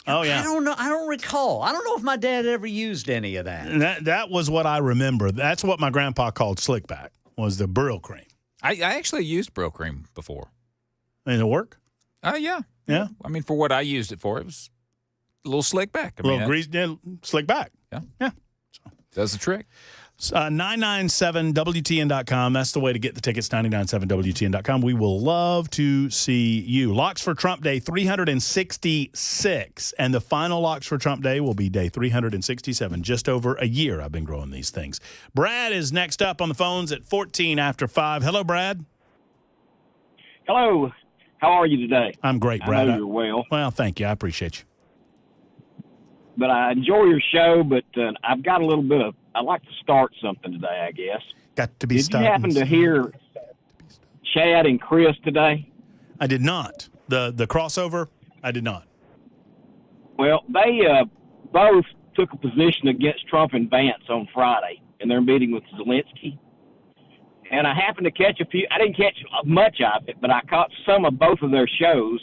Oh, yeah. I don't know. I don't recall. I don't know if my dad ever used any of that. That was what I remember. That's what my grandpa called slickback, was the Brill cream. I actually used Brill cream before. And it work? Yeah. Yeah. I mean, for what I used it for, it was a little slick back. A little greased, slick back. Yeah. Yeah. Does the trick. 997WTN.com. That's the way to get the tickets, 997WTN.com. We will love to see you. Locks for Trump Day 366. And the final Locks for Trump Day will be day 367. Just over a year I've been growing these things. Brad is next up on the phones at 14 after 5. Hello, Brad. Hello. How are you today? I'm great, Brad. I know you're well. Well, thank you. I appreciate you. But I enjoy your show, but I've got a little bit of, I like to start something today, I guess. Got to be starting. Did you happen to hear Chad and Chris today? I did not. The crossover, I did not. Well, they both took a position against Trump and Vance on Friday in their meeting with Zelensky. And I happened to catch a few. I didn't catch much of it, but I caught some of both of their shows.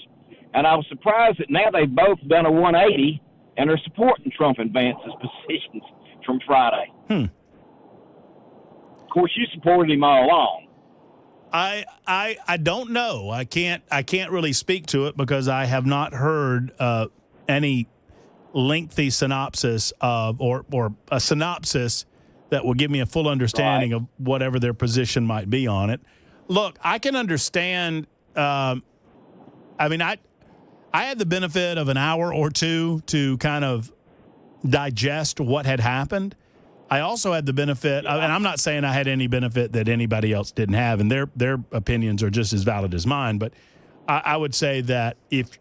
And I was surprised that now they've both done a 180 and are supporting Trump and Vance's positions from Friday. Of course, you supported him all along. I don't know. I can't really speak to it because I have not heard any lengthy synopsis of or a synopsis that will give me a full understanding of whatever their position might be on it. Look, I can understand. I mean, I had the benefit of an hour or two to kind of digest what had happened. I also had the benefit, and I'm not saying I had any benefit that anybody else didn't have, and their opinions are just as valid as mine. But I would say that if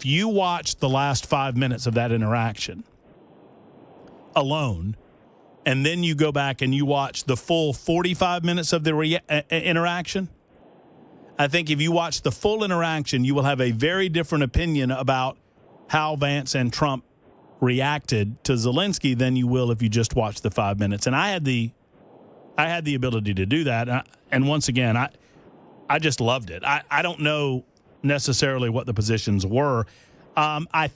you watch the last 5 minutes of that interaction alone, and then you go back and you watch the full 45 minutes of the interaction, I think if you watch the full interaction, you will have a very different opinion about how Vance and Trump reacted to Zelensky than you will if you just watch the 5 minutes. And I had the ability to do that. And once again, I just loved it. I don't know necessarily what the positions were. I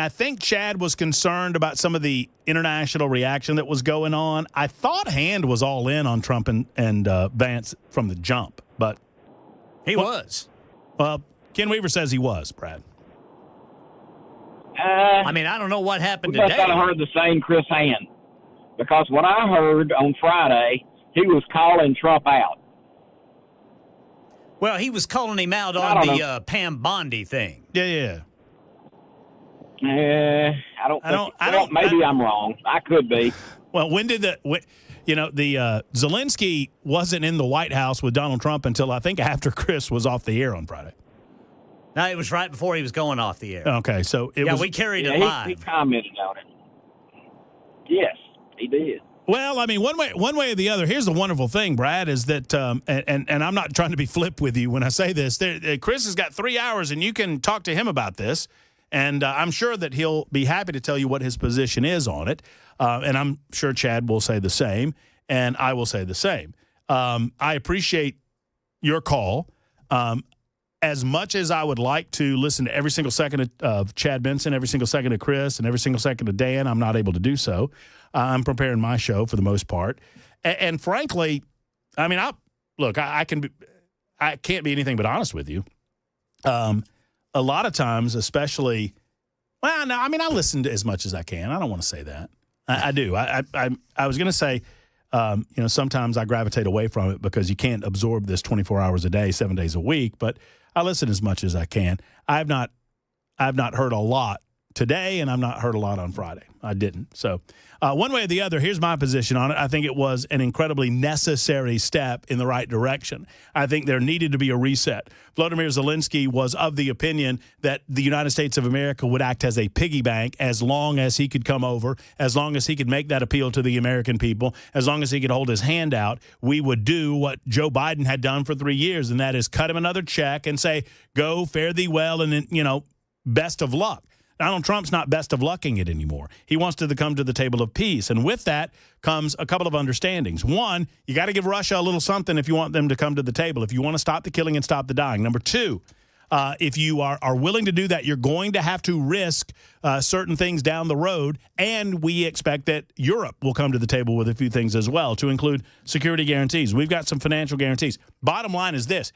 think Chad was concerned about some of the international reaction that was going on. I thought Hand was all in on Trump and Vance from the jump, but he was. Well, Ken Weaver says he was, Brad. I don't know what happened today. We must have heard the same Chris Hand, because what I heard on Friday, he was calling Trump out. Well, he was calling him out on the Pam Bondi thing. Yeah. I don't. Maybe I'm wrong. I could be. Well, the Zelensky wasn't in the White House with Donald Trump until I think after Chris was off the air on Friday. No, it was right before he was going off the air. Okay, so we carried it live. He commented on it. Yes, he did. Well, I mean, one way or the other. Here's the wonderful thing, Brad, is that, and I'm not trying to be flip with you when I say this. Chris has got 3 hours, and you can talk to him about this, and I'm sure that he'll be happy to tell you what his position is on it. And I'm sure Chad will say the same, and I will say the same. I appreciate your call. As much as I would like to listen to every single second of Chad Benson, every single second of Chris, and every single second of Dan, I'm not able to do so. I'm preparing my show for the most part. And frankly, I mean, I can't be anything but honest with you. A lot of times, especially, well, no, I mean, I listen to as much as I can. I don't want to say that. I do. I was going to say, sometimes I gravitate away from it because you can't absorb this 24 hours a day, 7 days a week, but I listen as much as I can. I've not heard a lot today, and I've not heard a lot on Friday. I didn't. So one way or the other, here's my position on it. I think it was an incredibly necessary step in the right direction. I think there needed to be a reset. Volodymyr Zelensky was of the opinion that the United States of America would act as a piggy bank as long as he could come over, as long as he could make that appeal to the American people, as long as he could hold his hand out. We would do what Joe Biden had done for 3 years, and that is cut him another check and say, go, fare thee well, and then, best of luck. Donald Trump's not best of lucking it anymore. He wants to come to the table of peace. And with that comes a couple of understandings. One, you got to give Russia a little something if you want them to come to the table, if you want to stop the killing and stop the dying. Number two, if you are willing to do that, you're going to have to risk certain things down the road. And we expect that Europe will come to the table with a few things as well, to include security guarantees. We've got some financial guarantees. Bottom line is this.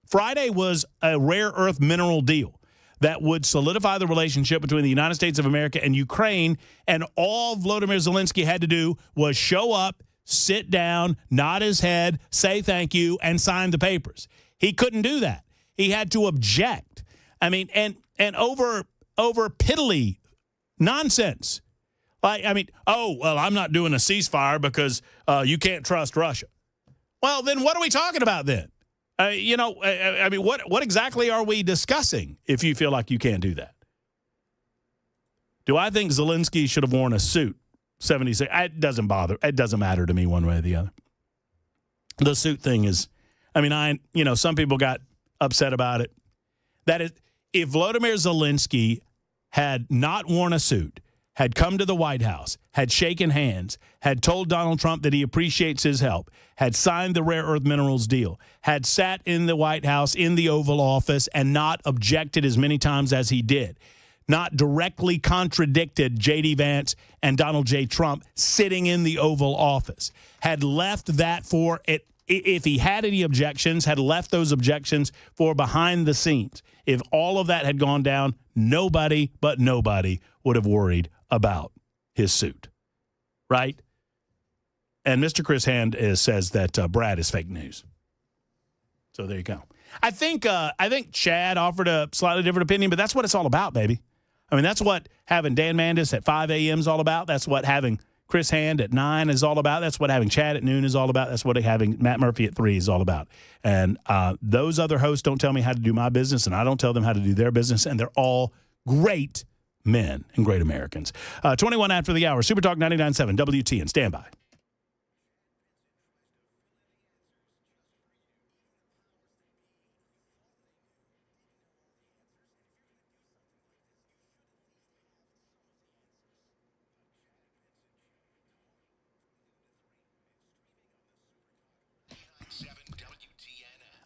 Friday was a rare earth mineral deal that would solidify the relationship between the United States of America and Ukraine, and all Volodymyr Zelensky had to do was show up, sit down, nod his head, say thank you, and sign the papers. He couldn't do that. He had to object. I mean, and over piddly nonsense. I'm not doing a ceasefire because you can't trust Russia. Well, then what are we talking about then? What exactly are we discussing if you feel like you can't do that? Do I think Zelensky should have worn a suit? 76. It doesn't bother. It doesn't matter to me one way or the other. The suit thing is, some people got upset about it. That is, if Volodymyr Zelensky had not worn a suit, had come to the White House, had shaken hands, had told Donald Trump that he appreciates his help, had signed the rare earth minerals deal, had sat in the White House in the Oval Office and not objected as many times as he did, not directly contradicted J.D. Vance and Donald J. Trump sitting in the Oval Office, had left that for it. If he had any objections, had left those objections for behind the scenes. If all of that had gone down, nobody would have worried about his suit, right? And Mr. Chris Hand says that Brad is fake news. So there you go. I think Chad offered a slightly different opinion, but that's what it's all about, baby. I mean, that's what having Dan Mandis at 5 a.m. is all about. That's what having Chris Hand at 9 is all about. That's what having Chad at noon is all about. That's what having Matt Murphy at 3 is all about. And those other hosts don't tell me how to do my business, and I don't tell them how to do their business, and they're all great men and great Americans. 21 after the hour, Super Talk 99.7, WTN. Stand by.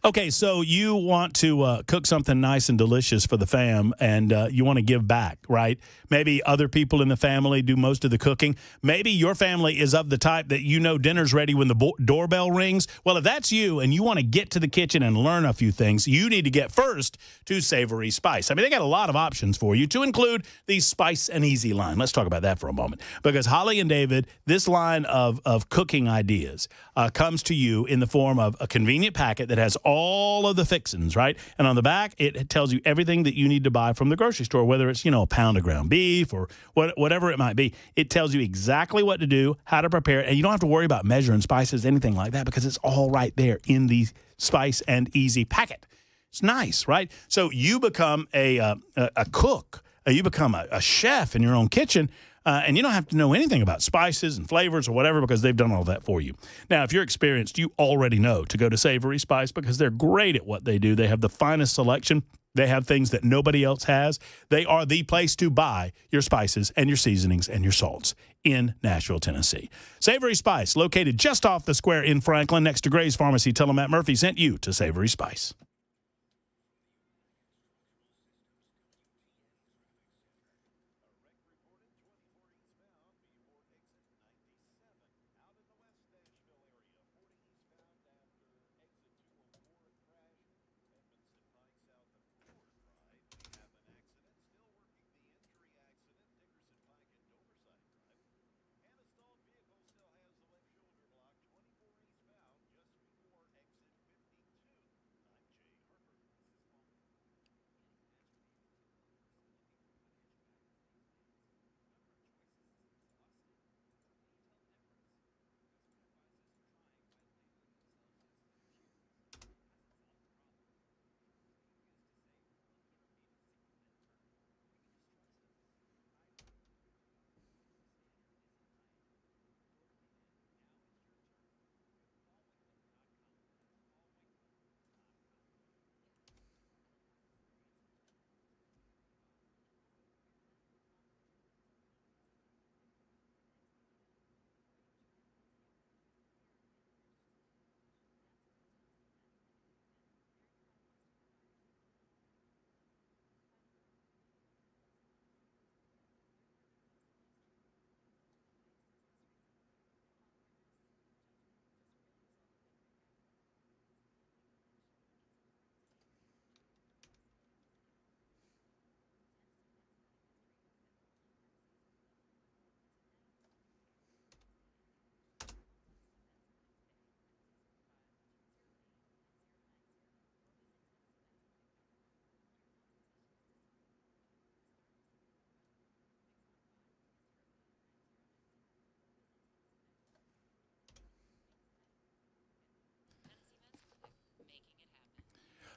Okay, so you want to cook something nice and delicious for the fam, and you want to give back, right? Maybe other people in the family do most of the cooking. Maybe your family is of the type that dinner's ready when the doorbell rings. Well, if that's you and you want to get to the kitchen and learn a few things, you need to get first to Savory Spice. I mean, they got a lot of options for you, to include the Spice and Easy line. Let's talk about that for a moment. Because Holly and David, this line of cooking ideas comes to you in the form of a convenient packet that has all of the fixings, right? And on the back, it tells you everything that you need to buy from the grocery store, whether it's, a pound of ground beef or whatever it might be. It tells you exactly what to do, how to prepare it, and you don't have to worry about measuring spices, anything like that, because it's all right there in the Spice and Easy packet. It's nice, right? So you become a cook. You become a chef in your own kitchen, and you don't have to know anything about spices and flavors or whatever because they've done all that for you. Now, if you're experienced, you already know to go to Savory Spice because they're great at what they do. They have the finest selection. They have things that nobody else has. They are the place to buy your spices and your seasonings and your salts in Nashville, Tennessee. Savory Spice, located just off the square in Franklin next to Gray's Pharmacy. Tell them Matt Murphy sent you to Savory Spice.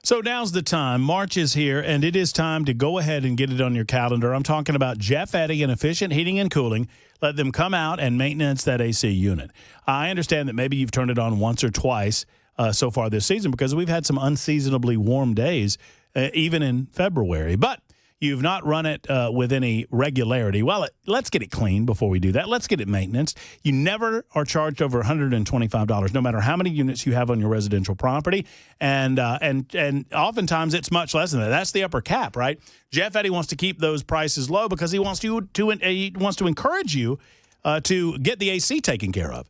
So now's the time. March is here, and it is time to go ahead and get it on your calendar. I'm talking about Jeff Eddy and Efficient Heating and Cooling. Let them come out and maintenance that AC unit. I understand that maybe you've turned it on once or twice so far this season because we've had some unseasonably warm days, even in February. But you've not run it with any regularity. Well, let's get it clean before we do that. Let's get it maintenance. You never are charged over $125, no matter how many units you have on your residential property. And oftentimes it's much less than that. That's the upper cap, right? Jeff Eddy wants to keep those prices low because he wants to encourage you to get the AC taken care of.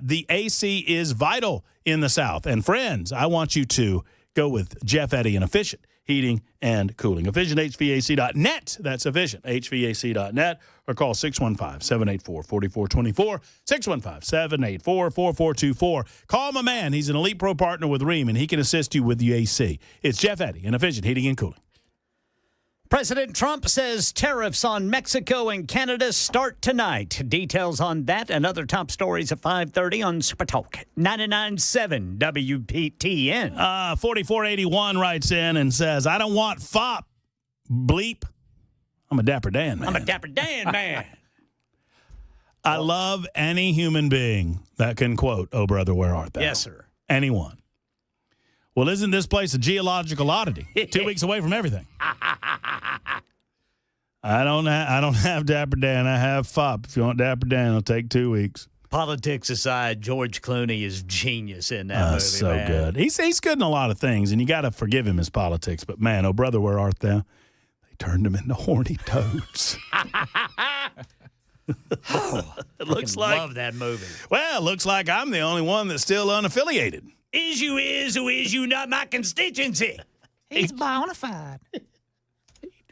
The AC is vital in the South. And friends, I want you to go with Jeff Eddy and Efficient Heating and Cooling. EfficientHVAC.net. That's EfficientHVAC.net. Or call 615-784-4424. 615-784-4424. Call my man. He's an Elite Pro partner with Rheem, and he can assist you with the AC. It's Jeff Eddy and Efficient Heating and Cooling. President Trump says tariffs on Mexico and Canada start tonight. Details on that and other top stories at 5:30 on Super Talk 99.7 WPTN. 4481 writes in and says, I don't want FOP. Bleep. I'm a Dapper Dan man. I'm a Dapper Dan man. I love any human being that can quote, "Oh, brother, where art thou?" Yes, sir. Anyone. Well, isn't this place a geological oddity? 2 weeks away from everything. I don't have Dapper Dan. I have FOP. If you want Dapper Dan, it'll take 2 weeks. Politics aside, George Clooney is genius in that movie. So man. good. He's good in a lot of things, and you got to forgive him his politics. But man, oh brother, where art thou? They turned him into horny toads. It looks like love that movie. Well, it looks like I'm the only one that's still unaffiliated. Is you is or is you not my constituency? He's bona fide.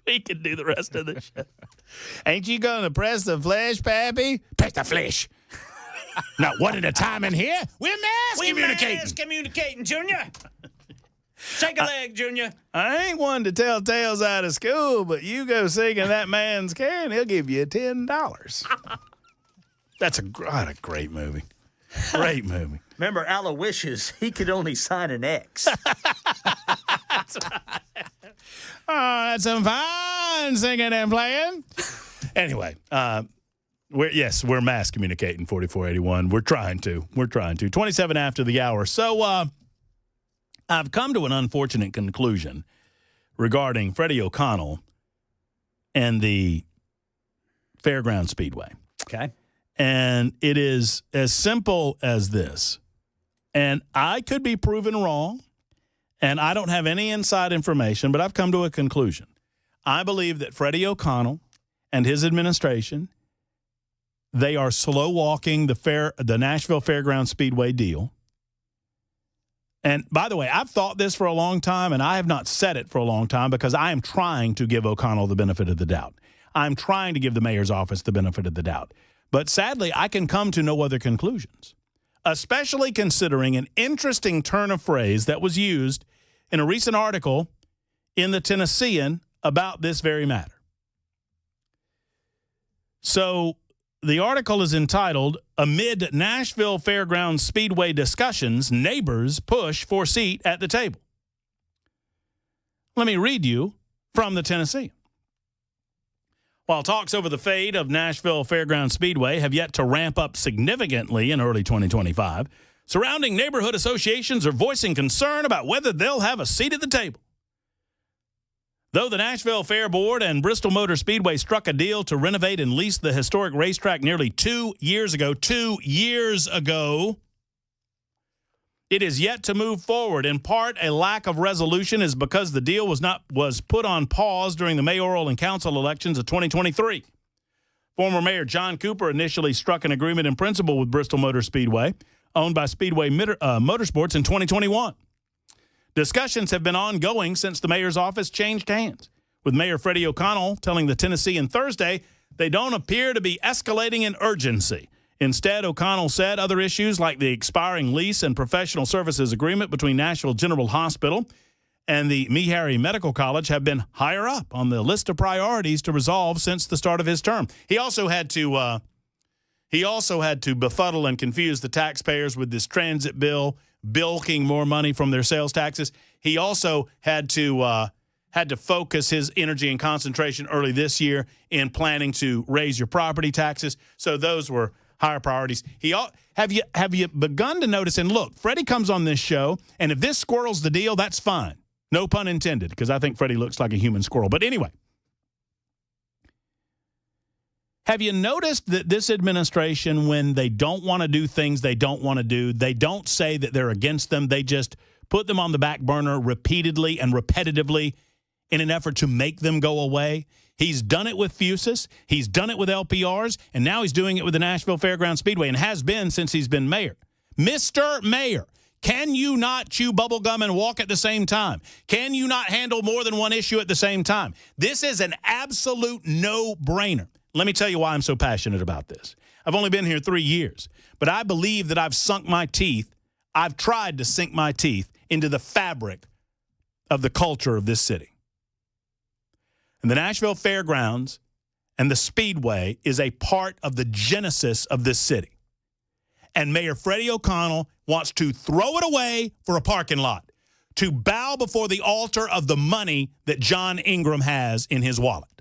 We can do the rest of the show. Ain't you going to press the flesh, Pappy? Press the flesh. Not one at a time in here. We're mass communicating. Mass communicating, Junior. Shake a leg, Junior. I ain't one to tell tales out of school, but you go sing in that man's can, he'll give you $10. That's a great movie. Great movie. Remember, Aloysius, he could only sign an X. That's right. Oh, that's some fine singing and playing. Anyway, we're mass communicating 4481. We're trying to. 27 after the hour. So I've come to an unfortunate conclusion regarding Freddie O'Connell and the Fairground Speedway. Okay. And it is as simple as this. And I could be proven wrong, and I don't have any inside information, but I've come to a conclusion. I believe that Freddie O'Connell and his administration, they are slow walking the Nashville Fairground Speedway deal. And by the way, I've thought this for a long time, and I have not said it for a long time because I am trying to give O'Connell the benefit of the doubt. I'm trying to give the mayor's office the benefit of the doubt. But sadly, I can come to no other conclusions, especially considering an interesting turn of phrase that was used in a recent article in the Tennessean about this very matter. So the article is entitled, "Amid Nashville Fairgrounds Speedway Discussions, Neighbors Push for Seat at the Table." Let me read you from the Tennessean. While talks over the fate of Nashville Fairgrounds Speedway have yet to ramp up significantly in early 2025, surrounding neighborhood associations are voicing concern about whether they'll have a seat at the table. Though the Nashville Fair Board and Bristol Motor Speedway struck a deal to renovate and lease the historic racetrack nearly 2 years ago, it is yet to move forward. In part, a lack of resolution is because the deal was put on pause during the mayoral and council elections of 2023. Former Mayor John Cooper initially struck an agreement in principle with Bristol Motor Speedway, owned by Speedway Motorsports, in 2021. Discussions have been ongoing since the mayor's office changed hands, with Mayor Freddie O'Connell telling the Tennessean Thursday they don't appear to be escalating in urgency. Instead, O'Connell said other issues like the expiring lease and professional services agreement between Nashville General Hospital and the Meharry Medical College have been higher up on the list of priorities to resolve since the start of his term. He also had to befuddle and confuse the taxpayers with this transit bill, bilking more money from their sales taxes. He also had to focus his energy and concentration early this year in planning to raise your property taxes. So those were higher priorities. Have you begun to notice? And look, Freddie comes on this show, and if this squirrels the deal, that's fine. No pun intended, because I think Freddie looks like a human squirrel. But anyway, have you noticed that this administration, when they don't want to do things they don't want to do, they don't say that they're against them. They just put them on the back burner repeatedly and repetitively in an effort to make them go away. He's done it with Fusus. He's done it with LPRs. And now he's doing it with the Nashville Fairgrounds Speedway, and has been since he's been mayor. Mr. Mayor, can you not chew bubble gum and walk at the same time? Can you not handle more than one issue at the same time? This is an absolute no-brainer. Let me tell you why I'm so passionate about this. I've only been here 3 years, but I believe that I've tried to sink my teeth into the fabric of the culture of this city. And the Nashville Fairgrounds and the Speedway is a part of the genesis of this city. And Mayor Freddie O'Connell wants to throw it away for a parking lot, to bow before the altar of the money that John Ingram has in his wallet.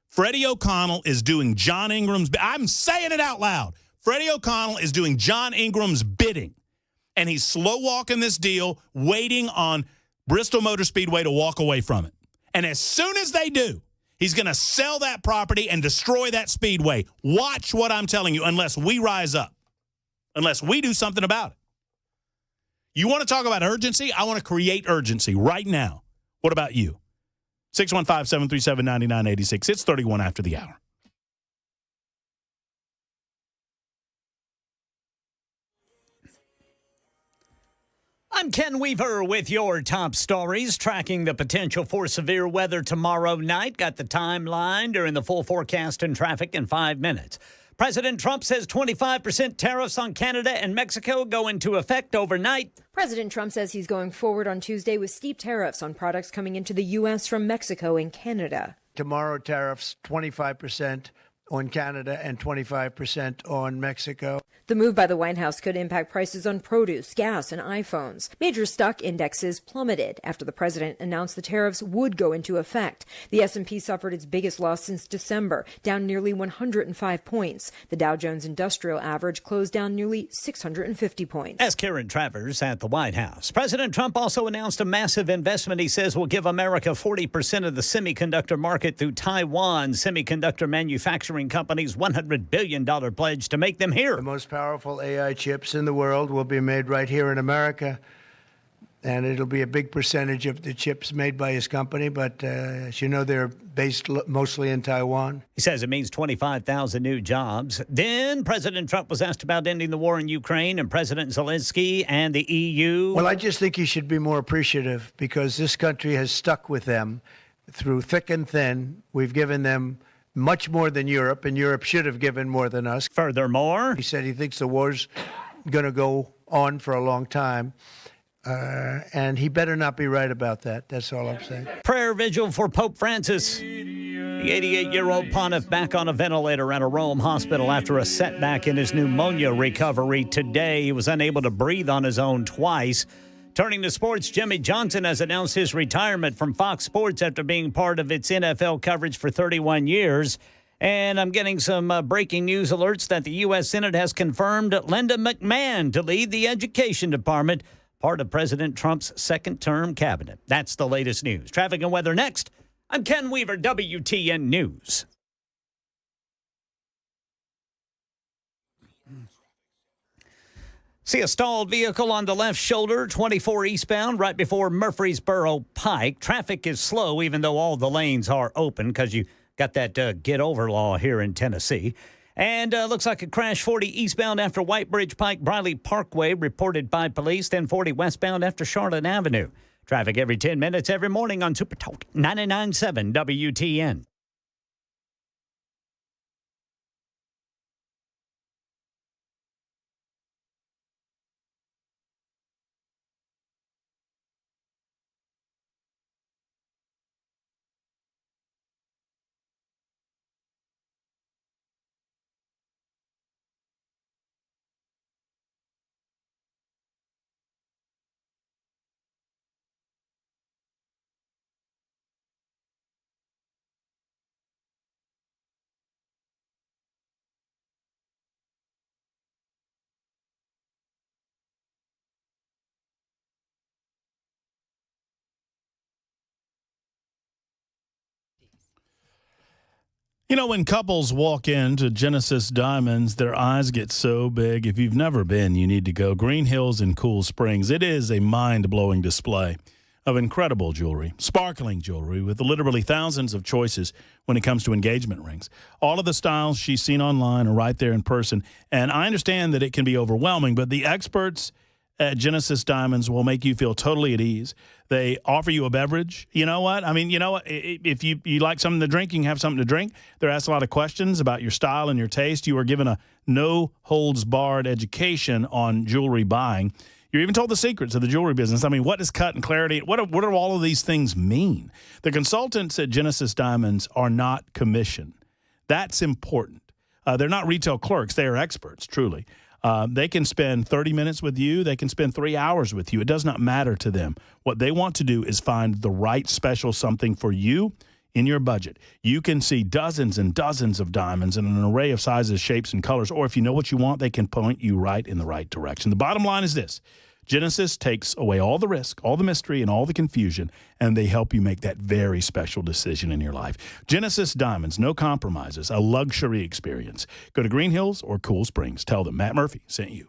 Freddie O'Connell is doing John Ingram's, I'm saying it out loud, Freddie O'Connell is doing John Ingram's bidding. And he's slow walking this deal, waiting on Bristol Motor Speedway to walk away from it. And as soon as they do, he's going to sell that property and destroy that speedway. Watch what I'm telling you, unless we rise up, unless we do something about it. You want to talk about urgency? I want to create urgency right now. What about you? 615-737-9986. It's 31 after the hour. I'm Ken Weaver with your top stories, tracking the potential for severe weather tomorrow night. Got the timeline during the full forecast and traffic in 5 minutes. President Trump says 25% tariffs on Canada and Mexico go into effect overnight. President Trump says he's going forward on Tuesday with steep tariffs on products coming into the U.S. from Mexico and Canada. Tomorrow, tariffs 25% on Canada and 25% on Mexico. The move by the White House could impact prices on produce, gas, and iPhones. Major stock indexes plummeted after the president announced the tariffs would go into effect. The S&P suffered its biggest loss since December, down nearly 105 points. The Dow Jones Industrial Average closed down nearly 650 points. As Karen Travers at the White House. President Trump also announced a massive investment he says will give America 40% of the semiconductor market through Taiwan Semiconductor Manufacturing Company's $100 billion pledge to make them here. The most powerful AI chips in the world will be made right here in America, and it'll be a big percentage of the chips made by his company, but as you know, they're based mostly in Taiwan. He says it means 25,000 new jobs. Then President Trump was asked about ending the war in Ukraine and President Zelensky and the EU. Well, I just think he should be more appreciative because this country has stuck with them through thick and thin. We've given them much more than Europe, and Europe should have given more than us. Furthermore, he said he thinks the war's going to go on for a long time, and he better not be right about that. That's all I'm saying. Prayer vigil for Pope Francis. The 88-year-old pontiff back on a ventilator at a Rome hospital after a setback in his pneumonia recovery today. He was unable to breathe on his own twice. Turning to sports, Jimmy Johnson has announced his retirement from Fox Sports after being part of its NFL coverage for 31 years. And I'm getting some breaking news alerts that the U.S. Senate has confirmed Linda McMahon to lead the Education Department, part of President Trump's second-term cabinet. That's the latest news. Traffic and weather next. I'm Ken Weaver, WTN News. See a stalled vehicle on the left shoulder, 24 eastbound, right before Murfreesboro Pike. Traffic is slow, even though all the lanes are open, because you got that get over law here in Tennessee. And looks like a crash 40 eastbound after White Bridge Pike, Briley Parkway, reported by police, then 40 westbound after Charlotte Avenue. Traffic every 10 minutes every morning on Super Talk 99.7 WTN. You know, when couples walk into Genesis Diamonds, their eyes get so big. If you've never been, you need to go. Green Hills and Cool Springs. It is a mind-blowing display of incredible jewelry, sparkling jewelry with literally thousands of choices when it comes to engagement rings. All of the styles she's seen online are right there in person. And I understand that it can be overwhelming, but the experts at Genesis Diamonds will make you feel totally at ease. They offer you a beverage. You know what? I mean, you know what? If you like something to drink, you can have something to drink. They're asked a lot of questions about your style and your taste. You are given a no-holds-barred education on jewelry buying. You're even told the secrets of the jewelry business. I mean, what is cut and clarity? What do all of these things mean? The consultants at Genesis Diamonds are not commissioned. That's important. They're not retail clerks. They are experts, truly. They can spend 30 minutes with you. They can spend 3 hours with you. It does not matter to them. What they want to do is find the right special something for you in your budget. You can see dozens and dozens of diamonds in an array of sizes, shapes, and colors. Or if you know what you want, they can point you right in the right direction. The bottom line is this. Genesis takes away all the risk, all the mystery, and all the confusion, and they help you make that very special decision in your life. Genesis Diamonds, no compromises, a luxury experience. Go to Green Hills or Cool Springs. Tell them Matt Murphy sent you.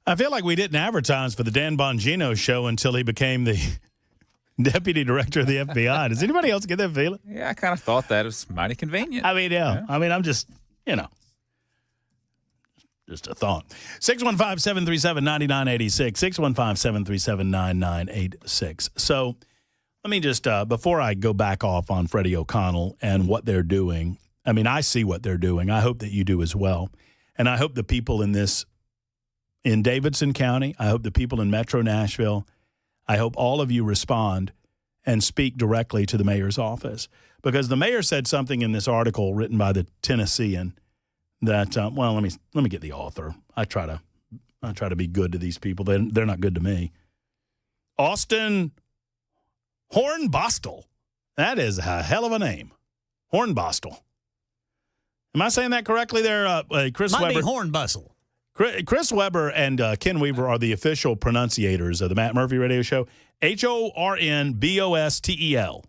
I feel like we didn't advertise for the Dan Bongino show until he became the deputy director of the FBI. Does anybody else get that feeling? Yeah, I kind of thought that was mighty convenient. I mean, yeah. I mean, I'm just, just a thought. 615-737-9986. 615-737-9986. So let me just, before I go back off on Freddie O'Connell and what they're doing, I mean, I see what they're doing. I hope that you do as well. And I hope the people in Davidson County, I hope the people in Metro Nashville, I hope all of you respond and speak directly to the mayor's office. Because the mayor said something in this article written by the Tennessean that, well, let me get the author. I try to be good to these people. They're not good to me. Austin Hornbostel. That is a hell of a name. Hornbostel. Am I saying that correctly there, Chris Might Weber? be Hornbustle. Chris Weber and Ken Weaver are the official pronunciators of the Matt Murphy Radio Show. Hornbostel.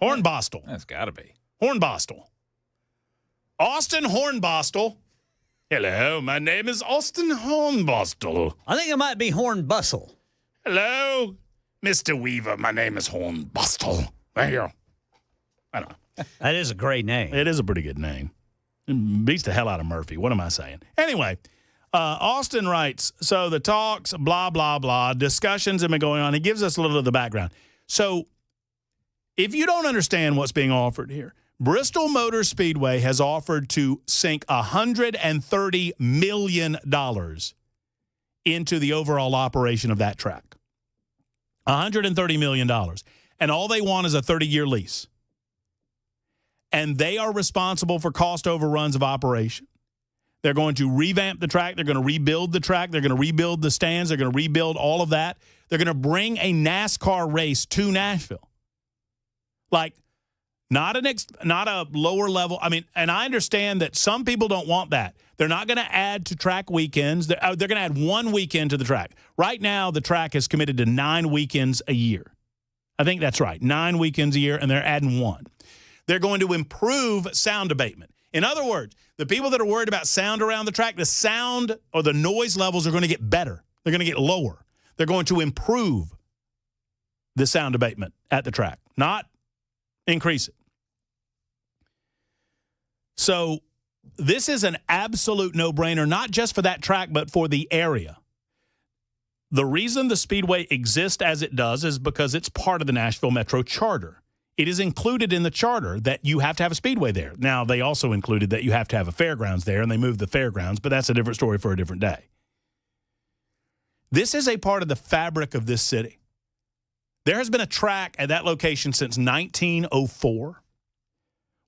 Hornbostel. That's got to be. Hornbostel. Austin Hornbostel. Hello, my name is Austin Hornbostel. I think it might be Hornbustle. Hello, Mr. Weaver. My name is Hornbostel. There you go. I don't know. That is a great name. It is a pretty good name. It beats the hell out of Murphy. What am I saying? Anyway, Austin writes, so the talks, blah, blah, blah, discussions have been going on. He gives us a little of the background. So if you don't understand what's being offered here, Bristol Motor Speedway has offered to sink $130 million into the overall operation of that track. $130 million. And all they want is a 30-year lease. And they are responsible for cost overruns of operation. They're going to revamp the track. They're going to rebuild the track. They're going to rebuild the stands. They're going to rebuild all of that. They're going to bring a NASCAR race to Nashville. Like, not a lower level. I mean, and I understand that some people don't want that. They're not going to add to track weekends. They're going to add one weekend to the track. Right now, the track is committed to 9 weekends a year. I think that's right. 9 weekends a year, and they're adding one. They're going to improve sound abatement. In other words, the people that are worried about sound around the track, the sound or the noise levels are going to get better. They're going to get lower. They're going to improve the sound abatement at the track, not increase it. So this is an absolute no-brainer, not just for that track, but for the area. The reason the Speedway exists as it does is because it's part of the Nashville Metro Charter. It is included in the charter that you have to have a speedway there. Now, they also included that you have to have a fairgrounds there, and they moved the fairgrounds, but that's a different story for a different day. This is a part of the fabric of this city. There has been a track at that location since 1904.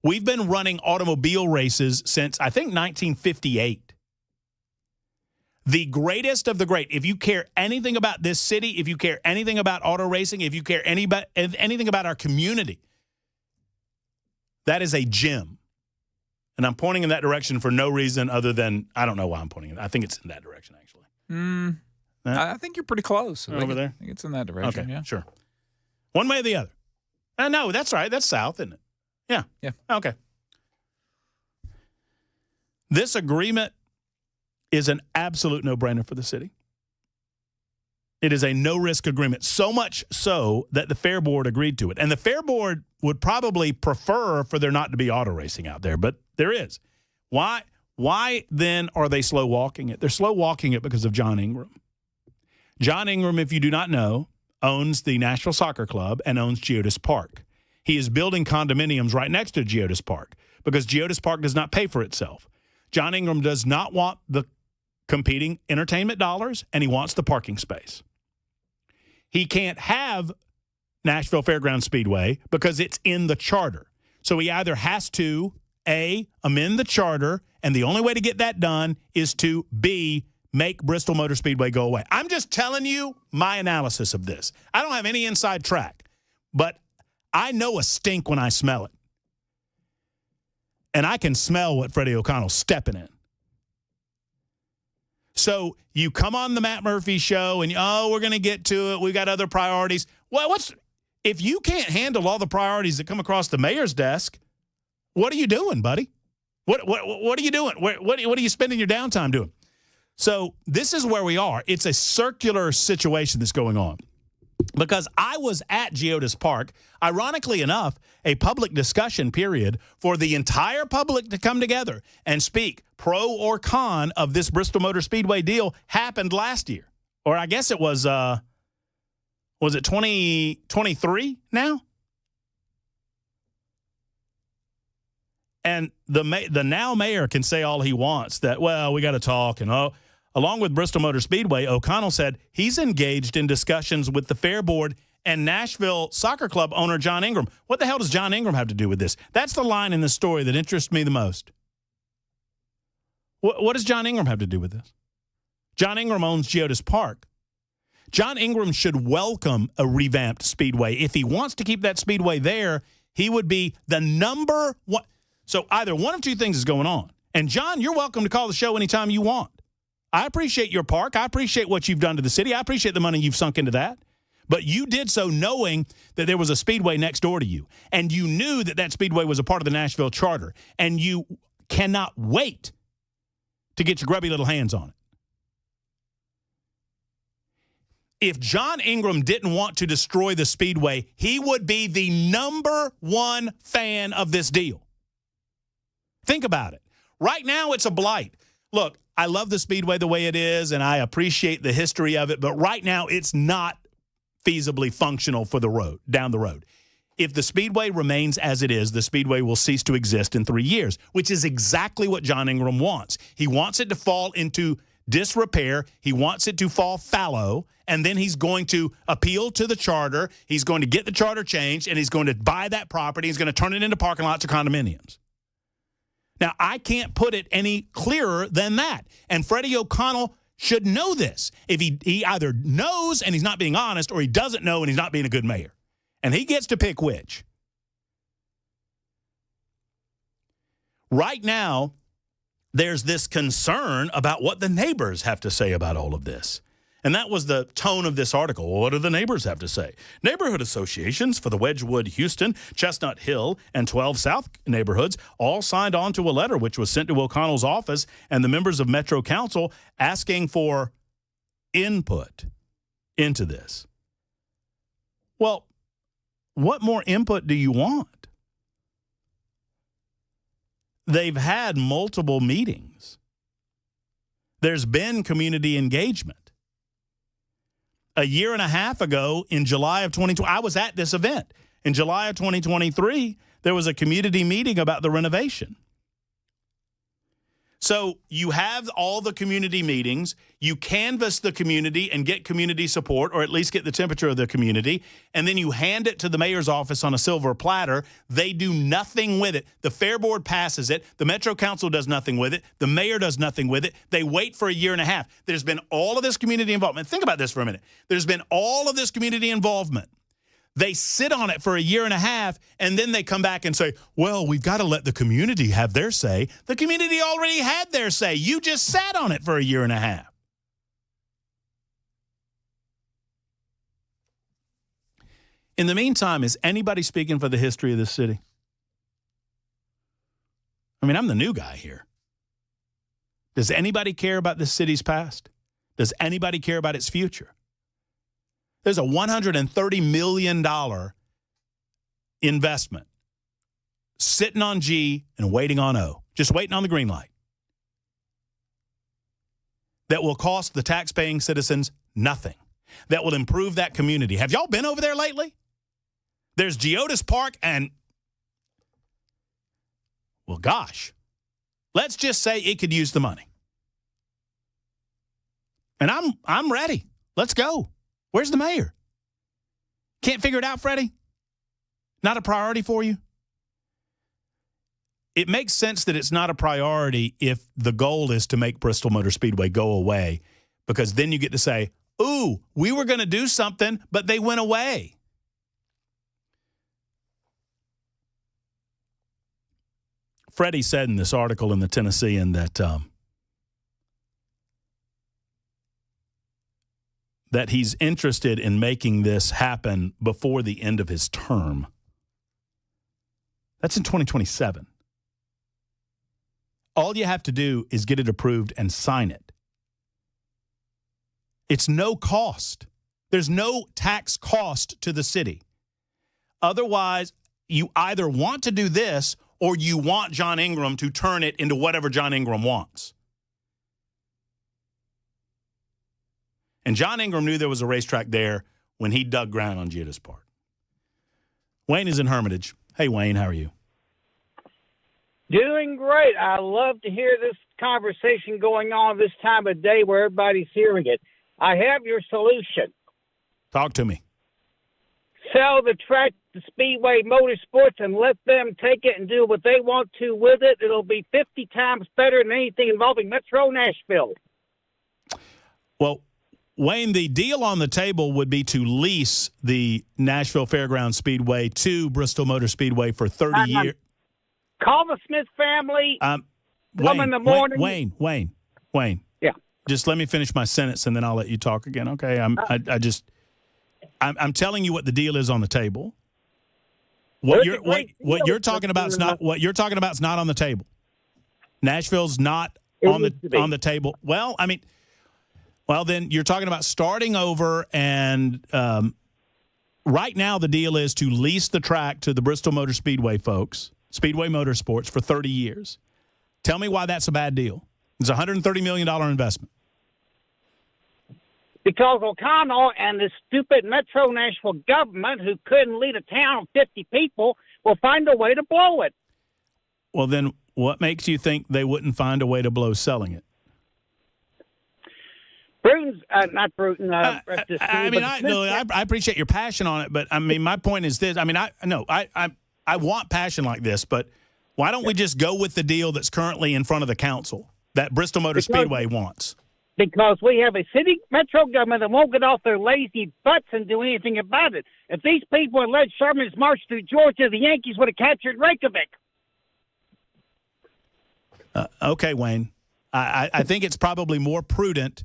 We've been running automobile races since, I think, 1958. The greatest of the great. If you care anything about this city, if you care anything about auto racing, if you care anything about our community, that is a gem. And I'm pointing in that direction for no reason other than, I don't know why I'm pointing it. I think it's in that direction, actually. I think you're pretty close. Over there? I think it's in that direction, Okay, yeah. sure. One way or the other. No, that's right. That's south, isn't it? Yeah. Yeah. Okay. This agreement is an absolute no-brainer for the city. It is a no-risk agreement, so much so that the Fair Board agreed to it. And the Fair Board would probably prefer for there not to be auto racing out there, but there is. Why then are they slow-walking it? They're slow-walking it because of John Ingram. John Ingram, if you do not know, owns the Nashville Soccer Club and owns Geodis Park. He is building condominiums right next to Geodis Park because Geodis Park does not pay for itself. John Ingram does not want the competing entertainment dollars, and he wants the parking space. He can't have Nashville Fairgrounds Speedway because it's in the charter. So he either has to, A, amend the charter, and the only way to get that done is to, B, make Bristol Motor Speedway go away. I'm just telling you my analysis of this. I don't have any inside track, but I know a stink when I smell it. And I can smell what Freddie O'Connell's stepping in. So you come on the Matt Murphy show and, we're going to get to it. We've got other priorities. Well, if you can't handle all the priorities that come across the mayor's desk, what are you doing, buddy? What are you doing? What are you spending your downtime doing? So this is where we are. It's a circular situation that's going on. Because I was at Geodis Park, ironically enough, a public discussion period for the entire public to come together and speak pro or con of this Bristol Motor Speedway deal happened last year. Or I guess it was it 2023 now? And the now mayor can say all he wants that, well, we got to talk. And along with Bristol Motor Speedway, O'Connell said he's engaged in discussions with the Fair Board and Nashville Soccer Club owner John Ingram. What the hell does John Ingram have to do with this? That's the line in the story that interests me the most. What does John Ingram have to do with this? John Ingram owns Geodis Park. John Ingram should welcome a revamped speedway. If he wants to keep that speedway there, he would be the number one. So either one of two things is going on. And, John, you're welcome to call the show anytime you want. I appreciate your park. I appreciate what you've done to the city. I appreciate the money you've sunk into that. But you did so knowing that there was a speedway next door to you. And you knew that that speedway was a part of the Nashville Charter. And you cannot wait to get your grubby little hands on it. If John Ingram didn't want to destroy the speedway, he would be the number one fan of this deal. Think about it. Right now, it's a blight. Look, I love the speedway the way it is, and I appreciate the history of it, but right now, it's not feasibly functional for the road, down the road. If the speedway remains as it is, the speedway will cease to exist in 3 years, which is exactly what John Ingram wants. He wants it to fall into disrepair. He wants it to fall fallow, and then he's going to appeal to the charter. He's going to get the charter changed, and he's going to buy that property. He's going to turn it into parking lots or condominiums. Now, I can't put it any clearer than that. And Freddie O'Connell should know this. If he either knows and he's not being honest, or he doesn't know and he's not being a good mayor. And he gets to pick which. Right now, there's this concern about what the neighbors have to say about all of this. And that was the tone of this article. What do the neighbors have to say? Neighborhood associations for the Wedgwood, Houston, Chestnut Hill, and 12 South neighborhoods all signed on to a letter which was sent to O'Connell's office and the members of Metro Council asking for input into this. Well, what more input do you want? They've had multiple meetings. There's been community engagement. A year and a half ago, in July of 2020, I was at this event. In July of 2023, there was a community meeting about the renovation. So you have all the community meetings, you canvass the community and get community support, or at least get the temperature of the community, and then you hand it to the mayor's office on a silver platter. They do nothing with it. The Fair Board passes it. The Metro Council does nothing with it. The mayor does nothing with it. They wait for a year and a half. There's been all of this community involvement. Think about this for a minute. There's been all of this community involvement. They sit on it for a year and a half, and then they come back and say, well, we've got to let the community have their say. The community already had their say. You just sat on it for a year and a half. In the meantime, is anybody speaking for the history of this city? I mean, I'm the new guy here. Does anybody care about this city's past? Does anybody care about its future? There's a $130 million investment sitting on G and waiting on O, just waiting on the green light, that will cost the taxpaying citizens nothing, that will improve that community. Have y'all been over there lately? There's Geodis Park and, well, gosh, let's just say it could use the money. And I'm ready. Let's go. Where's the mayor? Can't figure it out, Freddie? Not a priority for you? It makes sense that it's not a priority if the goal is to make Bristol Motor Speedway go away, because then you get to say, ooh, we were going to do something, but they went away. Freddie said in this article in the Tennessean that he's interested in making this happen before the end of his term. That's in 2027. All you have to do is get it approved and sign it. It's no cost. There's no tax cost to the city. Otherwise, you either want to do this or you want John Ingram to turn it into whatever John Ingram wants. And John Ingram knew there was a racetrack there when he dug ground on Judas Park. Wayne is in Hermitage. Hey, Wayne, how are you? Doing great. I love to hear this conversation going on this time of day where everybody's hearing it. I have your solution. Talk to me. Sell the track to Speedway Motorsports and let them take it and do what they want to with it. It'll be 50 times better than anything involving Metro Nashville. Well, Wayne, the deal on the table would be to lease the Nashville Fairgrounds Speedway to Bristol Motor Speedway for 30 years. Call the Smith family. Wayne, in the morning. Wayne. Yeah. Just let me finish my sentence, and then I'll let you talk again. Okay. I'm telling you what the deal is on the table. What you're talking about is not on the table. Nashville's not on the table. Well, I mean, then you're talking about starting over, and right now the deal is to lease the track to the Bristol Motor Speedway folks, Speedway Motorsports, for 30 years. Tell me why that's a bad deal. It's a $130 million investment. Because O'Connell and the stupid Metro Nashville government, who couldn't lead a town of 50 people, will find a way to blow it. Well, then what makes you think they wouldn't find a way to blow selling it? Bruton's, not Bruton. I appreciate your passion on it, but I mean, my point is this. I mean, I want passion like this, but why don't we just go with the deal that's currently in front of the council that Bristol Motor Speedway wants? Because we have a city metro government that won't get off their lazy butts and do anything about it. If these people had led Sherman's march through Georgia, the Yankees would have captured Reykjavik. Okay, Wayne. I think it's probably more prudent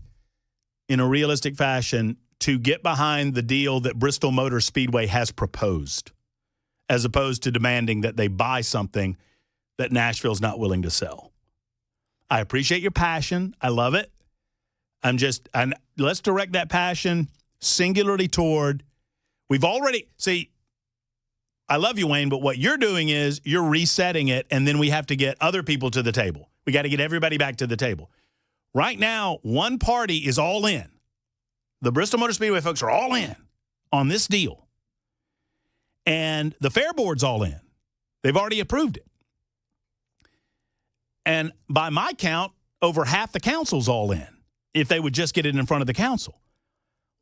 in a realistic fashion to get behind the deal that Bristol Motor Speedway has proposed, as opposed to demanding that they buy something that Nashville's not willing to sell. I appreciate your passion. I love it. Let's direct that passion singularly toward, I love you, Wayne, but what you're doing is you're resetting it, and then we have to get other people to the table. We got to get everybody back to the table. Right now, one party is all in. The Bristol Motor Speedway folks are all in on this deal. And the Fair Board's all in. They've already approved it. And by my count, over half the council's all in, if they would just get it in front of the council.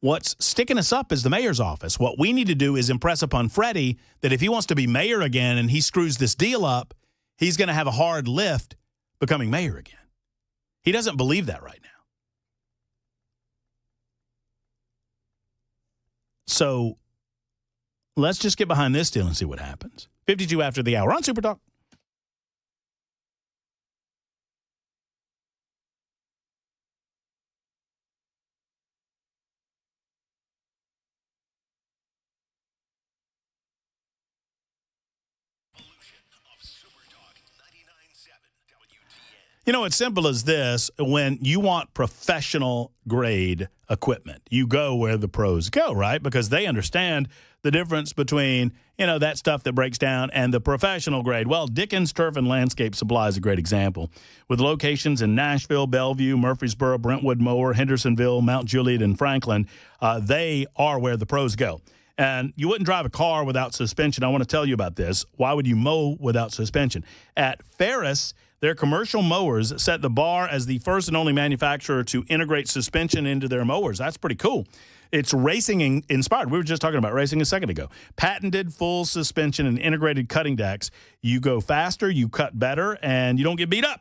What's sticking us up is the mayor's office. What we need to do is impress upon Freddie that if he wants to be mayor again and he screws this deal up, he's going to have a hard lift becoming mayor again. He doesn't believe that right now. So let's just get behind this deal and see what happens. 52 after the hour on Super Talk. You know, it's simple as this. When you want professional grade equipment, you go where the pros go, right? Because they understand the difference between, that stuff that breaks down and the professional grade. Well, Dickens Turf and Landscape Supply is a great example. With locations in Nashville, Bellevue, Murfreesboro, Brentwood, Mower, Hendersonville, Mount Juliet, and Franklin, they are where the pros go. And you wouldn't drive a car without suspension. I want to tell you about this. Why would you mow without suspension? At Ferris, their commercial mowers set the bar as the first and only manufacturer to integrate suspension into their mowers. That's pretty cool. It's racing inspired. We were just talking about racing a second ago. Patented full suspension and integrated cutting decks. You go faster, you cut better, and you don't get beat up.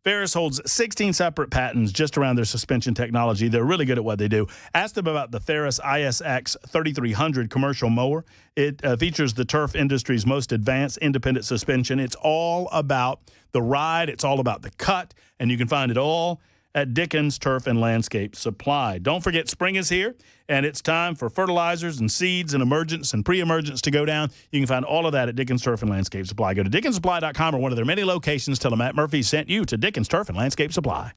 Ferris holds 16 separate patents just around their suspension technology. They're really good at what they do. Ask them about the Ferris ISX 3300 commercial mower. It features the turf industry's most advanced independent suspension. It's all about the ride. It's all about the cut, and you can find it all at Dickens Turf and Landscape Supply. Don't forget, spring is here, and it's time for fertilizers and seeds and emergence and pre-emergence to go down. You can find all of that at Dickens Turf and Landscape Supply. Go to DickensSupply.com or one of their many locations. Tell them Matt Murphy sent you to Dickens Turf and Landscape Supply.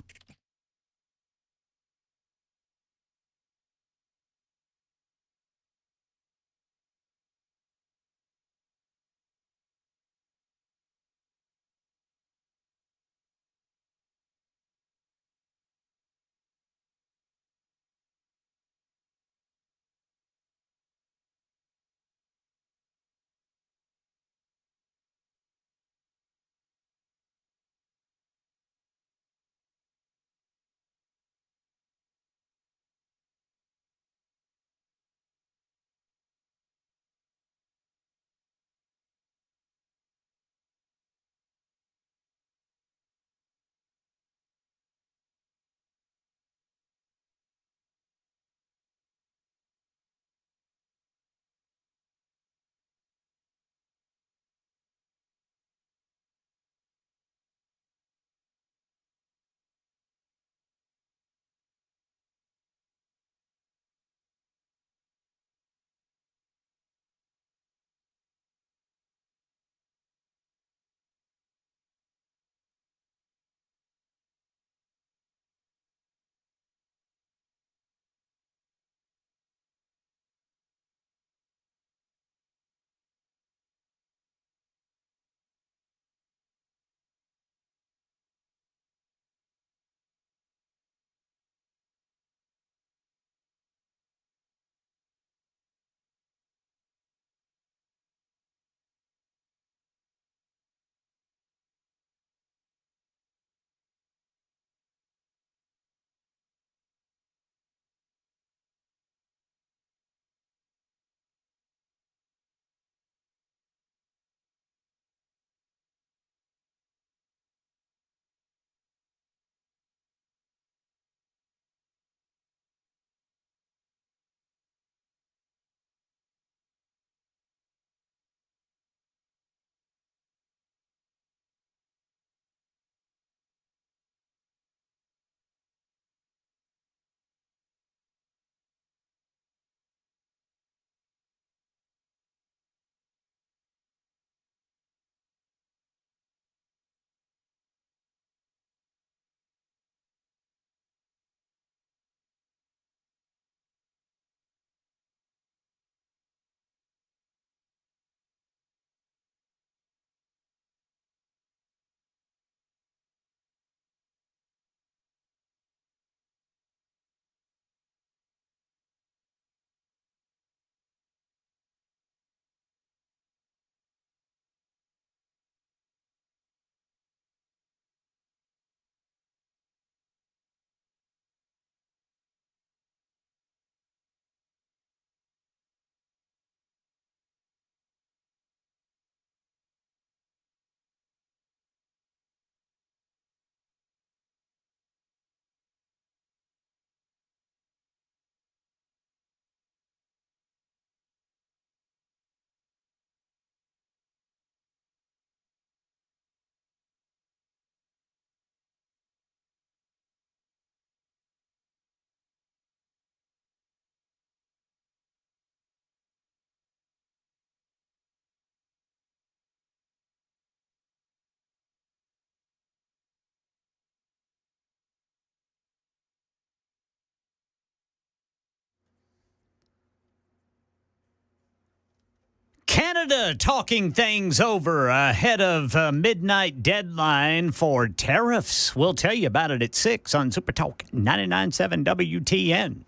Canada talking things over ahead of midnight deadline for tariffs. We'll tell you about it at 6 on Super Talk 99.7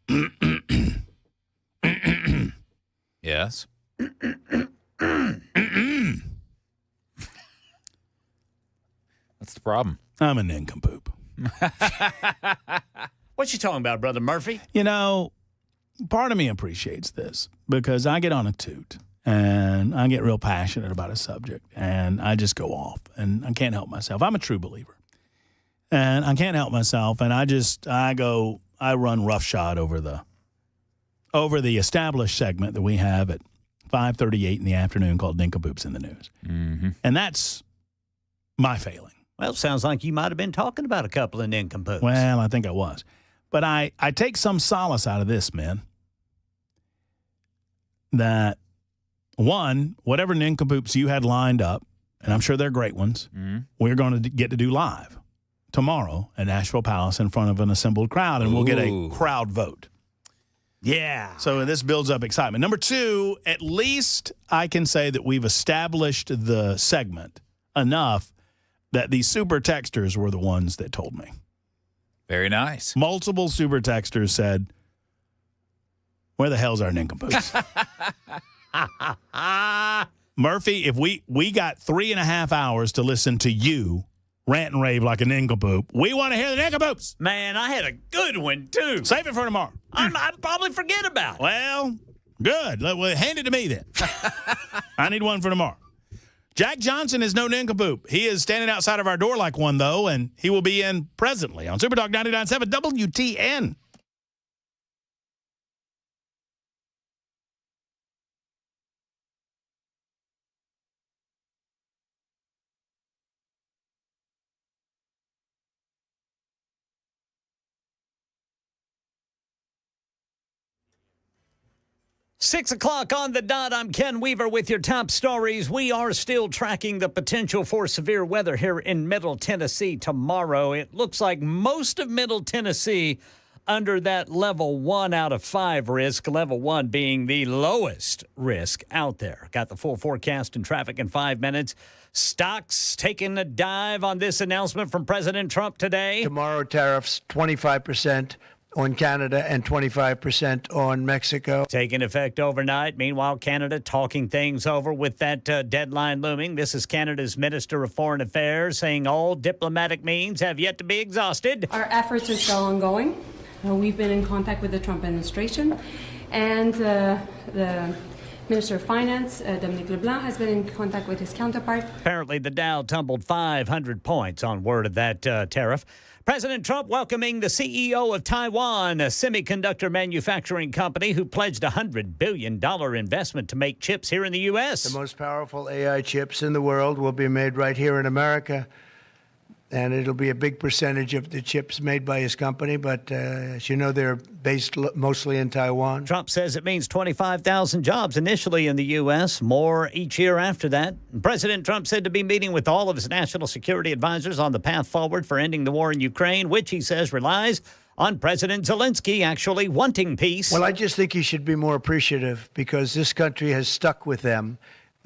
WTN. Yes. What's the problem? I'm a nincompoop. What you talking about, Brother Murphy? You know, part of me appreciates this because I get on a toot and I get real passionate about a subject and I just go off and I can't help myself. I'm a true believer and I can't help myself. And I run roughshod over the established segment that we have at 5:38 in the afternoon called Nincompoops in the News. Mm-hmm. And that's my failing. Well, sounds like you might have been talking about a couple of nincompoops. Well, I think I was. But I take some solace out of this, man. That, one, whatever nincompoops you had lined up, and I'm sure they're great ones, we're going to get to do live tomorrow at Nashville Palace in front of an assembled crowd, and we'll get a crowd vote. Yeah. So this builds up excitement. Number two, at least I can say that we've established the segment enough that these super texters were the ones that told me. Very nice. Multiple super texters said, where the hell's our nincompoops? Murphy, if we got 3.5 hours to listen to you rant and rave like a nincompoop, we want to hear the nincompoops. Man, I had a good one, too. Save it for tomorrow. I'd probably forget about it. Well, good. Well, hand it to me then. I need one for tomorrow. Jack Johnson is no nincompoop. He is standing outside of our door like one, though, and he will be in presently on Super Talk 99.7 WTN. Six o'clock on the dot. I'm Ken Weaver with your top stories. We are still tracking the potential for severe weather here in Middle Tennessee tomorrow. It looks like most of Middle Tennessee under that level 1 out of 5 risk, level 1 being the lowest risk out there. Got the full forecast and traffic in 5 minutes. Stocks taking a dive on this announcement from President Trump today. Tomorrow, tariffs 25% on Canada and 25% on Mexico. Taking effect overnight. Meanwhile, Canada talking things over with that deadline looming. This is Canada's Minister of Foreign Affairs saying all diplomatic means have yet to be exhausted. Our efforts are still ongoing. We've been in contact with the Trump administration, and the Minister of Finance, Dominic LeBlanc, has been in contact with his counterpart. Apparently, the Dow tumbled 500 points on word of that tariff. President Trump welcoming the CEO of Taiwan, a semiconductor manufacturing company who pledged a $100 billion investment to make chips here in the U.S. The most powerful AI chips in the world will be made right here in America. And it'll be a big percentage of the chips made by his company. But as you know, they're based mostly in Taiwan. Trump says it means 25,000 jobs initially in the U.S., more each year after that. President Trump said to be meeting with all of his national security advisors on the path forward for ending the war in Ukraine, which he says relies on President Zelensky actually wanting peace. Well, I just think he should be more appreciative because this country has stuck with them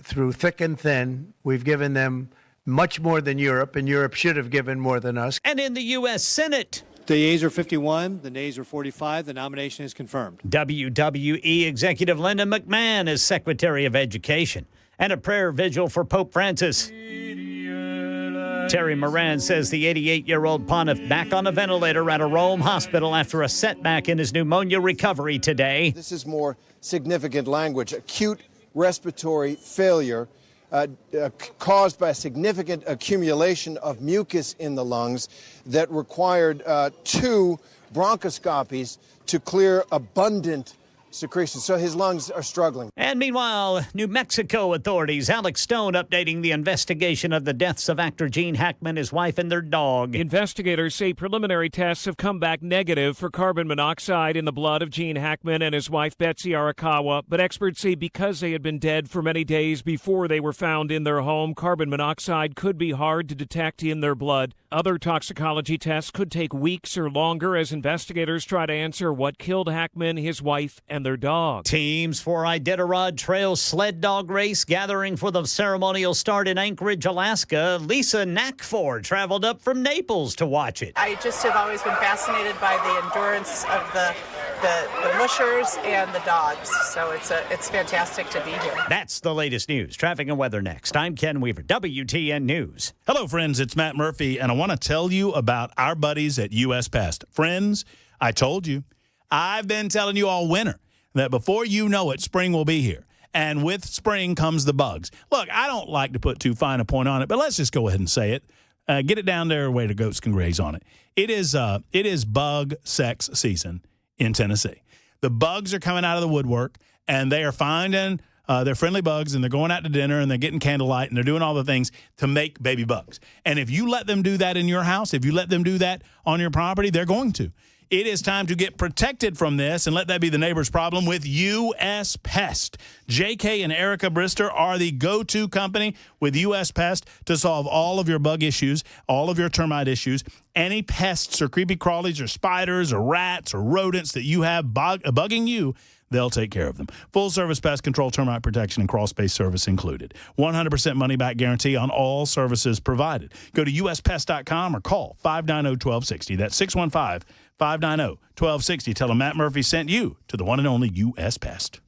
through thick and thin. We've given them much more than Europe, and Europe should have given more than us. And in the U.S. Senate, the yeas are 51, the nays are 45. The nomination is confirmed. WWE executive Linda McMahon is Secretary of Education. And a prayer vigil for Pope Francis. Terry Moran says the 88-year-old pontiff back on a ventilator at a Rome hospital after a setback in his pneumonia recovery today. This is more significant language. Acute respiratory failure caused by a significant accumulation of mucus in the lungs that required 2 bronchoscopies to clear abundant secretion. So his lungs are struggling. And meanwhile, New Mexico authorities, Alex Stone updating the investigation of the deaths of actor Gene Hackman, his wife, and their dog. Investigators say preliminary tests have come back negative for carbon monoxide in the blood of Gene Hackman and his wife, Betsy Arakawa. But experts say because they had been dead for many days before they were found in their home, carbon monoxide could be hard to detect in their blood. Other toxicology tests could take weeks or longer as investigators try to answer what killed Hackman, his wife, and and their dog. Teams for Iditarod Trail Sled Dog Race gathering for the ceremonial start in Anchorage, Alaska. Lisa Knackford traveled up from Naples to watch it. I just have always been fascinated by the endurance of the mushers and the dogs. So it's fantastic to be here. That's the latest news. Traffic and weather next. I'm Ken Weaver, WTN News. Hello, friends. It's Matt Murphy, and I want to tell you about our buddies at U.S. Pest. Friends, I told you. I've been telling you all winter that before you know it, spring will be here. And with spring comes the bugs. Look, I don't like to put too fine a point on it, but let's just go ahead and say it. Get it down there where the goats can graze on it. It is bug sex season in Tennessee. The bugs are coming out of the woodwork, and they are finding their friendly bugs, and they're going out to dinner, and they're getting candlelight, and they're doing all the things to make baby bugs. And if you let them do that in your house, if you let them do that on your property, they're going to. It is time to get protected from this and let that be the neighbor's problem with U.S. Pest. J.K. and Erica Brister are the go-to company with U.S. Pest to solve all of your bug issues, all of your termite issues. Any pests or creepy crawlies or spiders or rats or rodents that you have bugging you, they'll take care of them. Full-service pest control, termite protection, and crawl-space service included. 100% money-back guarantee on all services provided. Go to uspest.com or call 590-1260. That's 615-590-1260. Tell them Matt Murphy sent you to the one and only U.S. Pest.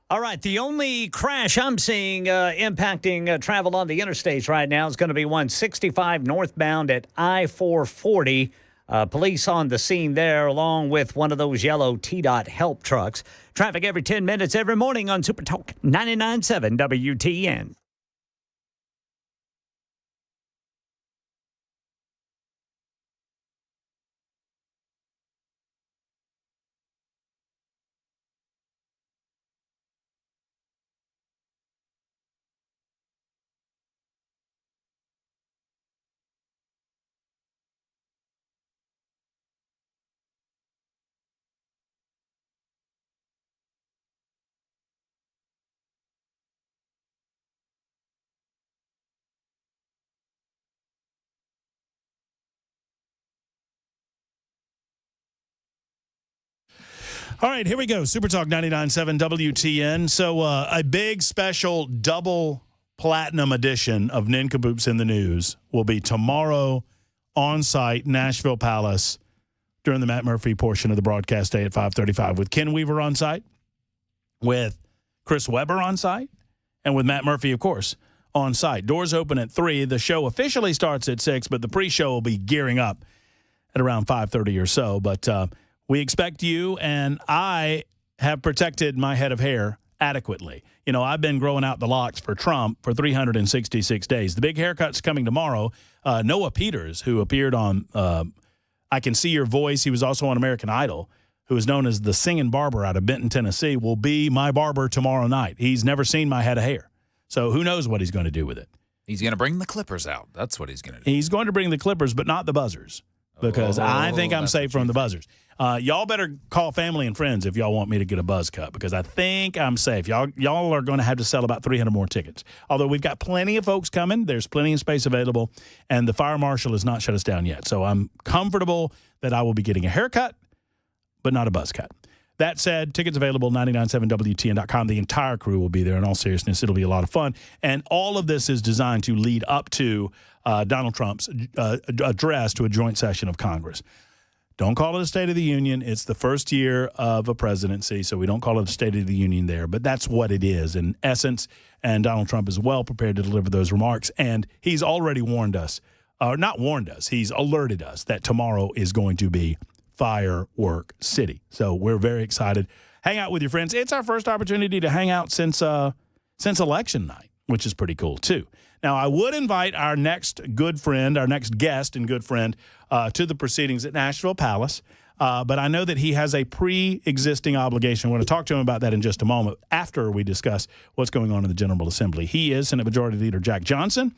All right, the only crash I'm seeing impacting travel on the interstates right now is going to be 165 northbound at I-440. Police on the scene there, along with one of those yellow TDOT help trucks. Traffic every 10 minutes every morning on Super Talk 99.7 WTN. All right, here we go. Super Talk 99.7 WTN. So a big special double platinum edition of Nincompoops in the News will be tomorrow on site, Nashville Palace, during the Matt Murphy portion of the broadcast day at 5:35 with Ken Weaver on site, with Chris Weber on site, and with Matt Murphy, of course, on site. Doors open at 3. The show officially starts at 6, but the pre-show will be gearing up at around 5:30 or so. But we expect you, and I have protected my head of hair adequately. You know, I've been growing out the locks for Trump for 366 days. The big haircut's coming tomorrow. Noah Peters, who appeared on I Can See Your Voice, he was also on American Idol, who is known as the singing barber out of Benton, Tennessee, will be my barber tomorrow night. He's never seen my head of hair, so who knows what he's going to do with it. He's going to bring the clippers out. That's what he's going to do. He's going to bring the clippers, but not the buzzers, because I think I'm safe from the buzzers. Y'all better call family and friends if y'all want me to get a buzz cut, because I think I'm safe. Y'all are going to have to sell about 300 more tickets. Although we've got plenty of folks coming. There's plenty of space available, and the fire marshal has not shut us down yet. So I'm comfortable that I will be getting a haircut, but not a buzz cut. That said, tickets available, 997WTN.com. The entire crew will be there. In all seriousness, it'll be a lot of fun. And all of this is designed to lead up to Donald Trump's address to a joint session of Congress. Don't call it a State of the Union. It's the first year of a presidency, so we don't call it a State of the Union there. But that's what it is in essence, and Donald Trump is well prepared to deliver those remarks. And he's already warned us, not warned us, he's alerted us that tomorrow is going to be Firework City. So we're very excited. Hang out with your friends. It's our first opportunity to hang out since election night, which is pretty cool, too. Now, I would invite our next good friend, our next guest and good friend to the proceedings at Nashville Palace. But I know that he has a pre-existing obligation. We're going to talk to him about that in just a moment after we discuss what's going on in the General Assembly. He is Senate Majority Leader Jack Johnson.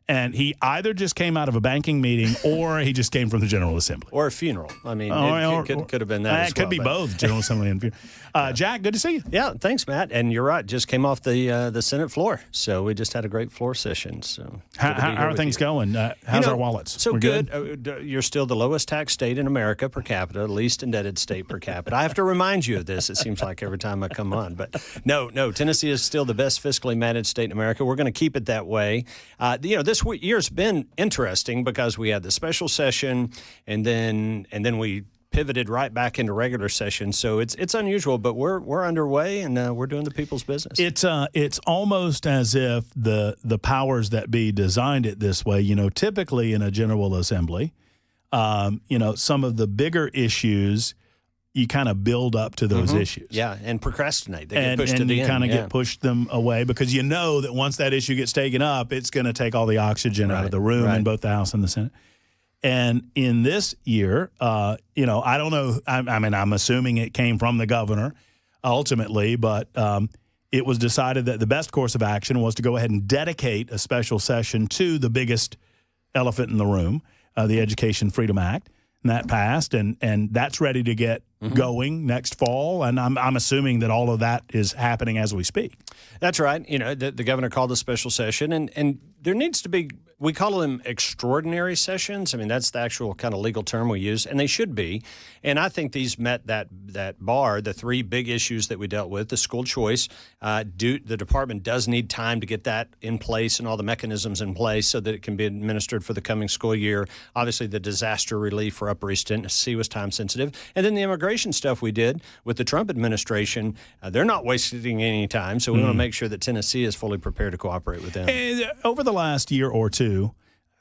And he either just came out of a banking meeting or he just came from the General Assembly. Or a funeral. I mean, it could have been that as well. It could be both, General Assembly and funeral. Jack, good to see you. Yeah, thanks, Matt. And you're right, just came off the Senate floor. So we just had a great floor session. So how are things going? How's our wallets? So good. You're still the lowest tax state in America per capita, least indebted state per capita. I have to remind you of this, it seems like every time I come on. But no, Tennessee is still the best fiscally managed state in America. We're going to keep it that way. This year's been interesting because we had the special session and then we pivoted right back into regular session. So it's unusual, but we're underway and we're doing the people's business. It's almost as if the powers that be designed it this way. Typically in a General Assembly, some of the bigger issues you kind of build up to those issues. Yeah, and procrastinate. They get pushed to the you end. kind of get pushed them away because you know that once that issue gets taken up, it's going to take all the oxygen out of the room in both the House and the Senate. And in this year, I don't know. I'm assuming it came from the governor ultimately, but it was decided that the best course of action was to go ahead and dedicate a special session to the biggest elephant in the room, the Education Freedom Act. And that passed, and that's ready to get going next fall. And I'm assuming that all of that is happening as we speak. That's right. The governor called a special session, and there needs to be, we call them extraordinary sessions. I mean, that's the actual kind of legal term we use, and they should be. And I think these met that bar, the three big issues that we dealt with, the school choice. The department does need time to get that in place and all the mechanisms in place so that it can be administered for the coming school year. Obviously, the disaster relief for Upper East Tennessee was time sensitive. And then the immigration stuff we did with the Trump administration, they're not wasting any time. So we want to make sure that Tennessee is fully prepared to cooperate with them. And over the last year or two,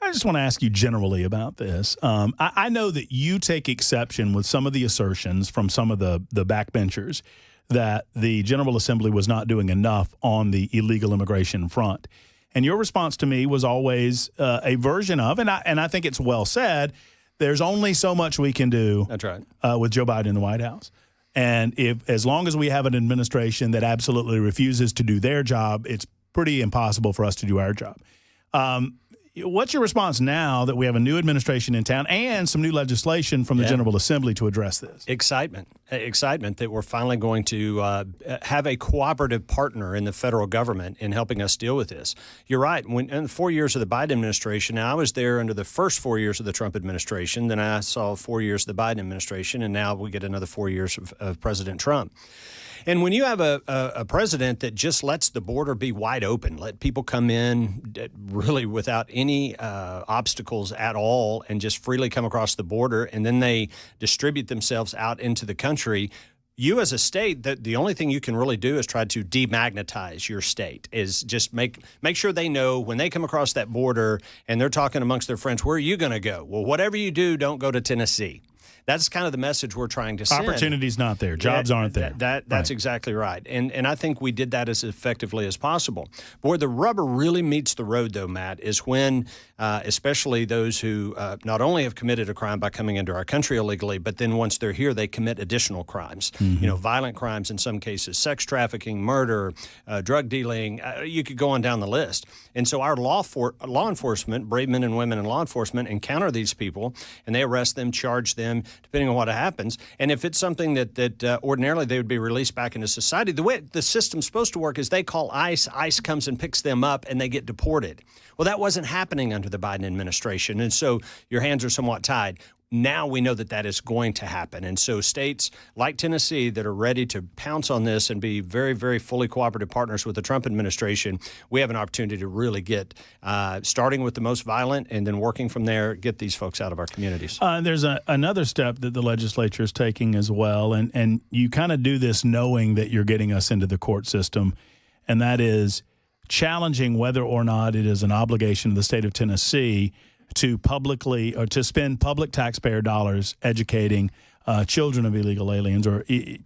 I just want to ask you generally about this. I know that you take exception with some of the assertions from some of the backbenchers that the General Assembly was not doing enough on the illegal immigration front. And your response to me was always a version of, and I think it's well said, there's only so much we can do. That's right. With Joe Biden in the White House. And as long as we have an administration that absolutely refuses to do their job, it's pretty impossible for us to do our job. What's your response now that we have a new administration in town and some new legislation from the General Assembly to address this? Excitement that we're finally going to have a cooperative partner in the federal government in helping us deal with this. You're right. In the 4 years of the Biden administration, now I was there under the first 4 years of the Trump administration, then I saw 4 years of the Biden administration, and now we get another 4 years of President Trump. And when you have a president that just lets the border be wide open, let people come in really without any obstacles at all and just freely come across the border, and then they distribute themselves out into the country, you as a state, the only thing you can really do is try to demagnetize your state, is just make sure they know when they come across that border and they're talking amongst their friends, where are you going to go? Well, whatever you do, don't go to Tennessee. That's kind of the message we're trying to send. Opportunity's not there. Jobs aren't there. That's exactly right. And I think we did that as effectively as possible. But where the rubber really meets the road, though, Matt, is when especially those who not only have committed a crime by coming into our country illegally, but then once they're here, they commit additional crimes. Violent crimes in some cases, sex trafficking, murder, drug dealing. You could go on down the list. And so our law enforcement, brave men and women in law enforcement, encounter these people, and they arrest them, charge them, depending on what happens. And if it's something that ordinarily they would be released back into society, the way the system's supposed to work is they call ICE. ICE comes and picks them up, and they get deported. Well, that wasn't happening under the Biden administration, and so your hands are somewhat tied. now we know that that is going to happen. And so states like Tennessee that are ready to pounce on this and be very, very fully cooperative partners with the Trump administration, we have an opportunity to really get, starting with the most violent and then working from there, get these folks out of our communities. There's another step that the legislature is taking as well, and you kind of do this knowing that you're getting us into the court system, and that is challenging whether or not it is an obligation of the state of Tennessee to publicly or to spend public taxpayer dollars educating children of illegal aliens. Or,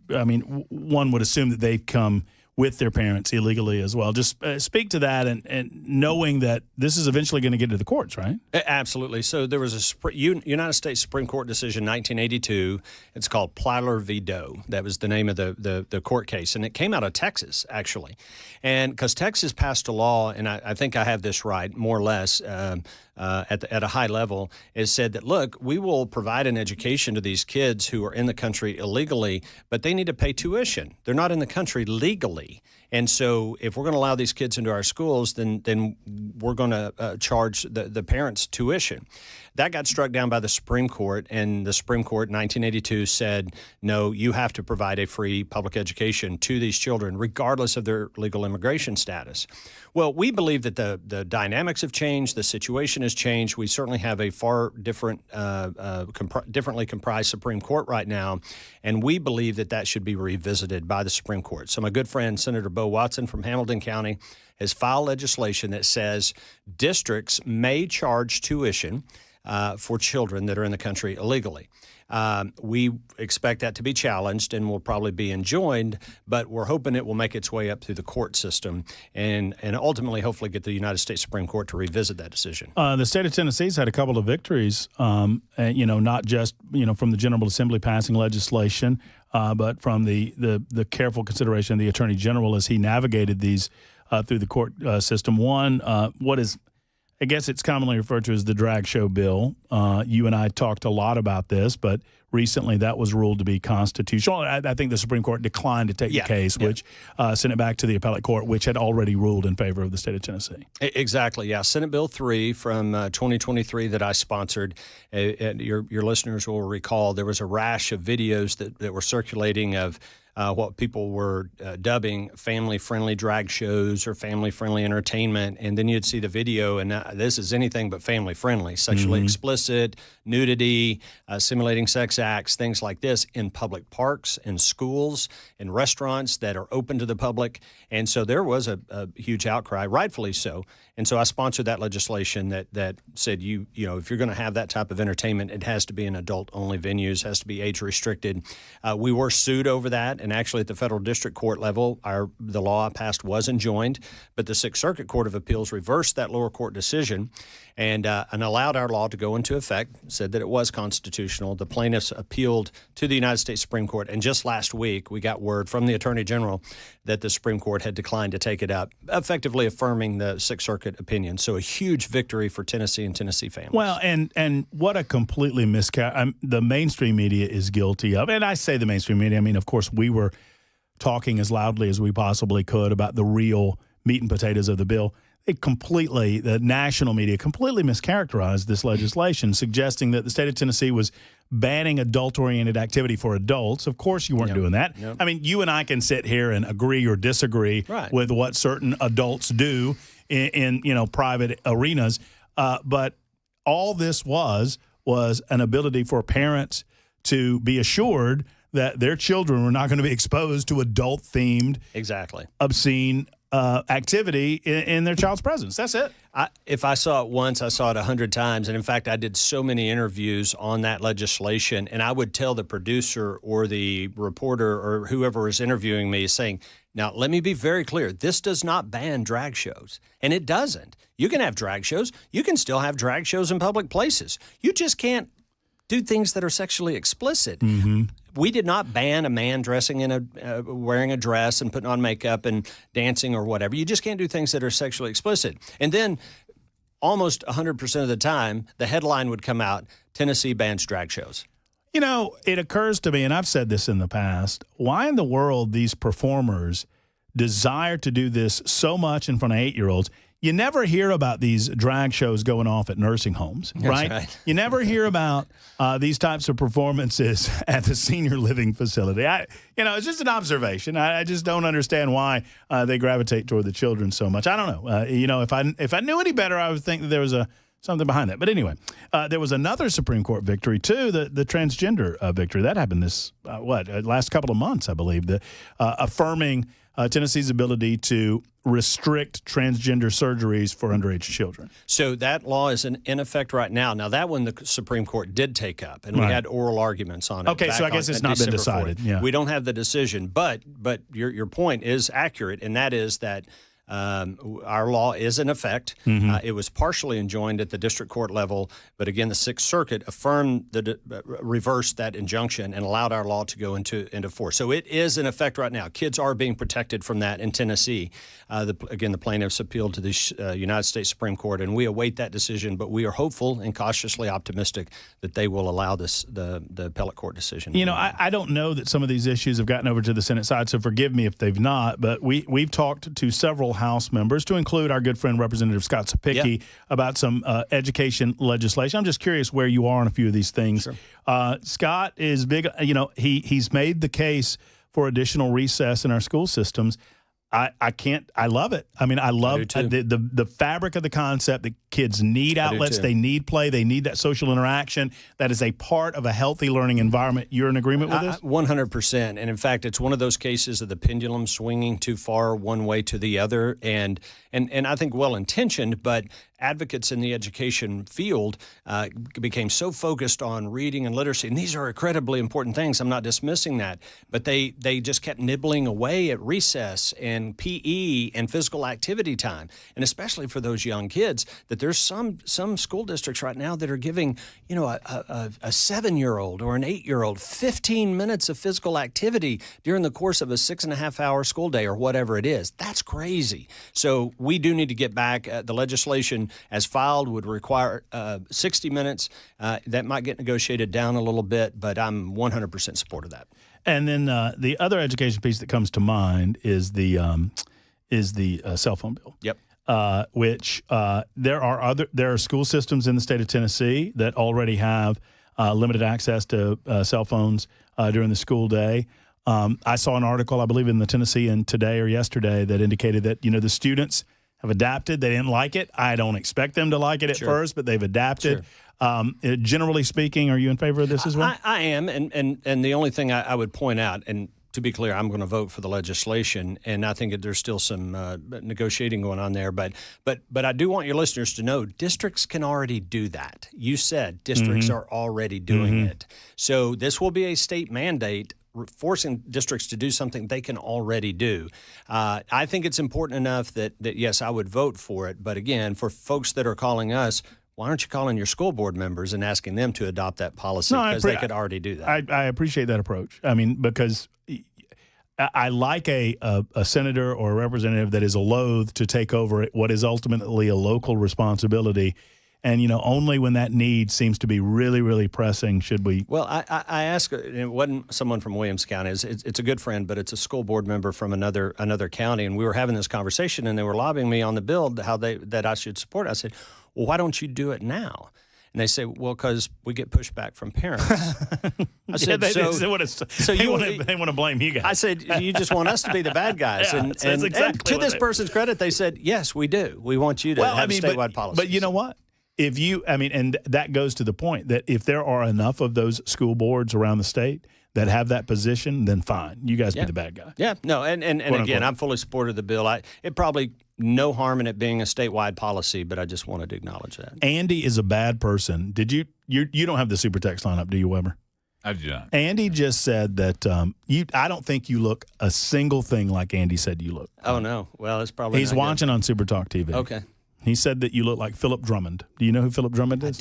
I mean, one would assume that they come with their parents illegally as well. Just speak to that and knowing that this is eventually going to get to the courts, right? Absolutely. So there was a United States Supreme Court decision, 1982. It's called Plyler v. Doe. That was the name of the court case. And it came out of Texas, actually. And because Texas passed a law, and I think I have this right, more or less, at a high level, it said that, look, we will provide an education to these kids who are in the country illegally, but they need to pay tuition. They're not in the country legally. And so if we're going to allow these kids into our schools, then we're going to charge the parents tuition. That got struck down by the Supreme Court, and the Supreme Court in 1982 said, no, you have to provide a free public education to these children, regardless of their legal immigration status. Well, we believe that the dynamics have changed, the situation has changed. We certainly have a far differently comprised Supreme Court right now, and we believe that should be revisited by the Supreme Court. So my good friend, Senator Bo Watson from Hamilton County, has filed legislation that says districts may charge tuition for children that are in the country illegally. We expect that to be challenged and will probably be enjoined, but we're hoping it will make its way up through the court system and ultimately hopefully get the United States Supreme Court to revisit that decision. The state of Tennessee's had a couple of victories, not just, from the General Assembly passing legislation, but from the careful consideration of the Attorney General as he navigated these through the court system. One, I guess it's commonly referred to as the drag show bill. You and I talked a lot about this, but recently that was ruled to be constitutional. I think the Supreme Court declined to take the case, which sent it back to the appellate court, which had already ruled in favor of the state of Tennessee. Exactly, yeah. Senate Bill 3 from 2023 that I sponsored. Your listeners will recall there was a rash of videos that were circulating of what people were dubbing family-friendly drag shows or family-friendly entertainment. And then you'd see the video, and this is anything but family-friendly, sexually explicit, nudity, simulating sex acts, things like this in public parks, in schools, in restaurants that are open to the public. And so there was a huge outcry, rightfully so. And so I sponsored that legislation that said, if you're going to have that type of entertainment, it has to be in adult-only venues, has to be age-restricted. We were sued over that, and actually at the federal district court level, the law I passed was enjoined, but the Sixth Circuit Court of Appeals reversed that lower court decision and allowed our law to go into effect, said that it was constitutional. The plaintiffs appealed to the United States Supreme Court, and just last week we got word from the Attorney General that the Supreme Court had declined to take it up, effectively affirming the Sixth Circuit opinion. So a huge victory for Tennessee and Tennessee families. Well, and what a completely the mainstream media is guilty of, and I say the mainstream media, I mean, of course, we were talking as loudly as we possibly could about the real meat and potatoes of the bill. The national media completely mischaracterized this legislation, suggesting that the state of Tennessee was banning adult-oriented activity for adults. Of course you weren't doing that. Yep. I mean, you and I can sit here and agree or disagree with what certain adults do in private arenas, but all this was an ability for parents to be assured that their children were not going to be exposed to adult-themed, obscene activity in their child's presence. That's it. If I saw it once, I saw it 100 times. And in fact, I did so many interviews on that legislation, and I would tell the producer or the reporter or whoever was interviewing me saying, now, let me be very clear. This does not ban drag shows, and it doesn't. You can have drag shows. You can still have drag shows in public places. You just can't do things that are sexually explicit. Mm-hmm. We did not ban a man dressing in wearing a dress and putting on makeup and dancing or whatever. You just can't do things that are sexually explicit. And then almost 100% of the time, the headline would come out, Tennessee bans drag shows. It occurs to me, and I've said this in the past, why in the world these performers desire to do this so much in front of 8-year-olds, you never hear about these drag shows going off at nursing homes, right? You never hear about these types of performances at the senior living facility. It's just an observation. I just don't understand why they gravitate toward the children so much. I don't know. If I knew any better, I would think that there was something behind that. But anyway, there was another Supreme Court victory too, the transgender victory that happened last couple of months, I believe, affirming Tennessee's ability to restrict transgender surgeries for underage children. So that law is in effect right now. Now, that one the Supreme Court did take up, and we had oral arguments on it. Okay, so I guess it's not been decided. Yeah. We don't have the decision, but your point is accurate, and that is that our law is in effect. It was partially enjoined at the district court level, but again, the Sixth Circuit reversed that injunction and allowed our law to go into force. So it is in effect right now. Kids are being protected from that in Tennessee. The plaintiffs appealed to the United States Supreme Court, and we await that decision, but we are hopeful and cautiously optimistic that they will allow the appellate court decision. I don't know that some of these issues have gotten over to the Senate side, so forgive me if they've not, but we've talked to several House members, to include our good friend Representative Scott Sapicki, about some education legislation. I'm just curious where you are on a few of these things. Sure. Scott is big. He's made the case for additional recess in our school systems. I love it. I mean, I love the fabric of the concept that kids need outlets, they need play, they need that social interaction. That is a part of a healthy learning environment. You're in agreement with this? 100%. And in fact, it's one of those cases of the pendulum swinging too far one way to the other. And I think well-intentioned, but advocates in the education field became so focused on reading and literacy. And these are incredibly important things. I'm not dismissing that. But they just kept nibbling away at recess and PE and physical activity time. And especially for those young kids, that there's some school districts right now that are giving, a 7-year-old or an 8-year-old 15 minutes of physical activity during the course of a 6.5-hour school day or whatever it is. That's crazy. So we do need to get back. The legislation as filed would require 60 minutes. That might get negotiated down a little bit, but I'm 100% support of that. And then the other education piece that comes to mind is the cell phone bill. Yep. Which there are school systems in the state of Tennessee that already have limited access to cell phones during the school day. I saw an article, I believe, in the Tennessean today or yesterday that indicated that the students have adapted. They didn't like it. I don't expect them to like it at first, but they've adapted. Generally speaking, are you in favor of this as well? I am, and the only thing I would point out, and to be clear, I'm going to vote for the legislation, and I think that there's still some negotiating going on there. But I do want your listeners to know districts can already do that. You said districts are already doing it. So this will be a state mandate forcing districts to do something they can already do. I think it's important enough that yes, I would vote for it. But again, for folks that are calling us, why aren't you calling your school board members and asking them to adopt that policy? Because they could already do that. I appreciate that approach. I mean, because I like a senator or a representative that is loath to take over what is ultimately a local responsibility. And, only when that need seems to be really, really pressing should we. Well, I asked, it wasn't someone from Williams County. It's a good friend, but it's a school board member from another county. And we were having this conversation, and they were lobbying me on the bill that I should support it. I said, well, why don't you do it now? And they say, well, because we get pushback from parents. I said, they want to blame you guys. I said, you just want us to be the bad guys. And to this person's credit, they said, yes, we do. We want you to have statewide policies. But you know what? And that goes to the point that if there are enough of those school boards around the state that have that position, then fine. You guys be the bad guy. Yeah, no, and again, I'm fully supportive of the bill. It probably no harm in it being a statewide policy, but I just wanted to acknowledge that. Andy is a bad person. Did you don't have the super text lineup, do you, Weber? I do not. Andy just said that I don't think you look a single thing like Andy said you look. Oh, no. Well, it's probably He's watching on Super Talk TV. Okay. He said that you look like Philip Drummond. Do you know who Philip Drummond is?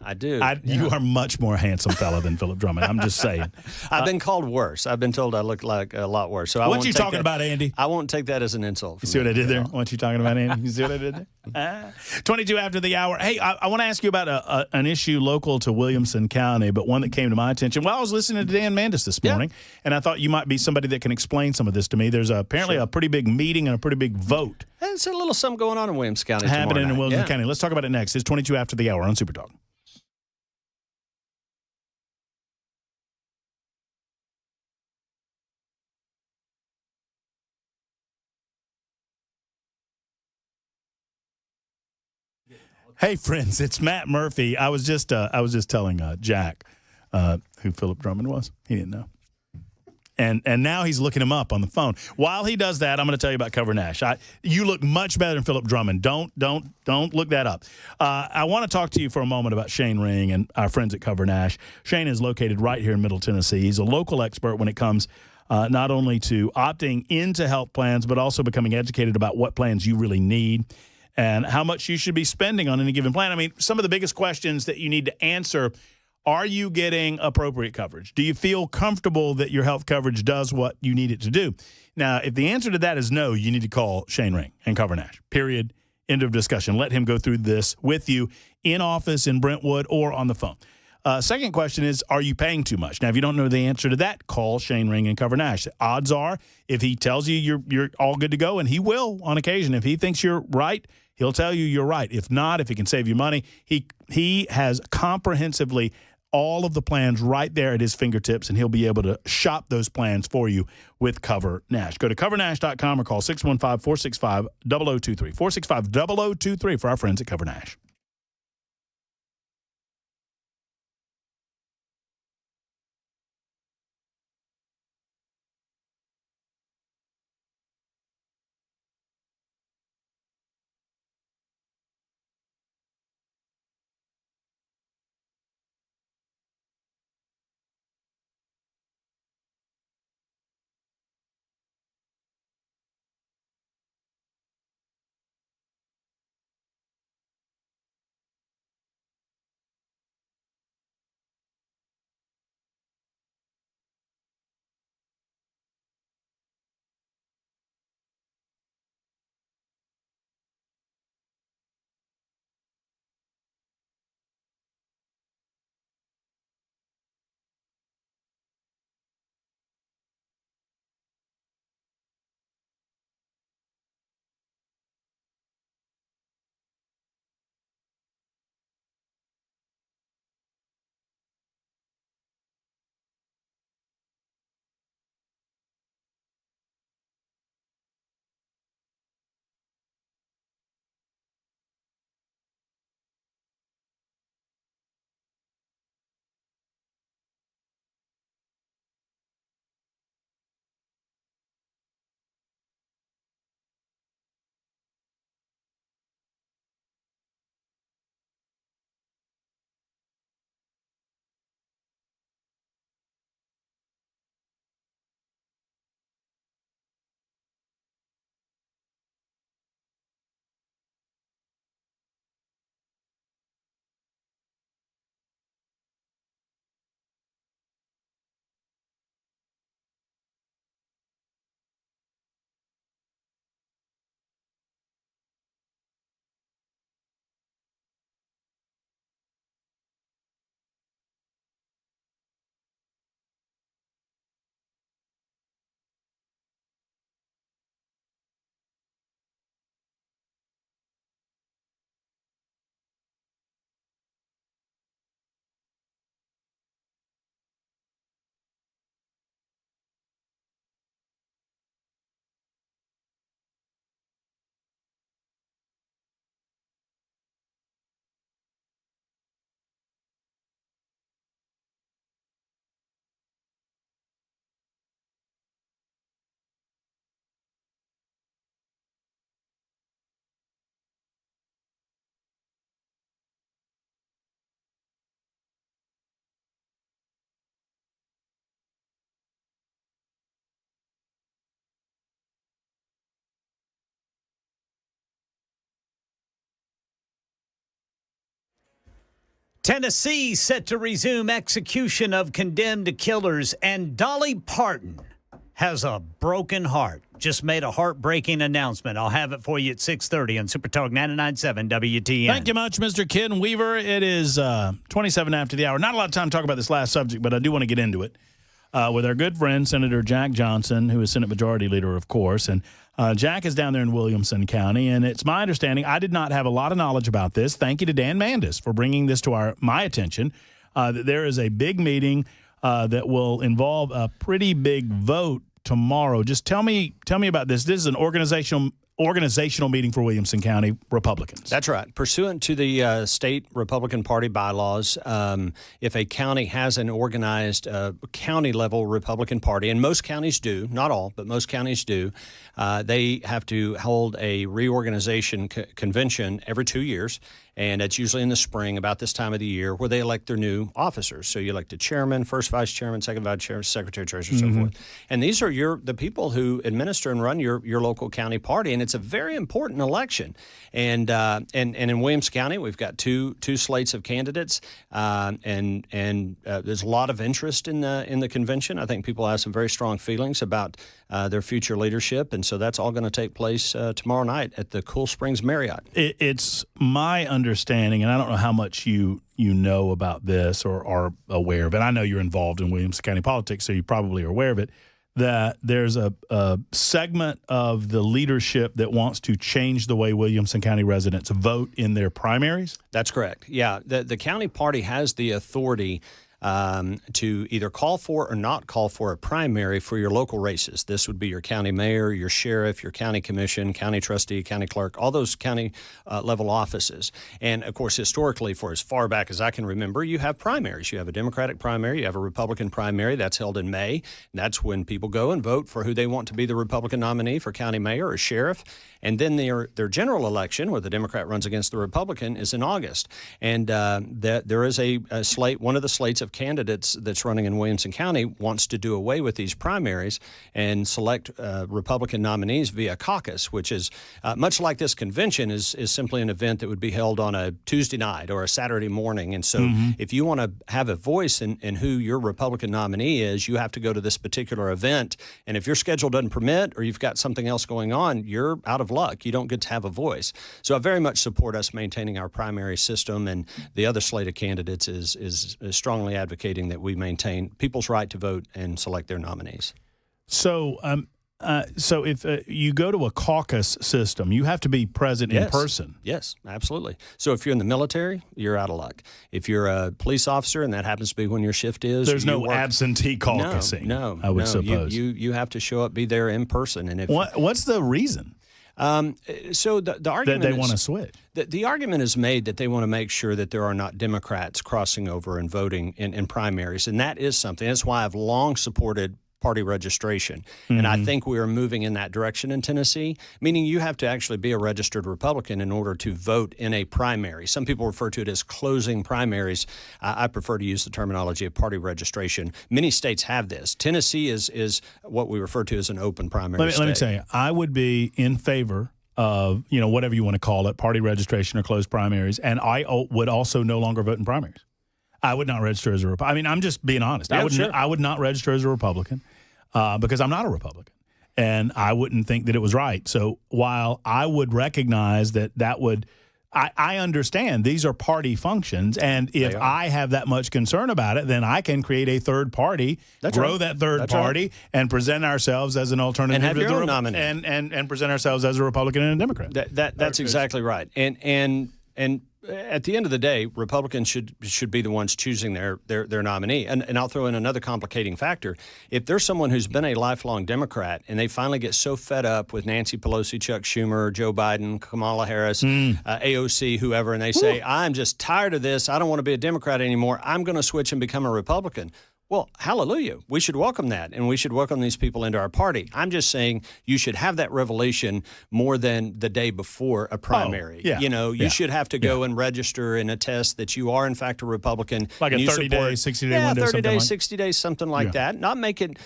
I do. You are much more handsome fella than Philip Drummond. I'm just saying. I've been called worse. I've been told I look like a lot worse. So what you talking about, Andy? I won't take that as an insult. You see what I did there? What you talking about, Andy? You see what I did there? 22 after the hour. Hey, I want to ask you about an issue local to Williamson County, but one that came to my attention while I was listening to Dan Mandis this morning, and I thought you might be somebody that can explain some of this to me. There's apparently a pretty big meeting and a pretty big vote. There's a little something going on in Williamson County happening in Williamson County. Let's talk about it next. It's 22 after the hour on Super Talk. Hey, friends, it's Matt Murphy. I was just telling Jack who Philip Drummond was. He didn't know. And now he's looking him up on the phone. While he does that, I'm going to tell you about Cover Nash. You look much better than Philip Drummond. Don't look that up. I want to talk to you for a moment about Shane Ring and our friends at Cover Nash. Shane is located right here in Middle Tennessee. He's a local expert when it comes not only to opting into health plans, but also becoming educated about what plans you really need and how much you should be spending on any given plan. I mean, some of the biggest questions that you need to answer: are you getting appropriate coverage? Do you feel comfortable that your health coverage does what you need it to do? Now, if the answer to that is no, you need to call Shane Ring and Cover Nash. Period. End of discussion. Let him go through this with you in office in Brentwood or on the phone. Second question is, are you paying too much? Now, if you don't know the answer to that, call Shane Ring and Cover Nash. Odds are, if he tells you you're all good to go, and he will on occasion, if he thinks you're right, he'll tell you you're right. If not, if he can save you money, he has comprehensively all of the plans right there at his fingertips, and he'll be able to shop those plans for you with Cover Nash. Go to covernash.com or call 615-465-0023. 465-0023 for our friends at Cover Nash. Tennessee set to resume execution of condemned killers, and Dolly Parton has a broken heart. just made a heartbreaking announcement. I'll have it for you at 6:30 on Super Talk 99.7 WTN. Thank you much, Mr. Ken Weaver. It is 27 after the hour. Not a lot of time to talk about this last subject, but I do want to get into it with our good friend, Senator Jack Johnson, who is Senate Majority Leader, of course. And Jack is down there in Williamson County, and it's my understanding, I did not have a lot of knowledge about this. Thank you to Dan Mandis for bringing this to my attention, that there is a big meeting that will involve a pretty big vote tomorrow. Just tell me about this. This is an organizational meeting for Williamson County Republicans. That's right. Pursuant to the state Republican Party bylaws, if a county has an organized county-level Republican Party, and most counties do, not all, but most counties do, they have to hold a reorganization convention every 2 years. And it's usually in the spring, about this time of the year, where they elect their new officers. So you elect a chairman, first vice chairman, second vice chairman, secretary, treasurer, so forth. And these are the people who administer and run your local county party. And it's a very important election. And in Williams County, we've got two slates of candidates, and there's a lot of interest in the convention. I think people have some very strong feelings about their future leadership, and so that's all going to take place tomorrow night at the Cool Springs Marriott. It's my understanding, and I don't know how much you know about this or are aware of it. I know you're involved in Williamson County politics, so you probably are aware of it, that there's a segment of the leadership that wants to change the way Williamson County residents vote in their primaries? That's correct. Yeah, the county party has the authority to either call for or not call for a primary for your local races. This would be your county mayor, your sheriff, your county commission, county trustee, county clerk, all those county level offices. And, of course, historically, for as far back as I can remember, you have primaries. You have a Democratic primary. You have a Republican primary. That's held in May. And that's when people go and vote for who they want to be the Republican nominee for county mayor or sheriff. And then their general election, where the Democrat runs against the Republican, is in August. And there is a slate, one of the slates of candidates that's running in Williamson County wants to do away with these primaries and select Republican nominees via caucus, which is much like this convention is simply an event that would be held on a Tuesday night or a Saturday morning. And so if you want to have a voice in who your Republican nominee is, you have to go to this particular event. And if your schedule doesn't permit or you've got something else going on, you're out of luck. You don't get to have a voice. So I very much support us maintaining our primary system, and the other slate of candidates is strongly advocating that we maintain people's right to vote and select their nominees. So if you go to a caucus system, you have to be present in person. Yes, absolutely. So if you're in the military, you're out of luck. If you're a police officer, and that happens to be when your shift is, there's no absentee caucusing. No, I would suppose you have to show up, be there in person. And if what's the reason? So the argument that they want to switch. The argument is made that they want to make sure that there are not Democrats crossing over and voting in primaries, and that is something. That's why I've long supported party registration. And I think we are moving in that direction in Tennessee, meaning you have to actually be a registered Republican in order to vote in a primary. Some people refer to it as closing primaries. I prefer to use the terminology of party registration. Many states have this. Tennessee is what we refer to as an open primary state. Let me tell you, I would be in favor of, whatever you want to call it, party registration or closed primaries, and I would also no longer vote in primaries. I would not register as a Republican. I mean, I'm just being honest. Yeah, I would not register as a Republican because I'm not a Republican, and I wouldn't think that it was right. So while I would recognize that would – I understand these are party functions, and if I have that much concern about it, then I can create a third party, grow that third party, and present ourselves as an alternative. And have your own nominee. And present ourselves as a Republican and a Democrat. That's exactly right. And at the end of the day, Republicans should be the ones choosing their nominee. And I'll throw in another complicating factor. If there's someone who's been a lifelong Democrat and they finally get so fed up with Nancy Pelosi, Chuck Schumer, Joe Biden, Kamala Harris, AOC, whoever, and they say, I'm just tired of this. I don't want to be a Democrat anymore. I'm going to switch and become a Republican. Well, hallelujah. We should welcome that, and we should welcome these people into our party. I'm just saying you should have that revelation more than the day before a primary. You should have to go and register and attest that you are, in fact, a Republican. Like a 30-day, 60-day window. 30 days, 60 days, something like that. Not make it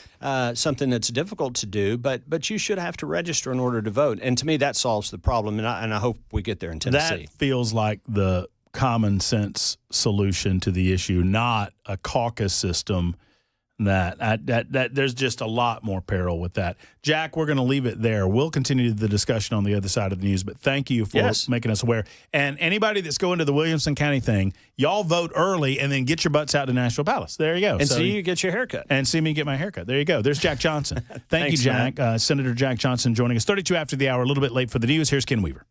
something that's difficult to do, but you should have to register in order to vote. And to me, that solves the problem, and I hope we get there in Tennessee. That feels like the common sense solution to the issue, not a caucus system That there's just a lot more peril with that. Jack, we're going to leave it there. We'll continue the discussion on the other side of the news, but thank you for making us aware. And anybody that's going to the Williamson County thing, y'all vote early and then get your butts out to Nashville Palace. There you go. And see you get your haircut. And see me get my haircut. There you go. There's Jack Johnson. Thank you, Jack. Senator Jack Johnson joining us 32 after the hour, a little bit late for the news. Here's Ken Weaver.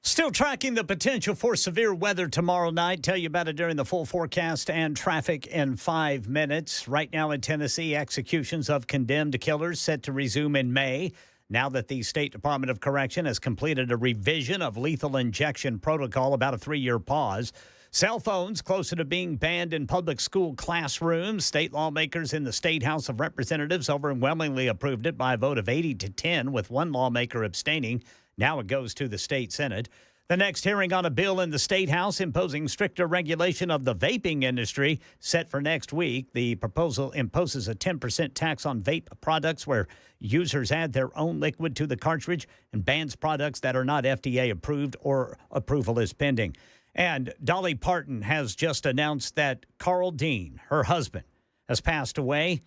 Still tracking the potential for severe weather tomorrow night. Tell you about it during the full forecast and traffic in 5 minutes. Right now in Tennessee, executions of condemned killers set to resume in May, now that the State Department of Correction has completed a revision of lethal injection protocol, about a 3-year pause. Cell phones closer to being banned in public school classrooms. State lawmakers in the State House of Representatives overwhelmingly approved it by a vote of 80-10, with one lawmaker abstaining. Now it goes to the state Senate. The next hearing on a bill in the State House imposing stricter regulation of the vaping industry set for next week. The proposal imposes a 10% tax on vape products where users add their own liquid to the cartridge and bans products that are not FDA approved or approval is pending. And Dolly Parton has just announced that Carl Dean, her husband, has passed away.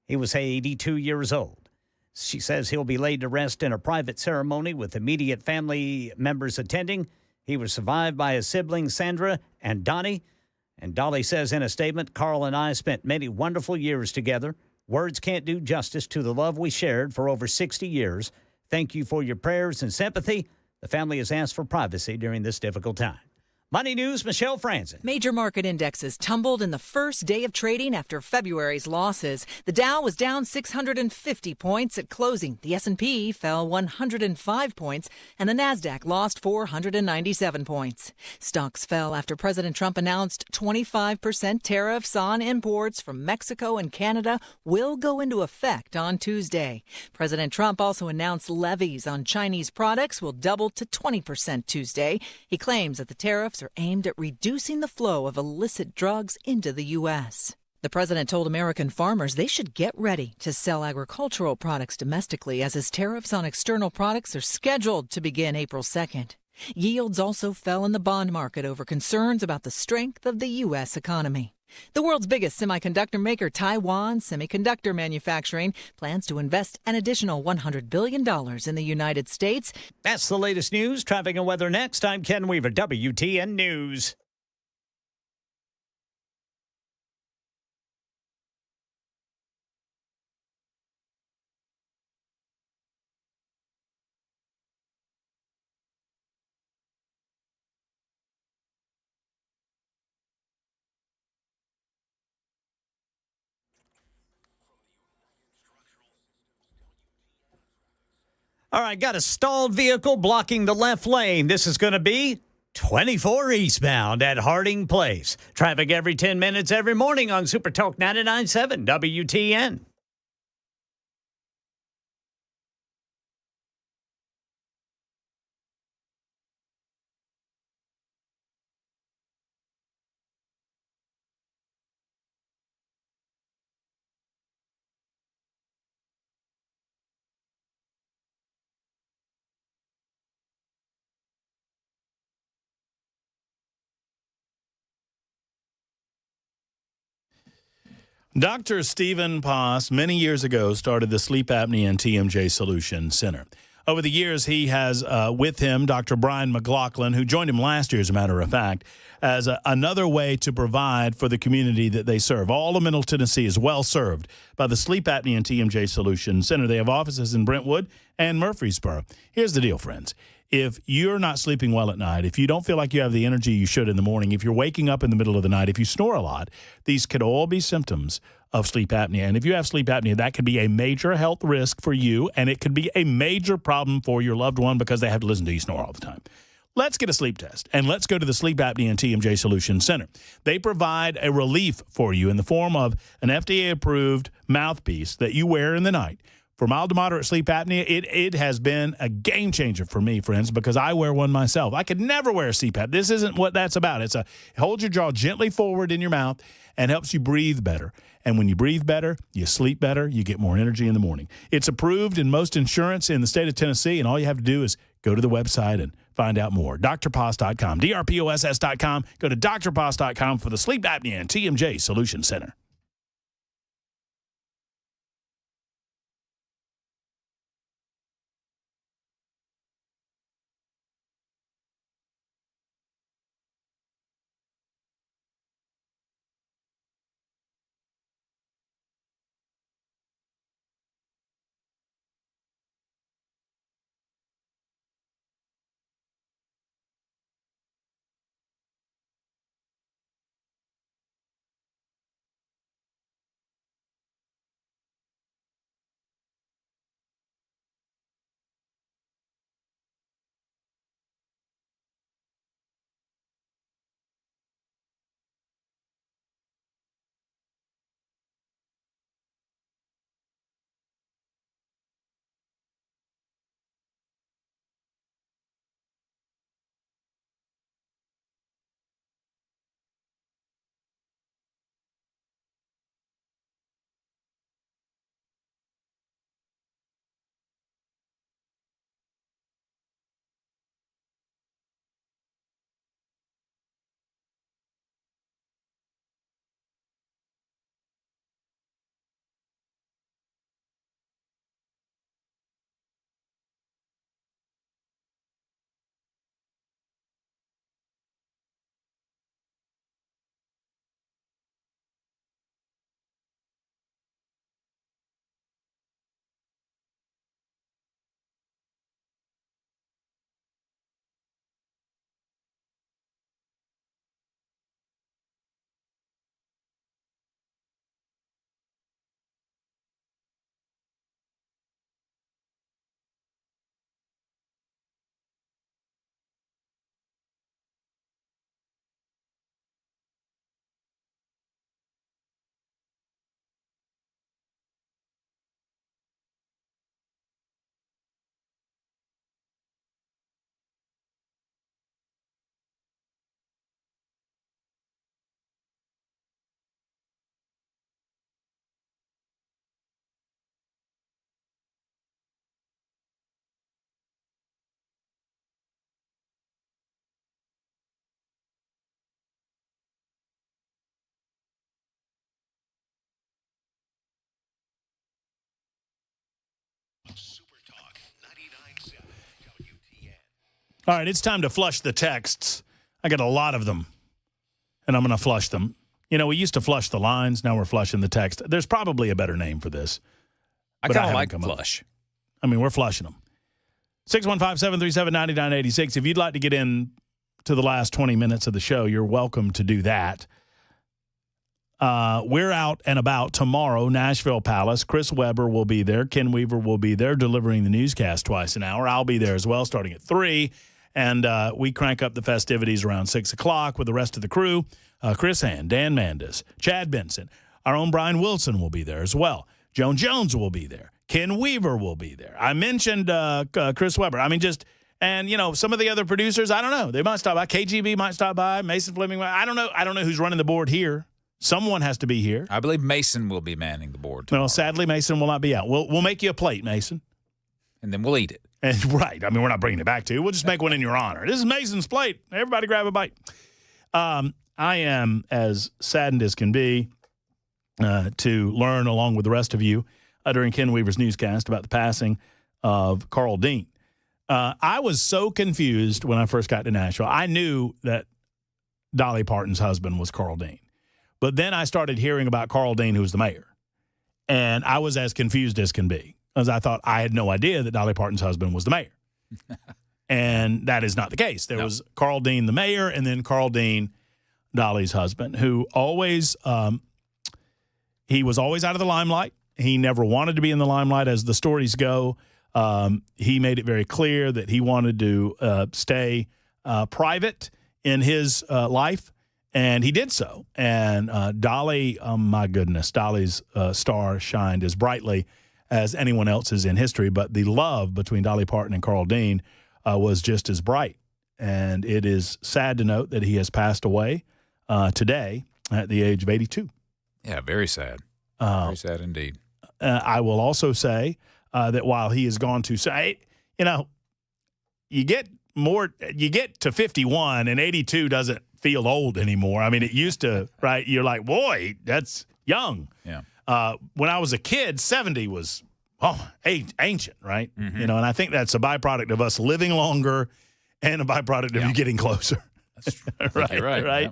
He was 82 years old. She says he'll be laid to rest in a private ceremony with immediate family members attending. He was survived by his siblings, Sandra and Donnie. And Dolly says in a statement, Carl and I spent many wonderful years together. Words can't do justice to the love we shared for over 60 years. Thank you for your prayers and sympathy. The family has asked for privacy during this difficult time. Money News, Michelle Franzen. Major market indexes tumbled in the first day of trading after February's losses. The Dow was down 650 points at closing. The S&P fell 105 points, and the Nasdaq lost 497 points. Stocks fell after President Trump announced 25% tariffs on imports from Mexico and Canada will go into effect on Tuesday. President Trump also announced levies on Chinese products will double to 20% Tuesday. He claims that the tariffs are aimed at reducing the flow of illicit drugs into the U.S. The president told American farmers they should get ready to sell agricultural products domestically, as his tariffs on external products are scheduled to begin April 2nd. Yields also fell in the bond market over concerns about the strength of the U.S. economy. The world's biggest semiconductor maker, Taiwan Semiconductor Manufacturing, plans to invest an additional $100 billion in the United States. That's the latest news. Traffic and weather next. I'm Ken Weaver, WTN News. All right, got a stalled vehicle blocking the left lane. This is going to be 24 eastbound at Harding Place. Traffic every 10 minutes every morning on Super Talk 99.7 WTN. Dr. Stephen Poss, many years ago, started the Sleep Apnea and TMJ Solution Center. Over the years, he has with him Dr. Brian McLaughlin, who joined him last year, as a matter of fact, as another way to provide for the community that they serve. All of Middle Tennessee is well served by the Sleep Apnea and TMJ Solution Center. They have offices in Brentwood and Murfreesboro. Here's the deal, friends. If you're not sleeping well at night, if you don't feel like you have the energy you should in the morning, if you're waking up in the middle of the night, if you snore a lot, these could all be symptoms of sleep apnea. And if you have sleep apnea, that could be a major health risk for you, and it could be a major problem for your loved one because they have to listen to you snore all the time. Let's get a sleep test, and let's go to the Sleep Apnea and TMJ Solution Center. They provide a relief for you in the form of an FDA-approved mouthpiece that you wear in the night. For mild to moderate sleep apnea, it has been a game changer for me, friends, because I wear one myself. I could never wear a CPAP. This isn't what that's about. It holds your jaw gently forward in your mouth and helps you breathe better. And when you breathe better, you sleep better, you get more energy in the morning. It's approved in most insurance in the state of Tennessee, and all you have to do is go to the website and Find out more. drposs.com, drposs.com. Go to drposs.com for the Sleep Apnea and TMJ Solution Center. All right, it's time to flush the texts. I got a lot of them, and I'm going to flush them. You know, we used to flush the lines. Now we're flushing the text. There's probably a better name for this. I kind of like flush. I mean, we're flushing them. 615-737-9986. If you'd like to get in to the last 20 minutes of the show, you're welcome to do that. We're out and about tomorrow, Nashville Palace. Chris Webber will be there. Ken Weaver will be there delivering the newscast twice an hour. I'll be there as well, starting at 3. And we crank up the festivities around 6 o'clock with the rest of the crew. Chris Hand, Dan Mandis, Chad Benson. Our own Brian Wilson will be there as well. Joan Jones will be there. Ken Weaver will be there. I mentioned Chris Webber. I mean, and, you know, some of the other producers, I don't know. They might stop by. KGB might stop by. Mason Fleming. I don't know. I don't know who's running the board here. Someone has to be here. I believe Mason will be manning the board tomorrow. Well, sadly, Mason will not be out. We'll make you a plate, Mason. And then we'll eat it. And right. I mean, we're not bringing it back to you. We'll just make one in your honor. This is Mason's plate. Everybody grab a bite. I am as saddened as can be to learn, along with the rest of you, during Ken Weaver's newscast about the passing of Carl Dean. I was so confused when I first got to Nashville. I knew that Dolly Parton's husband was Carl Dean. But then I started hearing about Carl Dean, who was the mayor. And I was as confused as can be, as I thought I had no idea that Dolly Parton's husband was the mayor. And that is not the case. There was Carl Dean, the mayor, and then Carl Dean, Dolly's husband, who always he was always out of the limelight. He never wanted to be in the limelight, as the stories go. He made it very clear that he wanted to stay private in his life, and he did so. And Dolly, my goodness, Dolly's star shined as brightly as anyone else's in history, but the love between Dolly Parton and Carl Dean was just as bright. And it is sad to note that he has passed away today at the age of 82. Yeah, very sad. Very sad indeed. I will also say that while he has gone to say, you know, you get you get to 51 and 82 doesn't feel old anymore. I mean, it used to, right? You're like, boy, that's young. Yeah. When I was a kid, 70 was ancient, right? Mm-hmm. You know, and I think that's a byproduct of us living longer and a byproduct of you getting closer. Right, you're right.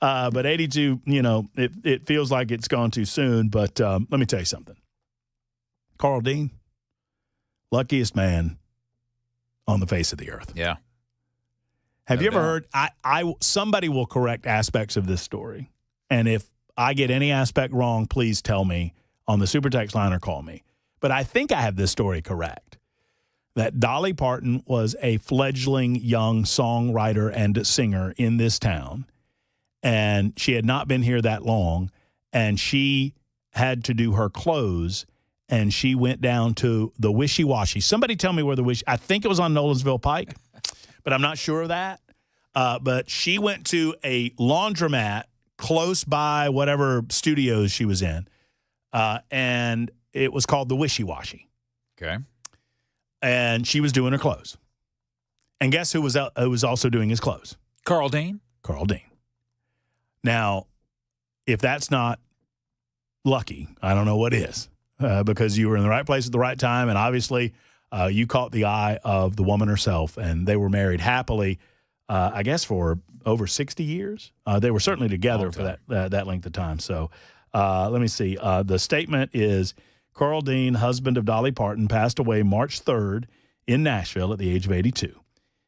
But 82, you know, it feels like it's gone too soon. But let me tell you something. Carl Dean, luckiest man on the face of the earth. Yeah. Have you ever heard? Somebody will correct aspects of this story, and if I get any aspect wrong, please tell me on the super text line or call me. But I think I have this story correct. That Dolly Parton was a fledgling young songwriter and singer in this town, and she had not been here that long, and she had to do her clothes, and she went down to the Wishy Washy. Somebody tell me where I think it was on Nolensville Pike, but I'm not sure of that. But she went to a laundromat close by whatever studios she was in, and it was called the Wishy Washy. Okay. And she was doing her clothes. And guess who was also doing his clothes? Carl Dean. Carl Dean. Now, if that's not lucky, I don't know what is, because you were in the right place at the right time, and obviously you caught the eye of the woman herself, and they were married happily, I guess, for over 60 years. They were certainly together for that length of time. So let me see. The statement is, Carl Dean, husband of Dolly Parton, passed away March 3rd in Nashville at the age of 82.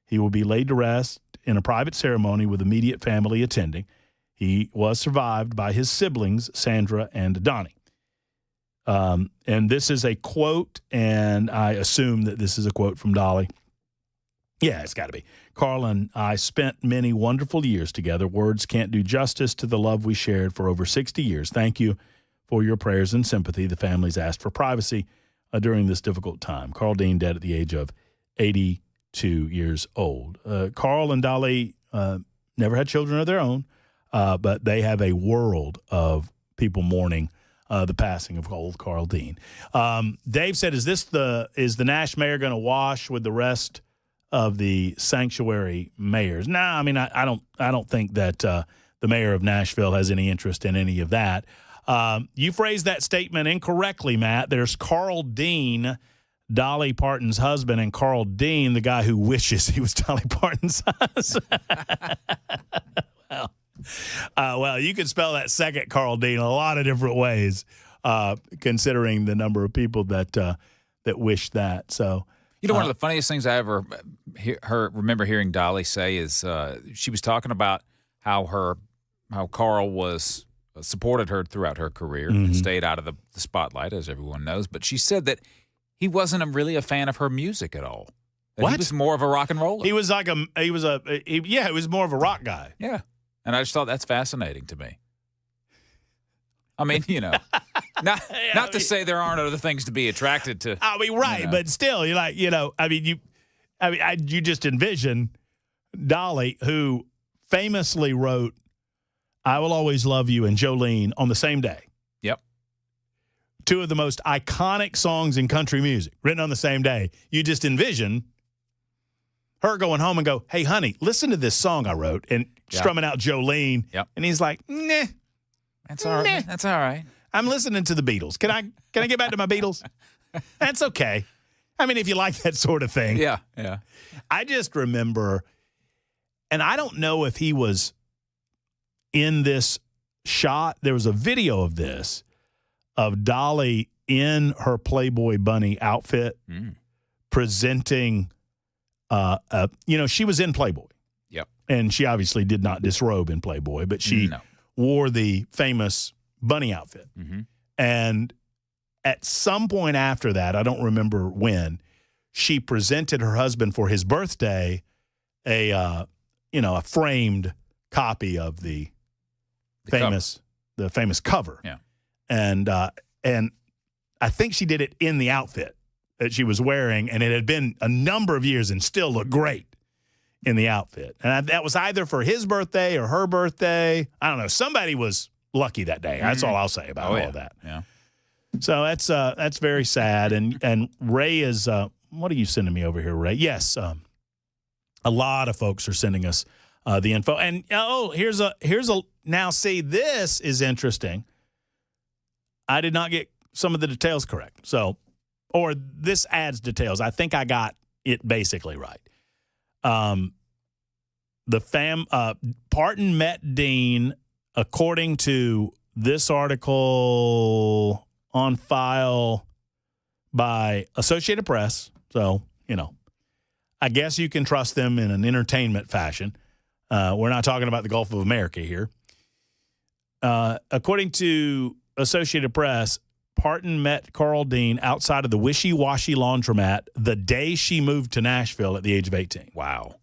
He will be laid to rest in a private ceremony with immediate family attending. He was survived by his siblings, Sandra and Donnie. And this is a quote, and I assume that this is a quote from Dolly. Yeah, it's got to be. Carl and I spent many wonderful years together. Words can't do justice to the love we shared for over 60 years. Thank you for your prayers and sympathy. The families asked for privacy during this difficult time. Carl Dean dead at the age of 82 years old. Carl and Dolly never had children of their own, but they have a world of people mourning the passing of old Carl Dean. Dave said, "Is the Nash mayor going to wash with the rest of the sanctuary mayors?" No, I mean I don't think that the mayor of Nashville has any interest in any of that. You phrased that statement incorrectly, Matt. There's Carl Dean, Dolly Parton's husband, and Carl Dean, the guy who wishes he was Dolly Parton's husband. Well, you could spell that second Carl Dean a lot of different ways, considering the number of people that wish that. So, you know, one of the funniest things I ever remember hearing Dolly say is she was talking about how Carl was supported her throughout her career and stayed out of the spotlight, as everyone knows. But she said that he wasn't really a fan of her music at all. That he was more of a rock and roller. He was more of a rock guy. Yeah. And I just thought that's fascinating to me. I mean, you know, not to say there aren't other things to be attracted to. I mean, right. You know. But still, you're like, you know, you just envision Dolly, who famously wrote I Will Always Love You and Jolene on the same day. Yep. Two of the most iconic songs in country music written on the same day. You just envision her going home and go, "Hey, honey, listen to this song I wrote," and strumming out Jolene. Yep. And he's like, "Nah. That's all right. That's all right. I'm listening to the Beatles. Can I get back to my Beatles?" That's okay. I mean, if you like that sort of thing. Yeah. I just remember, and I don't know if he was in this shot. There was a video of this, of Dolly in her Playboy bunny outfit presenting, she was in Playboy. Yep. And she obviously did not disrobe in Playboy, but she wore the famous bunny outfit. Mm-hmm. And at some point after that, I don't remember when, she presented her husband for his birthday a framed copy of the famous cover. Yeah. And I think she did it in the outfit that she was wearing, and it had been a number of years and still looked great in the outfit. And that was either for his birthday or her birthday. I don't know. Somebody was lucky that day. That's all I'll say about all of that. Yeah. So that's very sad. And Ray is what are you sending me over here, Ray? Yes. A lot of folks are sending us the info. And, here's a now, see, this is interesting. I did not get some of the details correct. So, or this adds details. I think I got it basically right. Parton met Dean, according to this article on file by Associated Press. So, I guess you can trust them in an entertainment fashion. We're not talking about the Gulf of America here. According to Associated Press, Parton met Carl Dean outside of the Wishy Washy laundromat the day she moved to Nashville at the age of 18. Wow.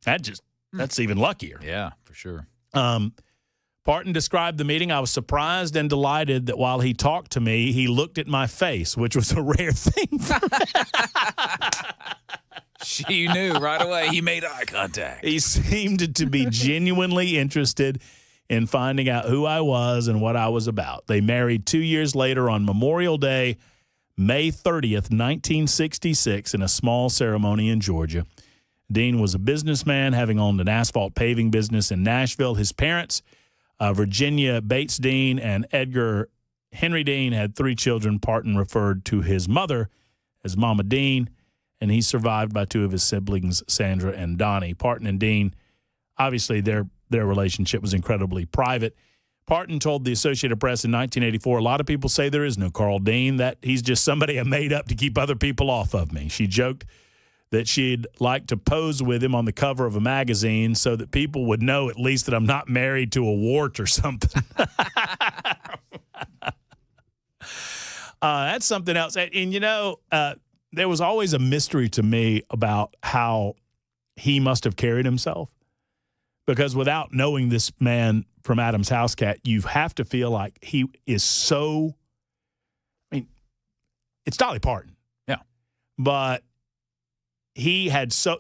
That's even luckier. Yeah, for sure. Parton described the meeting. I was surprised and delighted that while he talked to me, he looked at my face, which was a rare thing. She knew right away. He made eye contact. He seemed to be genuinely interested in finding out who I was and what I was about. They married 2 years later on Memorial Day, May 30th, 1966, in a small ceremony in Georgia. Dean was a businessman, having owned an asphalt paving business in Nashville. His parents, Virginia Bates Dean and Edgar Henry Dean, had 3 children. Parton referred to his mother as Mama Dean, and he's survived by 2 of his siblings, Sandra and Donnie. Parton and Dean, obviously their relationship was incredibly private. Parton told the Associated Press in 1984, a lot of people say there is no Carl Dean, that he's just somebody I made up to keep other people off of me. She joked that she'd like to pose with him on the cover of a magazine so that people would know at least that I'm not married to a wart or something. That's something else. And, there was always a mystery to me about how he must have carried himself. Because without knowing this man from Adam's House Cat, you have to feel like he is so, it's Dolly Parton. Yeah. But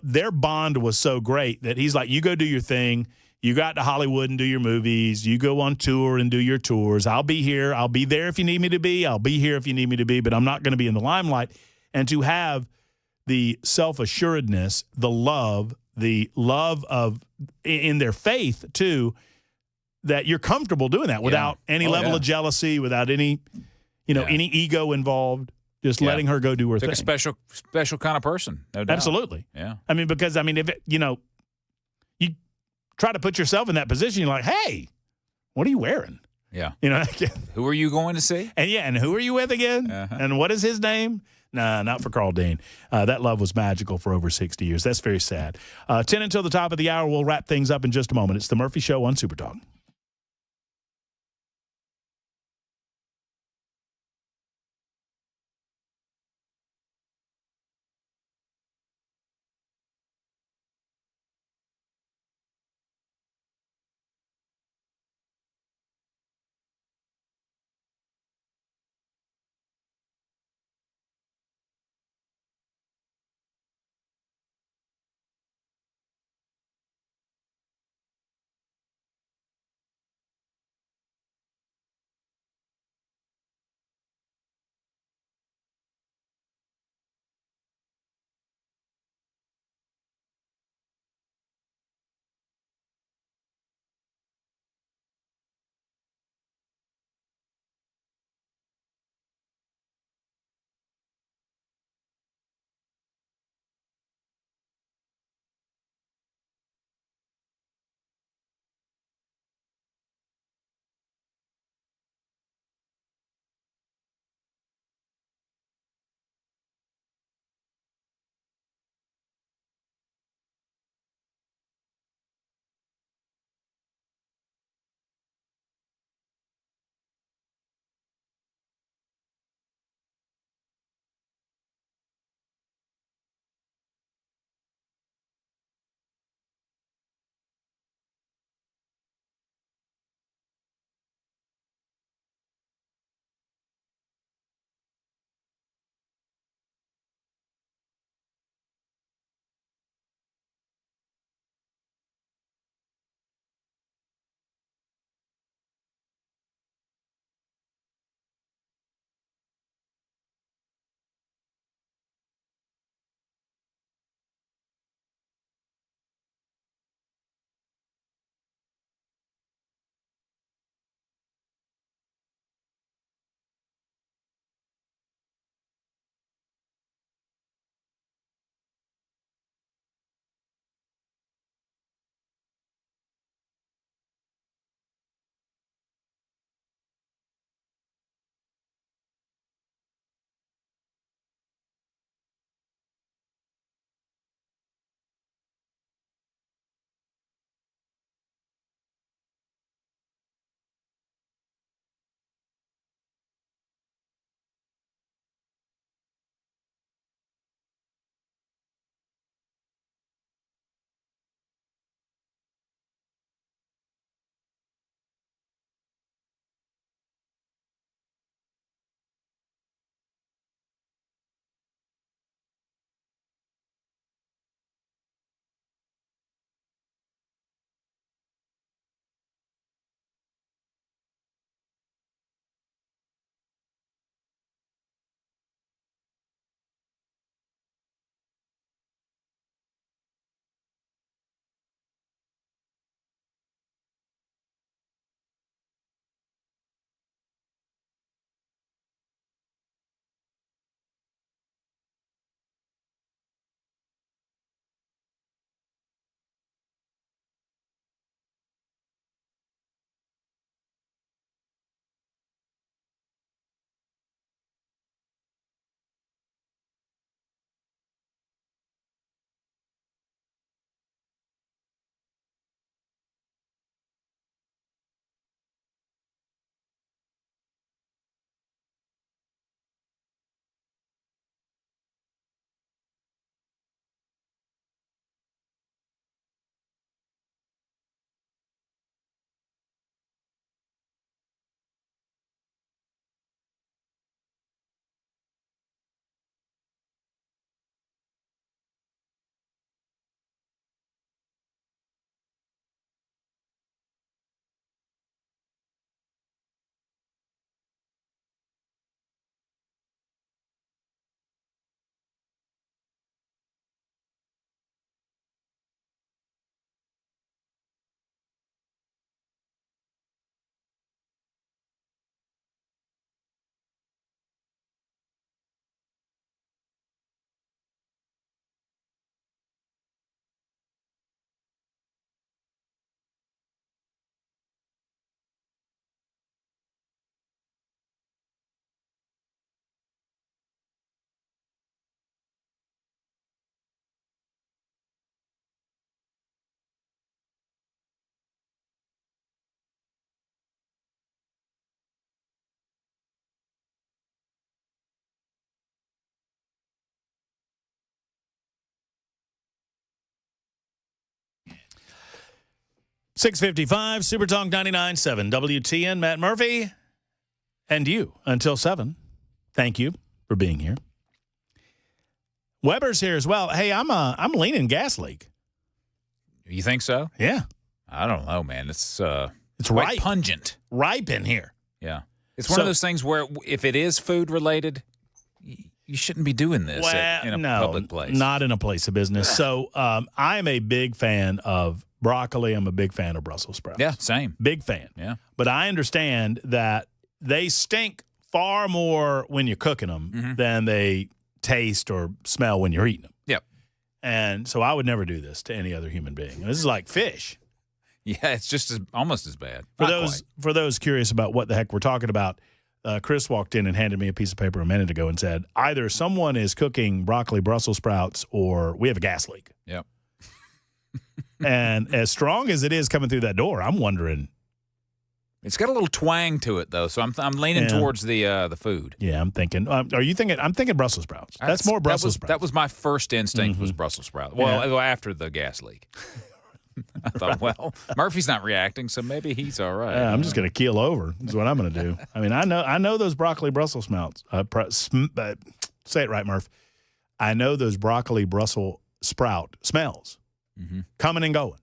their bond was so great that he's like, you go do your thing. You go out to Hollywood and do your movies. You go on tour and do your tours. I'll be here. I'll be there if you need me to be. I'll be here if you need me to be, but I'm not going to be in the limelight. And to have the self-assuredness, the love of in their faith too, that you're comfortable doing that without any level of jealousy, without any, any ego involved. Just letting her go do her thing. A special kind of person, no doubt. Absolutely. Yeah. Because if you try to put yourself in that position, you're like, hey, what are you wearing? Yeah. Who are you going to see? And who are you with again? Uh-huh. And what is his name? Nah, not for Carl Dean. That love was magical for over 60 years. That's very sad. 10 until the top of the hour. We'll wrap things up in just a moment. It's the Murphy Show on Super Talk. 6:55, Super Talk 99.7, WTN, Matt Murphy, and you until 7. Thank you for being here. Weber's here as well. Hey, I'm leaning gas leak. You think so? Yeah. I don't know, man. It's quite ripe. pungent. Ripe in here. Yeah. It's one of those things where if it is food related, you shouldn't be doing this in a public place. Not in a place of business. So I am a big fan of broccoli. I'm a big fan of Brussels sprouts. Yeah, same. Big fan. Yeah. But I understand that they stink far more when you're cooking them than they taste or smell when you're eating them. Yep. And so I would never do this to any other human being. And this is like fish. Yeah, it's just almost as bad. For those curious about what the heck we're talking about, Chris walked in and handed me a piece of paper a minute ago and said, either someone is cooking broccoli Brussels sprouts or we have a gas leak. Yep. And as strong as it is coming through that door, I'm wondering. It's got a little twang to it, though, so I'm leaning towards the food. Yeah, I'm thinking. Are you thinking? I'm thinking Brussels sprouts. That's more Brussels sprouts. That was my first instinct was Brussels sprouts. Well, after the gas leak. I thought, well, Murphy's not reacting, so maybe he's all right. I'm just going to keel over. Is what I'm going to do. I mean, I know those broccoli Brussels sprouts. Say it right, Murph. I know those broccoli Brussels sprout smells coming and going.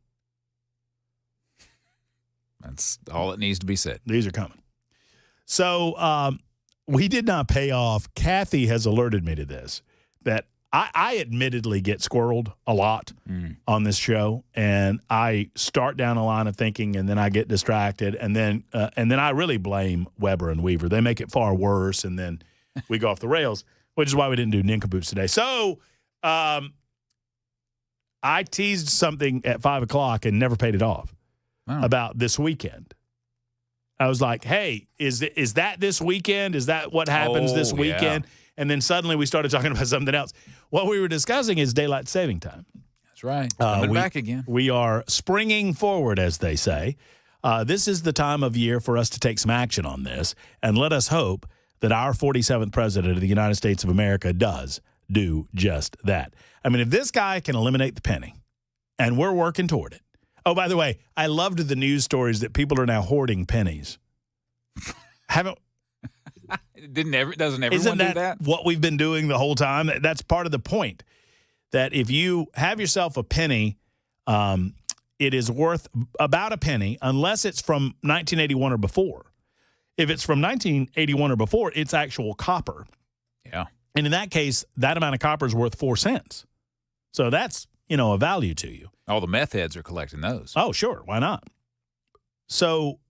That's all that needs to be said. These are coming. So we did not pay off. Kathy has alerted me to this, that I admittedly get squirreled a lot on this show, and I start down a line of thinking, and then I get distracted, and then I really blame Weber and Weaver. They make it far worse, and then we go off the rails, which is why we didn't do nincompoops today. So I teased something at 5 o'clock and never paid it off about this weekend. I was like, hey, is that this weekend? Is that what happens this weekend? Yeah. And then suddenly we started talking about something else. What we were discussing is daylight saving time. That's right. Coming back again. We are springing forward, as they say. This is the time of year for us to take some action on this. And let us hope that our 47th president of the United States of America does do just that. I mean, if this guy can eliminate the penny, and we're working toward it. Oh, by the way, I loved the news stories that people are now hoarding pennies. Doesn't everyone Isn't do that? What we've been doing the whole time? That's part of the point. That if you have yourself a penny, it is worth about a penny unless it's from 1981 or before. If it's from 1981 or before, it's actual copper. Yeah. And in that case, that amount of copper is worth 4 cents. So that's, a value to you. All the meth heads are collecting those. Oh, sure. Why not? So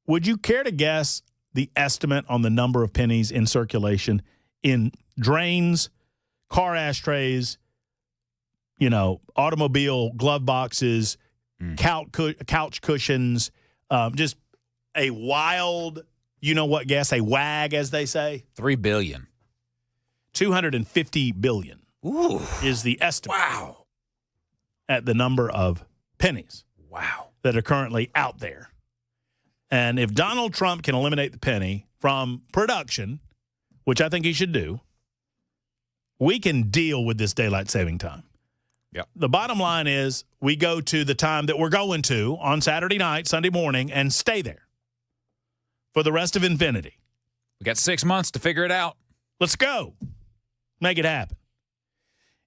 would you care to guess the estimate on the number of pennies in circulation in drains, car ashtrays, automobile glove boxes, couch cushions, just a wild, guess, a wag, as they say? 3 billion. 250 billion is the estimate. Wow. At the number of pennies. Wow. That are currently out there. And if Donald Trump can eliminate the penny from production, which I think he should do, we can deal with this daylight saving time. Yep. The bottom line is we go to the time that we're going to on Saturday night, Sunday morning, and stay there for the rest of infinity. We got 6 months to figure it out. Let's go. Make it happen.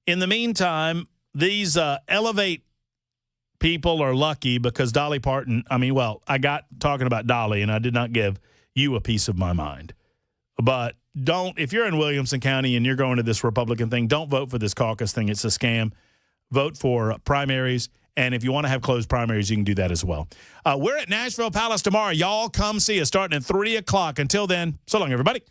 In the meantime, these Elevate people are lucky because Dolly Parton, I got talking about Dolly and I did not give you a piece of my mind. But if you're in Williamson County and you're going to this Republican thing, don't vote for this caucus thing. It's a scam. Vote for primaries. And if you want to have closed primaries, you can do that as well. We're at Nashville Palace tomorrow. Y'all come see us starting at 3 o'clock. Until then, so long, everybody.